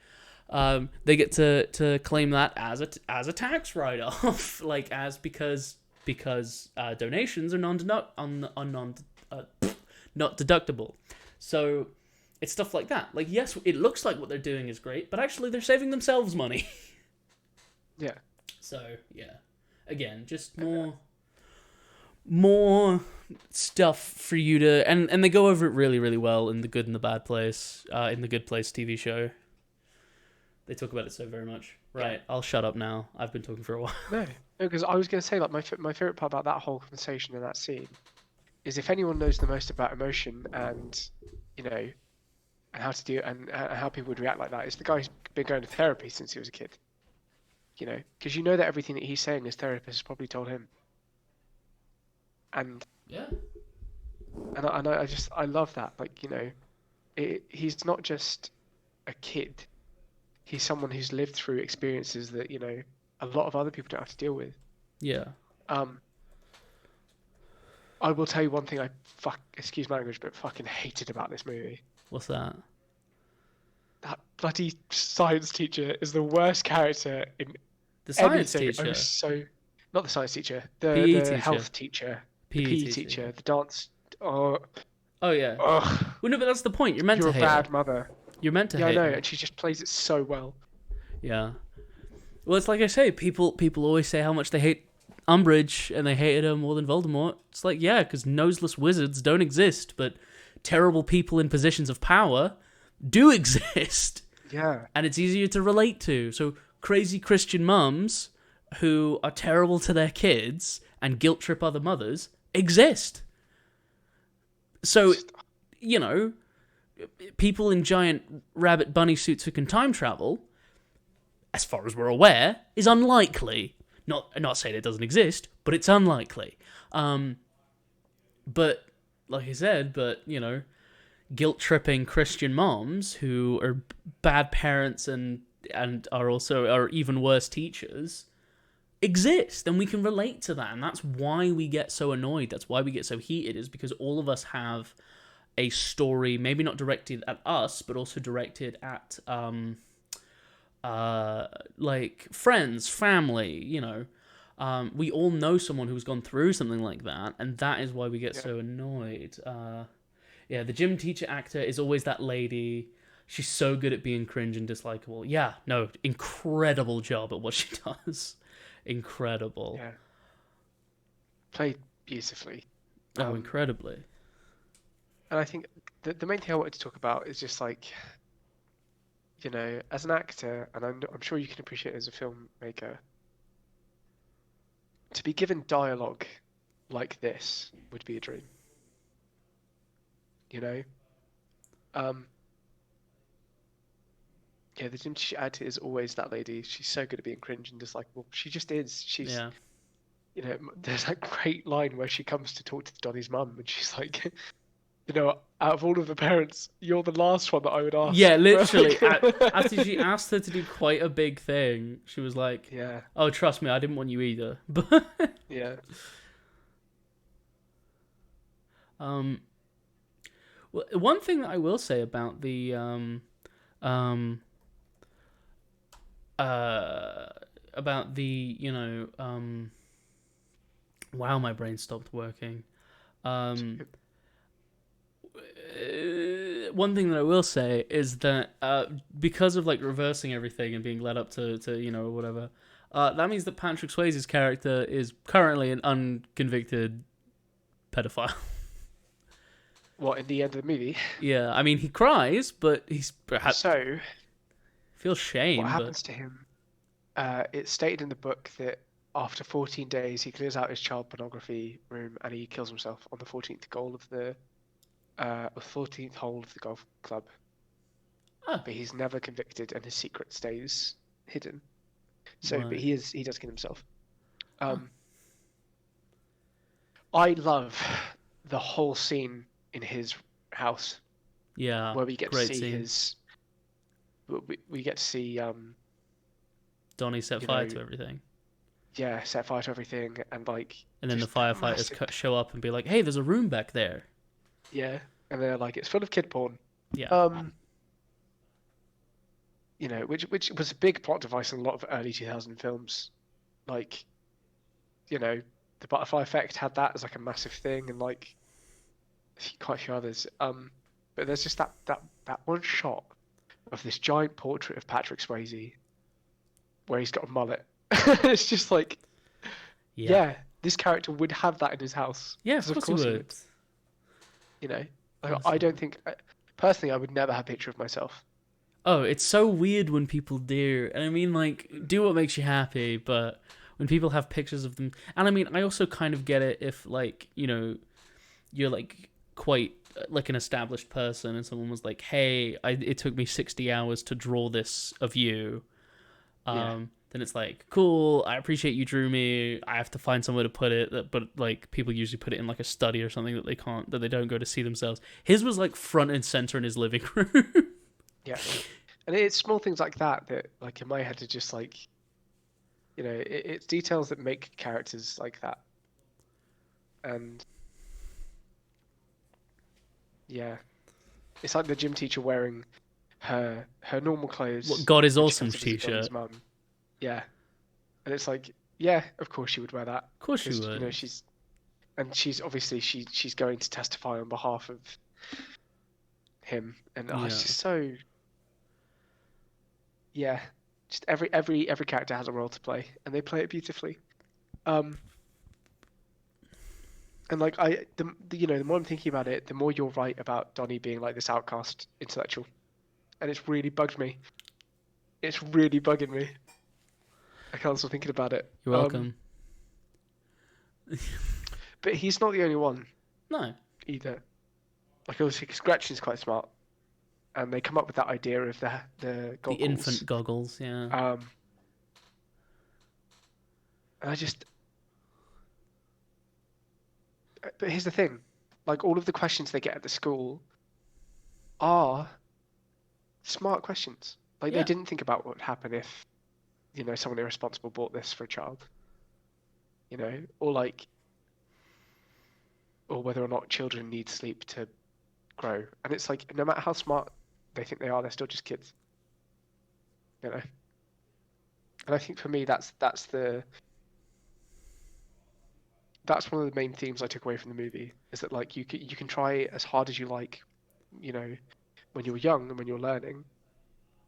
get to claim that as a tax write-off, like because donations are not deductible. So it's stuff like that. Like, yes, it looks like what they're doing is great, but actually they're saving themselves money. Yeah. So yeah, again, just more stuff for you to and they go over it really, really well in The Good and the Bad Place, in the Good Place TV show. They talk about it so very much. Right, yeah. I'll shut up now. I've been talking for a while. No, because I was going to say, like, my favorite part about that whole conversation and that scene is, if anyone knows the most about emotion and and how to do and how people would react like that, is the guy who's been going to therapy since he was a kid. Because that everything that he's saying his therapist has probably told him. And yeah, and I love that. Like, he's not just a kid. He's someone who's lived through experiences that a lot of other people don't have to deal with. Yeah. I will tell you one thing excuse my language, but fucking hated about this movie. What's that? That bloody science teacher is the worst character in the science anything. teacher. Not the science teacher. PE the teacher. Health teacher. PE The PE teacher. The dance. Oh yeah. Ugh. Well, no, but that's the point. You're meant to hate You're a bad her. mother. You're meant to hate I know, her. and she just plays it so well. Yeah. Well, it's like I say, people always say how much they hate Umbridge, and they hated her more than Voldemort. It's like, yeah, because noseless wizards don't exist, but terrible people in positions of power do exist. Yeah. And it's easier to relate to. So crazy Christian mums who are terrible to their kids and guilt trip other mothers exist. So, people in giant rabbit bunny suits who can time travel, as far as we're aware, is unlikely. Not saying it doesn't exist, but it's unlikely. But like I said, guilt-tripping Christian moms who are bad parents and are even worse teachers exist, and we can relate to that, and that's why we get so annoyed. That's why we get so heated, is because all of us have a story, maybe not directed at us, but also directed at like friends, family. We all know someone who's gone through something like that, and that is why we get so annoyed. The gym teacher actor is always that lady. She's so good at being cringe and dislikable. Yeah, no, incredible job at what she does. Incredible. Yeah. Played beautifully. Oh, incredibly. And I think the main thing I wanted to talk about is just like, as an actor, and I'm sure you can appreciate it as a filmmaker, to be given dialogue like this would be a dream. The gym teacher actor is always that lady. She's so good at being cringe and dislikable. She just is. She's, there's that great line where she comes to talk to Donny's mum, and she's like, out of all of the parents, you're the last one that I would ask. Yeah, literally. After she asked her to do quite a big thing, she was like, yeah. Oh, trust me, I didn't want you either. But yeah. Well, one thing that I will say about the wow, my brain stopped working. One thing that I will say is that because of like reversing everything and being led up to whatever, that means that Patrick Swayze's character is currently an unconvicted pedophile. What, in the end of the movie? Yeah, I mean, he cries, but he's perhaps so feels shame. What happens to him? It's stated in the book that after 14 days, he clears out his child pornography room and he kills himself on the 14th goal of the 14th hole of the golf club. Oh, But he's never convicted, and his secret stays hidden. So, but right. he does kill himself. I love the whole scene in his house Yeah, where we get to great see scene. his. We get to see Donny set you fire know, to everything. yeah, set fire to everything and like And then the just that firefighters massive, show up and be like, "Hey, there's a room back there." yeah, and they're like it's full of kid porn. Yeah, Which was a big plot device in a lot of early 2000 films. Like, the butterfly effect had that as like a massive thing, and like quite a few others. But there's just that one shot of this giant portrait of Patrick Swayze where he's got a mullet. It's just like, yeah, yeah, this character would have that in his house. yeah. Of 'Cause course he would. You know, like, Course I he don't would. think personally I would never have a picture of myself. Oh, it's so weird when people do. And I mean, like, do what makes you happy, but when people have pictures of them. And I mean, I also kind of get it if, like, you're, like, quite, like, an established person and someone was like, hey, it took me 60 hours to draw this of you. Yeah. Then it's like, cool, I appreciate you drew me. I have to find somewhere to put it. But, like, people usually put it in, like, a study or something that they don't go to see themselves. His was, like, front and center in his living room. Yeah. And it's small things like that like in my head are just like, it's details that make characters like that. And yeah, it's like the gym teacher wearing her normal clothes. What God is when she Awesome comes to visit Donnie's t-shirt. mum. Yeah. And it's like, yeah, of course she would wear that. Of course she Because, would. she's obviously she's going to testify on behalf of him. And Yeah. it's just so, yeah, just every character has a role to play, and they play it beautifully. And like the more I'm thinking about it, the more you're right about Donnie being like this outcast intellectual, and it's really bugged me. It's really bugging me. I can't stop thinking about it. You're welcome. But he's not the only one No. either. Like obviously, Gretchen's quite smart, and they come up with that idea of the The goggles. infant goggles, yeah. And I just. But here's the thing, like all of the questions they get at the school are smart questions. Like Yeah. they didn't think about what would happen if, someone irresponsible bought this for a child. Or whether or not children need sleep to grow. And it's like no matter how smart they think they are, they're still just kids. And I think for me that's one of the main themes I took away from the movie is that like you can try as hard as you like, when you're young and when you're learning,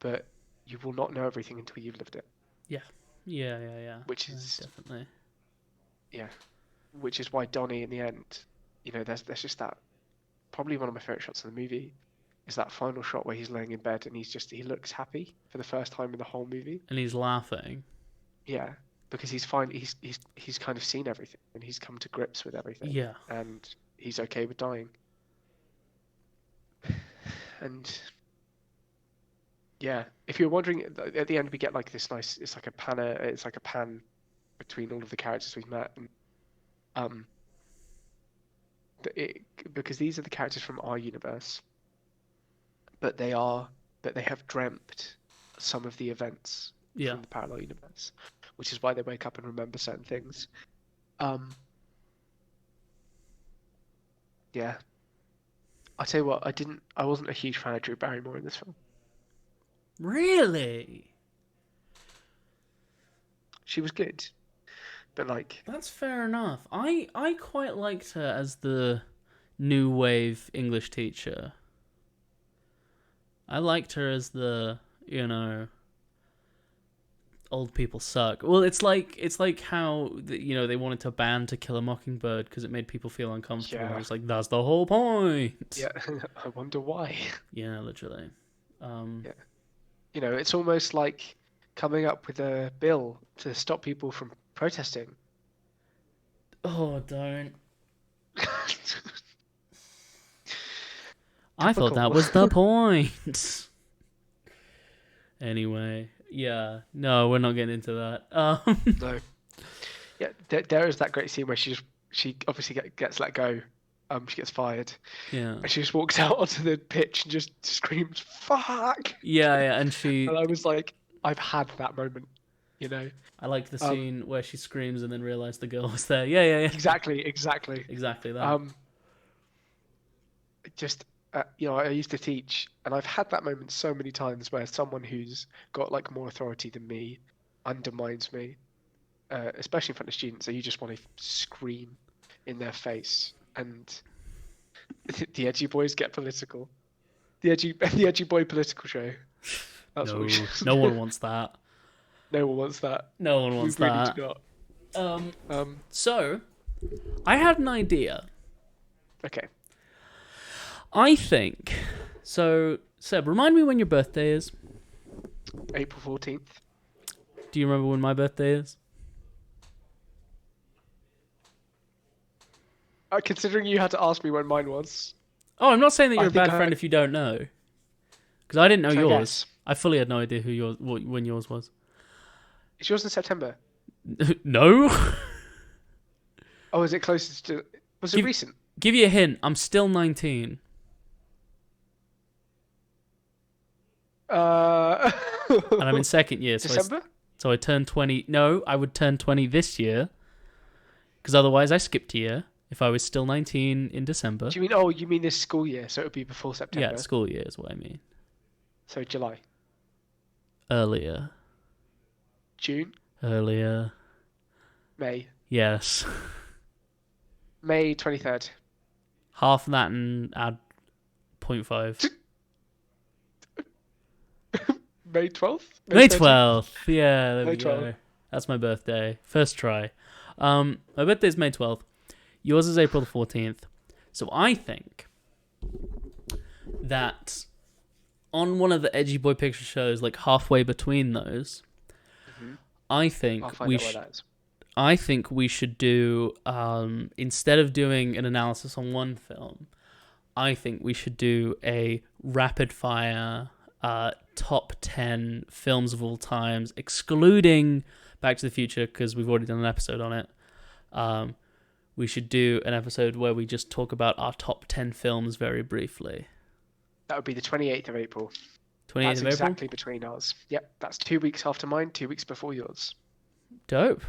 but you will not know everything until you've lived it. Yeah. Which is definitely. Yeah, which is why Donnie in the end, there's just that probably one of my favorite shots in the movie is that final shot where he's laying in bed and he looks happy for the first time in the whole movie. And he's laughing. Yeah, because he's kind of seen everything and he's come to grips with everything. Yeah. And he's okay with dying. And yeah, if you're wondering, at the end we get like this nice, it's like a pan between all of the characters we've met, and because these are the characters from our universe, but they have dreamt some of the events Yeah. from the parallel universe, which is why they wake up and remember certain things. Yeah. I'll tell you what, I wasn't a huge fan of Drew Barrymore in this film. Really? She was good, but like, That's fair enough. I quite liked her as the new wave English teacher. I liked her as the, old people suck. Well, it's like how they wanted to ban To Kill a Mockingbird because it made people feel uncomfortable. Yeah. I was like, that's the whole point. yeah, I wonder why. Yeah, literally. It's almost like coming up with a bill to stop people from protesting. Oh, don't. I thought that was the point. Anyway, yeah. No, we're not getting into that. No. Yeah, there is that great scene where she obviously gets let go. She gets fired, Yeah. and she just walks out onto the pitch and just screams "fuck." Yeah, and And I was like, I've had that moment, you know. I liked the scene where she screams and then realized the girl was there. Yeah. Exactly Exactly that. Just I used to teach, and I've had that moment so many times where someone who's got like more authority than me undermines me, especially in front of students, so you just want to scream in their face. And the Edgy Boys get political. The Edgy Boy political show. That's what we should. No one wants that. No one wants that. No one wants We really that. do not. So, I had an idea. Okay. I think. So, Seb, remind me when your birthday is. April 14th. Do you remember when my birthday is? Considering you had to ask me when mine was. Oh, I'm not saying that you're I a bad think friend if you don't know. Because I didn't know Can I yours. guess? I fully had no idea when yours was. Is yours in September? No? Oh, is it closest to? Was it recent? Give you a hint. I'm still 19. And And I'm in second year. December? So I turned 20. No, I would turn 20 this year. Because otherwise I skipped a year if I was still 19 in December. Do you mean? Oh, you mean this school year? So it would be before September. Yeah, school year is what I mean. So July, Earlier. June, Earlier. May, Yes. May 23rd. Half of that and add 0.5. May 12th. May 13th? 12th. Yeah, there May we go. 12th. That's my birthday. First try. My birthday's May 12th. Yours is April the 14th. So I think that on one of the Edgy Boy picture shows, like halfway between those, I think I'll find out where that is. I think we should do, instead of doing an analysis on one film, I think we should do a rapid fire top 10 films of all times, excluding Back to the Future, because we've already done an episode on it. We should do an episode where we just talk about our top 10 films very briefly. That would be the 28th of April. 28th That's of April? exactly between ours. Yep, that's 2 weeks after mine, 2 weeks before yours. Dope.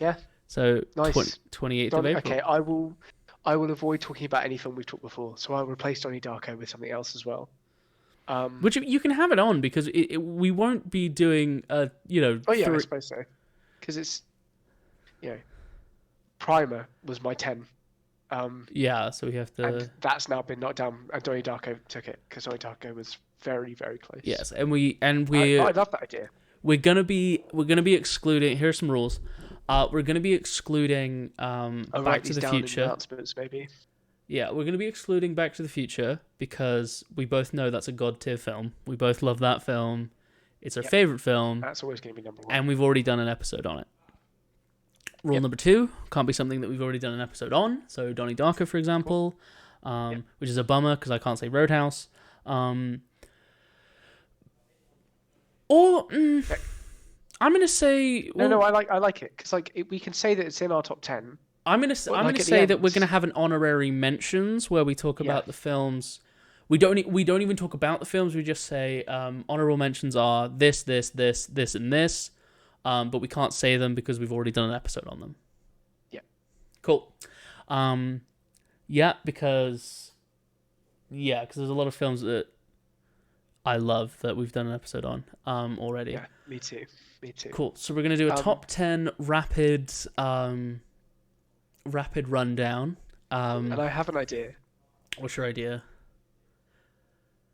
Yeah. So, Nice. 28th of Donny, April. okay, I will avoid talking about any film we've talked before, so I'll replace Donnie Darko with something else as well. Which you can have it on, because we won't be doing, Oh yeah, I three- suppose so. Because it's, Primer was my 10. Yeah, so we have to... And that's now been knocked down, and Donnie Darko took it, because Donnie Darko was very, very close. Yes, and we I love that idea. we're gonna be excluding. Here are some rules. We're gonna be excluding I'll Back write to these the down in Future. announcements, maybe. Yeah, we're gonna be excluding Back to the Future because we both know that's a god tier film. We both love that film. It's our favorite film, That's always going to be number one. and we've already done an episode on it. Rule number 2 can't be something that we've already done an episode on. So Donnie Darko, for example, which is a bummer because I can't say Roadhouse. I'm gonna say No, I like it because we can say that it's in our top 10. I'm gonna Well, I'm like gonna at the say that end. we're gonna have an honorary mentions where we talk about Yeah. the films. We don't even talk about the films. We just say honorable mentions are this, this, this, this, and this. But we can't say them because we've already done an episode on them. Yeah. Cool. Because there's a lot of films that I love that we've done an episode on already. Yeah, me too. Cool. So we're gonna do a top 10 rapid rundown. And I have an idea. What's your idea?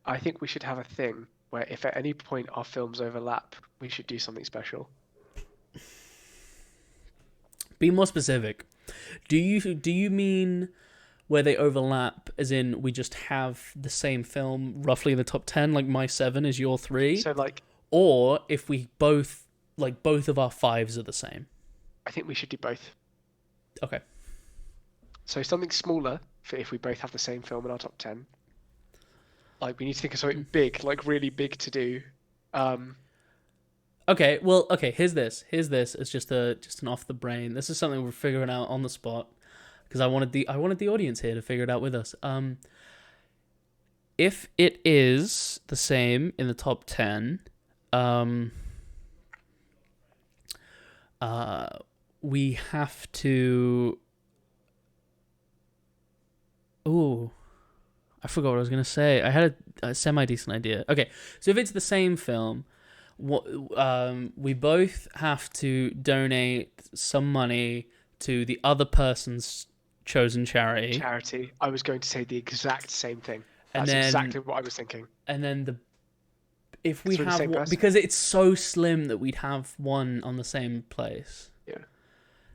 I think we should have a thing where if at any point our films overlap, we should do something special. Be more specific. Do you mean where they overlap, as in we just have the same film roughly in the top 10, like my 7 is your 3? So Or if we both of our 5s are the same? I think we should do both. Okay. So something smaller for if we both have the same film in our top 10. Like we need to think of something big, like really big to do. Okay. Well. Okay. Here's this. It's just an off the brain. This is something we're figuring out on the spot because I wanted the audience here to figure it out with us. If it is the same in the top 10, we have to. Ooh, I forgot what I was gonna say. I had a semi decent idea. Okay, so if it's the same film, we both have to donate some money to the other person's chosen charity. Charity. I was going to say the exact same thing. And That's then- exactly what I was thinking. And then if we It's for the have same one, person. because it's so slim that we'd have one on the same place. Yeah.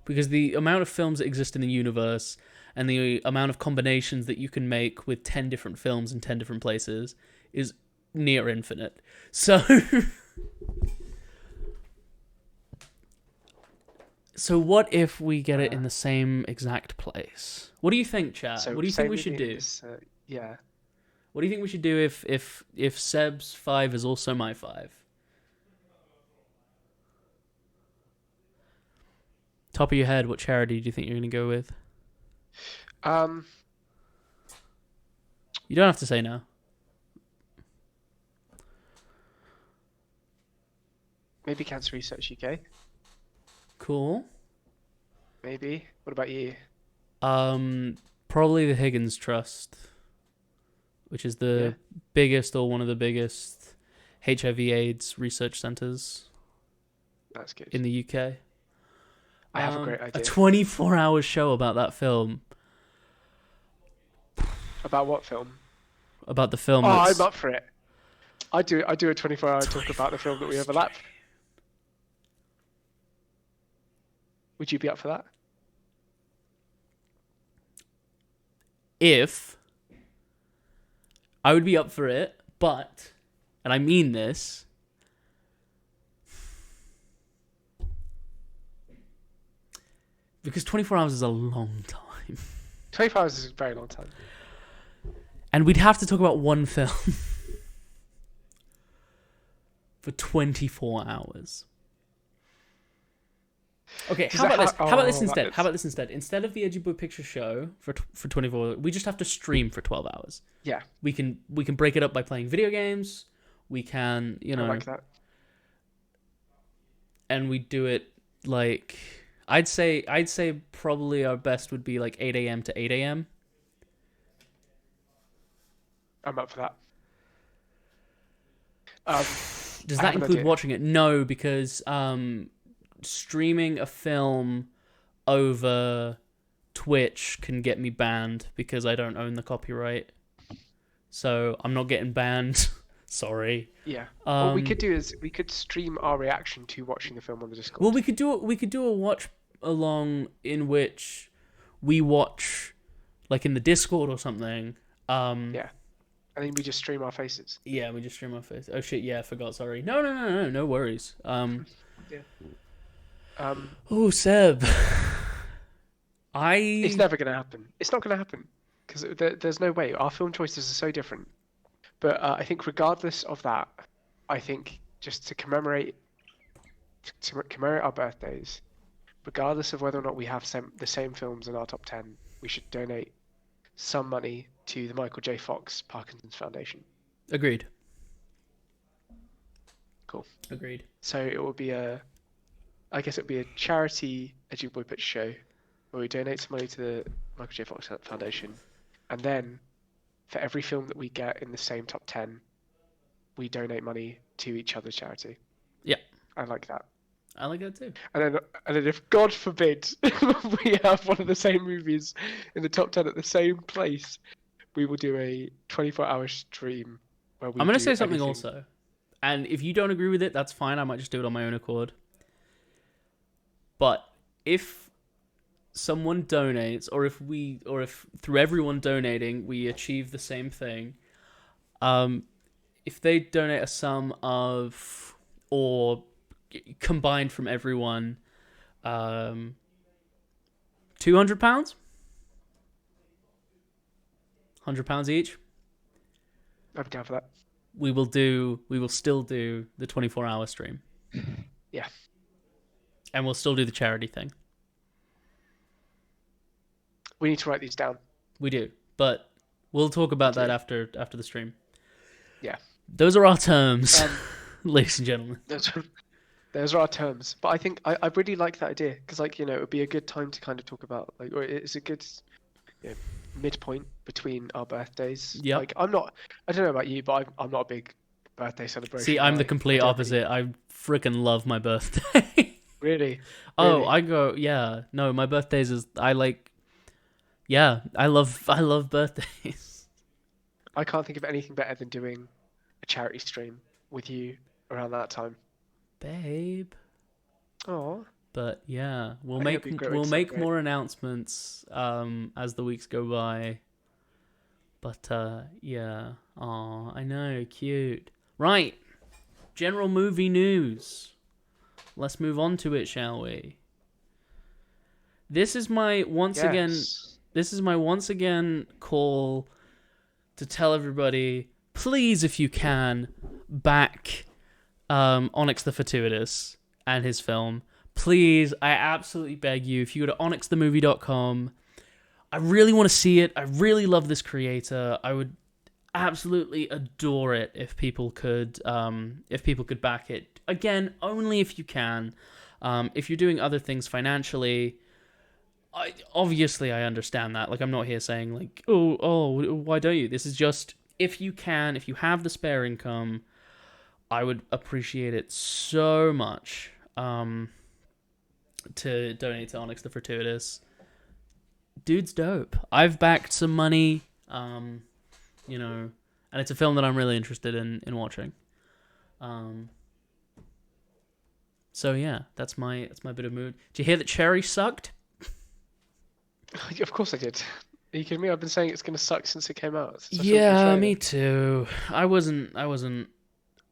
Because the amount of films that exist in the universe and the amount of combinations that you can make with 10 different films in 10 different places is near infinite. So So what if we get it in the same exact place? What do you think, chat? So What do you think we should do? Yeah. What do you think we should do if Seb's 5 is also my 5? Top of your head, what charity do you think you're going to go with? You don't have to say no. Maybe Cancer Research UK. Cool. Maybe. What about you? Probably the Higgins Trust, which is the biggest or one of the biggest HIV/AIDS research centers That's good. in the UK. I have a great idea. A 24-hour show about that film. About what film? About the film. Oh, that's... I'm up for it. I do a 24-hour talk about the film that we overlap. Would you be up for that? If I would be up for it, but, and I mean this, because 24 hours is a long time. 24 hours is a very long time. And we'd have to talk about one film for 24 hours. Okay, how about this? How about this instead? How about this instead? Instead of the Edgy Boi Picture Show for 24, we just have to stream for 12 hours. Yeah. We can break it up by playing video games. We can, I like that. And we do it like I'd say probably our best would be like 8 a.m. to 8 a.m. I'm up for that. Does I that have an include idea. watching it? No, because streaming a film over Twitch can get me banned because I don't own the copyright. So I'm not getting banned. Sorry. Yeah. What we could do is we could stream our reaction to watching the film on the Discord. Well, we could do a watch along in which we watch, like in the Discord or something. Yeah. And then we just stream our faces. Yeah, we just stream our face. Oh shit! Yeah, I forgot. Sorry. No worries. Yeah. Oh, Seb. It's never going to happen. It's not going to happen because there's no way. Our film choices are so different. But I think regardless of that, I think just to commemorate our birthdays, regardless of whether or not we have the same films in our top 10, we should donate some money to the Michael J. Fox Parkinson's Foundation. Agreed. Cool. Agreed. So it will be I guess it would be a charity Edgy Boi Picture Show where we donate some money to the Michael J. Fox Foundation, and then for every film that we get in the same top 10, we donate money to each other's charity. Yeah. I like that. I like that too. And then if God forbid we have one of the same movies in the top 10 at the same place, we will do a 24-hour stream where we I'm going to do say something anything. also. And if you don't agree with it, that's fine. I might just do it on my own accord. But if someone donates, or if through everyone donating, we achieve the same thing, if they donate a sum of, or combined from everyone, £200, £100 each. I'd be down for that. We will still do the 24-hour stream. Yeah. And we'll still do the charity thing. We need to write these down. We do, but we'll talk about that after the stream. Yeah. Those are our terms, ladies and gentlemen. Those are our terms. But I think I really like that idea because, like, you know, it would be a good time to kind of talk about, like, or it's a good, you know, midpoint between our birthdays. Yep. Like, I don't know about you, but I'm not a big birthday celebration. See, I'm the guy. complete I don't opposite. I freaking love my birthday. Really? Oh, Really? I go, yeah. No, my birthdays is I love birthdays. I can't think of anything better than doing a charity stream with you around that time. Babe. Oh. But yeah, we'll I make hope you grow into something more announcements as the weeks go by. But yeah. Aw, I know, cute. Right. General movie news. Let's move on to it, shall we? This is my once again call to tell everybody, please, if you can, back Onyx the Fortuitous and his film. Please, I absolutely beg you, if you go to onyxthemovie.com, I really want to see it. I really love this creator. I would absolutely adore it if people could back it. Again, only if you can. If you're doing other things financially, obviously I understand that. Like, I'm not here saying like, oh, why don't you? This is just, if you can, if you have the spare income, I would appreciate it so much to donate to Onyx the Fortuitous. Dude's dope. I've backed some money, you know, and it's a film that I'm really interested in watching. So yeah, that's my bit of mood. Did you hear that Cherry sucked? Of course I did. Are you kidding me? I've been saying it's going to suck since it came out. Since I saw the Yeah, trailer. me too. I wasn't.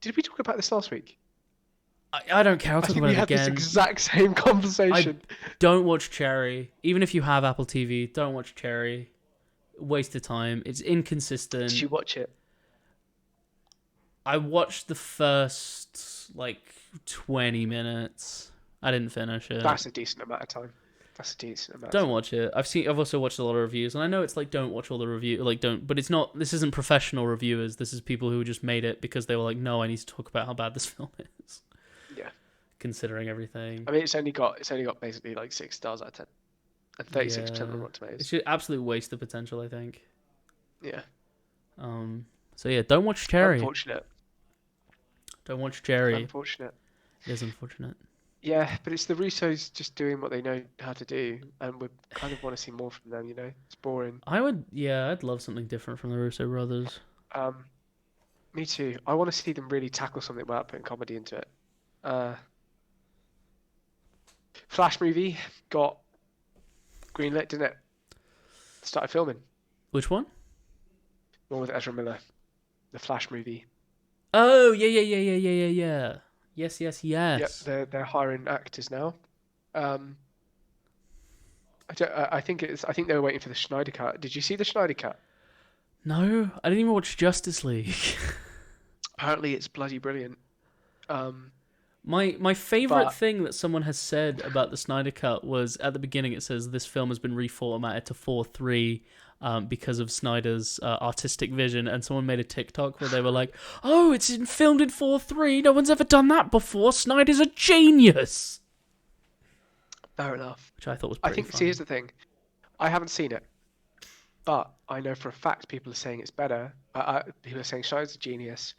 Did we talk about this last week? I don't care. I'll I talk think about we it had this again. exact same conversation. Don't watch Cherry. Even if you have Apple TV, don't watch Cherry. Waste of time. It's inconsistent. Did you watch it? I watched the first, 20 minutes. I didn't finish it. That's a decent amount of time. Don't watch it. I've also watched a lot of reviews, and I know it's like, don't watch all the review, but it's not. This isn't professional reviewers. This is people who just made it because they were like, no, I need to talk about how bad this film is. Yeah. Considering everything. I mean, it's only got basically like 6 stars out of 10, and 36% on Rotten Tomatoes. It's just absolute waste of potential, I think. Yeah. So yeah, don't watch Cherry. Unfortunate. Don't watch Cherry. Unfortunate. It is unfortunate. Yeah, but it's the Russos just doing what they know how to do, and we kind of want to see more from them. You know, it's boring. I'd love something different from the Russo brothers. Me too. I want to see them really tackle something without putting comedy into it. Flash movie got greenlit, didn't it? Started filming. Which one? One with Ezra Miller. The Flash movie. Oh, yeah. Yes. Yep, they're hiring actors now. I think they were waiting for the Schneider Cut. Did you see the Schneider Cut? No, I didn't even watch Justice League. Apparently, it's bloody brilliant. My favorite thing that someone has said about the Snyder Cut was at the beginning. It says this film has been reformatted to 4:3 because of Snyder's artistic vision, and someone made a TikTok where they were like, "Oh, it's filmed in 4:3. No one's ever done that before. Snyder's a genius." Fair enough. Which I thought was pretty funny. funny. See, here's the thing. I haven't seen it, but I know for a fact people are saying it's better. People are saying Snyder's a genius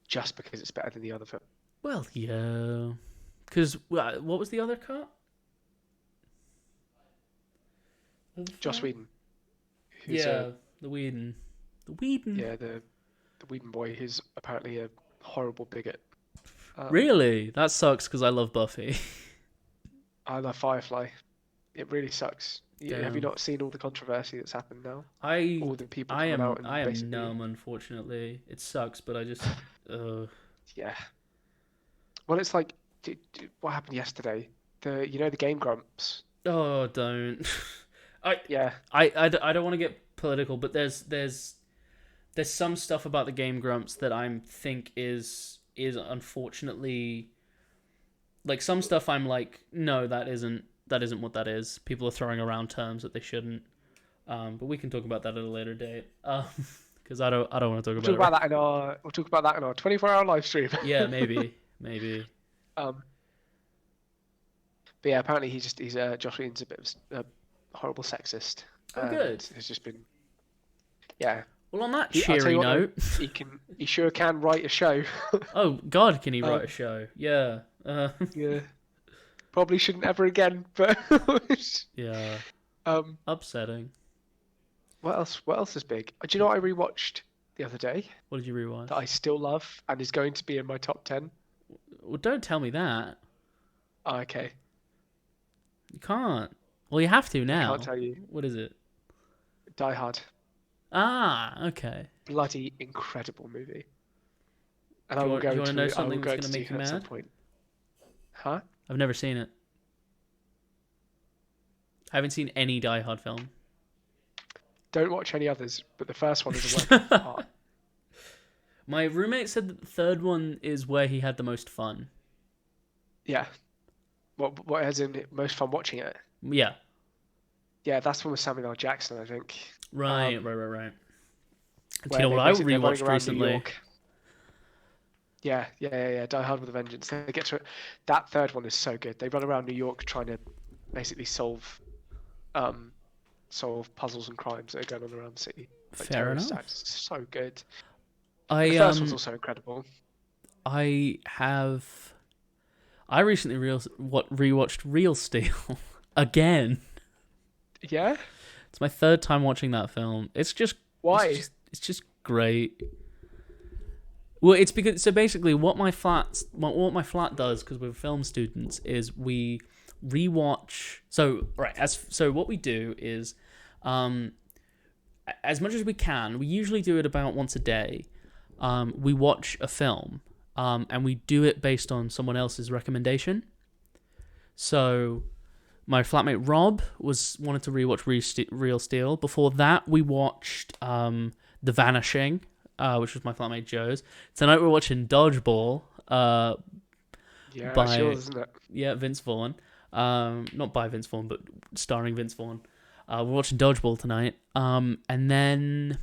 just because it's better than the other film. Well, yeah. Because what was the other cut? Joss Whedon. The Whedon. Yeah, the Whedon boy who's apparently a horrible bigot. Really? That sucks because I love Buffy. I love Firefly. It really sucks. Have you not seen all the controversy that's happened now? All the people coming out and I am basically... numb, unfortunately. It sucks, but I just... Yeah. Well, it's like, what happened yesterday the Game Grumps. Oh, don't. I, Yeah, I don't want to get political, but there's some stuff about the Game Grumps that I think is unfortunately, like, some stuff I'm like, no, that isn't what that is. People are throwing around terms that they shouldn't. But we can talk about that at a later date. Because I don't want to talk we'll about talk it. about that in our 24-hour live stream. Yeah, maybe. Um, but yeah, apparently Josh Whedon's a bit of a horrible sexist. Oh, good. It's just been, yeah. Well, on that I'll tell cheery you what, though, note, he sure can write a show. oh God, can he write a show? Yeah. Yeah. Probably shouldn't ever again, but Yeah. Upsetting. What else is big? Do you know what I rewatched the other day What did you rewatch? that I still love and is going to be in my top 10? Well, don't tell me that. Oh, okay. You can't. Well, you have to now. Can't tell you. What is it? Die Hard. Ah, okay. Bloody incredible movie. And Do I you will want- go do you wanna into know I will something go that's into gonna make you detail at some mad? point. Huh? I've never seen it. I haven't seen any Die Hard film. Don't watch any others, but the first one is a work of art. My roommate said that the third one is where he had the most fun. Yeah. What has in most fun watching it? Yeah. Yeah, that's one with Samuel L. Jackson, I think. Right. Do you Where know what they're I basically running rewatched around New recently? York. Yeah. Die Hard with a Vengeance. They get to it. That third one is so good. They run around New York trying to basically solve puzzles and crimes that are going on around the city. Like Fair terrorist enough. attacks. It's so good. I The first one's also incredible. I recently rewatched Real Steel again. Yeah? It's my third time watching that film. It's just Why? It's just great. Well, it's because so basically what my flat does, because we're film students, is we rewatch. So what we do is, as much as we can, we usually do it about once a day. We watch a film, and we do it based on someone else's recommendation. So my flatmate Rob wanted to rewatch Real Steel. Before that, we watched The Vanishing, which was my flatmate Joe's. Tonight we're watching Dodgeball. Yeah, that's yours, isn't it? Yeah, Vince Vaughn. Not by Vince Vaughn, but starring Vince Vaughn. We're watching Dodgeball tonight. And then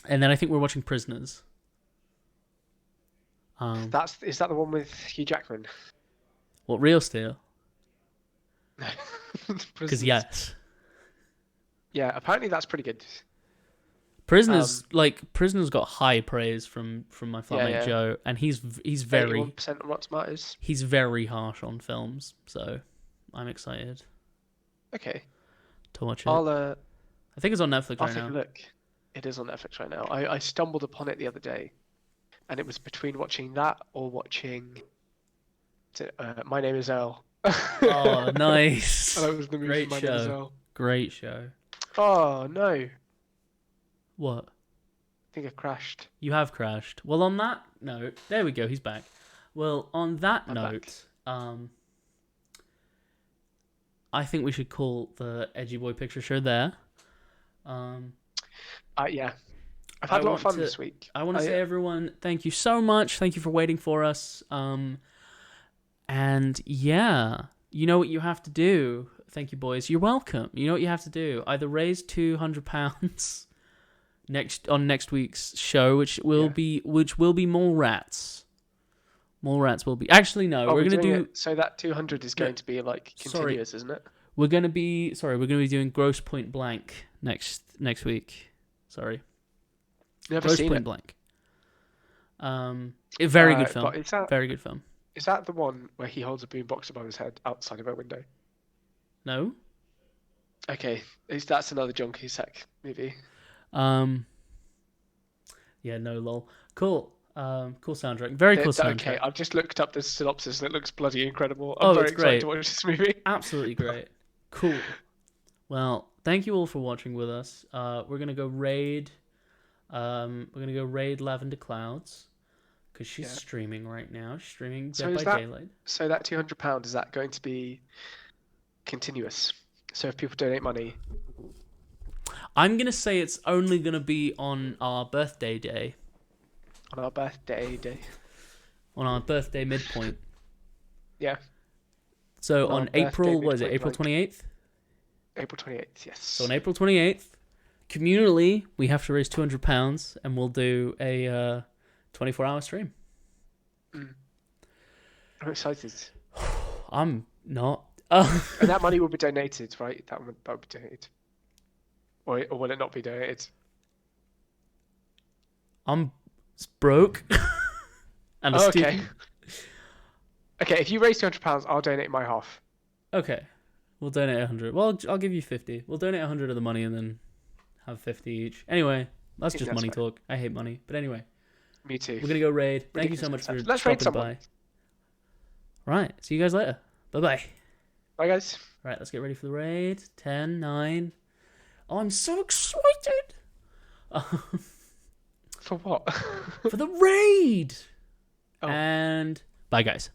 I think we're watching Prisoners. Is that the one with Hugh Jackman? What, Real Steel? Because Prisoners. yes. Yeah, apparently that's pretty good. Prisoners got high praise from my flatmate yeah. Joe, and he's very 81% on Rotten Tomatoes. he's very harsh on films, so I'm excited Okay. to watch it. I'll I think it's on Netflix I'll right take now. a look. It is on Netflix right now. I stumbled upon it the other day, and it was between watching that or watching My Name is Earl. Oh, nice! And that was the movie Great My Name is show. Earl. Great show. Oh no! What? I think I crashed. You have crashed. Well, on that note, there we go. He's back. Well, on that I'm note, I think we should call the Edgy Boy Picture Show there. Yeah. I've had a lot of fun this week. I want to say, everyone, thank you so much. Thank you for waiting for us. And yeah, you know what you have to do. Thank you, boys. You're welcome. You know what you have to do. Either raise £200 next week's show, which will be more rats. More rats will be. Actually, no. We're gonna do. So that 200 is going to be like continuous, isn't it? We're gonna be doing Gross Point Blank next week. Sorry. Never Gross seen Point it. Blank. A very good film. But Very good film. Is that the one where he holds a boombox above his head outside of a window? No. Okay, that's another John Cusack movie. Yeah, no, lol. Cool. Cool soundtrack. Very cool soundtrack. Okay, I've just looked up the synopsis and it looks bloody incredible. Oh, I'm very it's excited great. to watch this movie. Absolutely great. Cool. Well, thank you all for watching with us. We're gonna go raid. Lavender Clouds, because she's Yeah. streaming right now. She's streaming So Dead is by that- Daylight. So that £200, is that going to be continuous? So if people donate money, I'm gonna say it's only gonna be on our birthday day, on our birthday day. on our birthday midpoint. Yeah, So On our on April, birthday what is it? midpoint, April like- 28th. April 28th, yes. So on April 28th, communally, we have to raise £200, and we'll do a 24-hour stream. I'm excited. I'm not. And that money will be donated, right? That will be donated. Or will it not be donated? I'm broke. And a Oh, okay. student. Okay, if you raise £200, I'll donate my half. Okay. We'll donate 100. Well, I'll give you 50. We'll donate 100 of the money and then have 50 each. Anyway, that's think just that's money fair. talk. I hate money. But anyway, Me too. we're going to go raid. Thank you so much Ridiculous for concept. Let's raid stopping someone. by. Right. See you guys later. Bye-bye. Bye, guys. Right, let's get ready for the raid. 10, 9. Oh, I'm so excited. For what? For the raid. Oh. And bye, guys.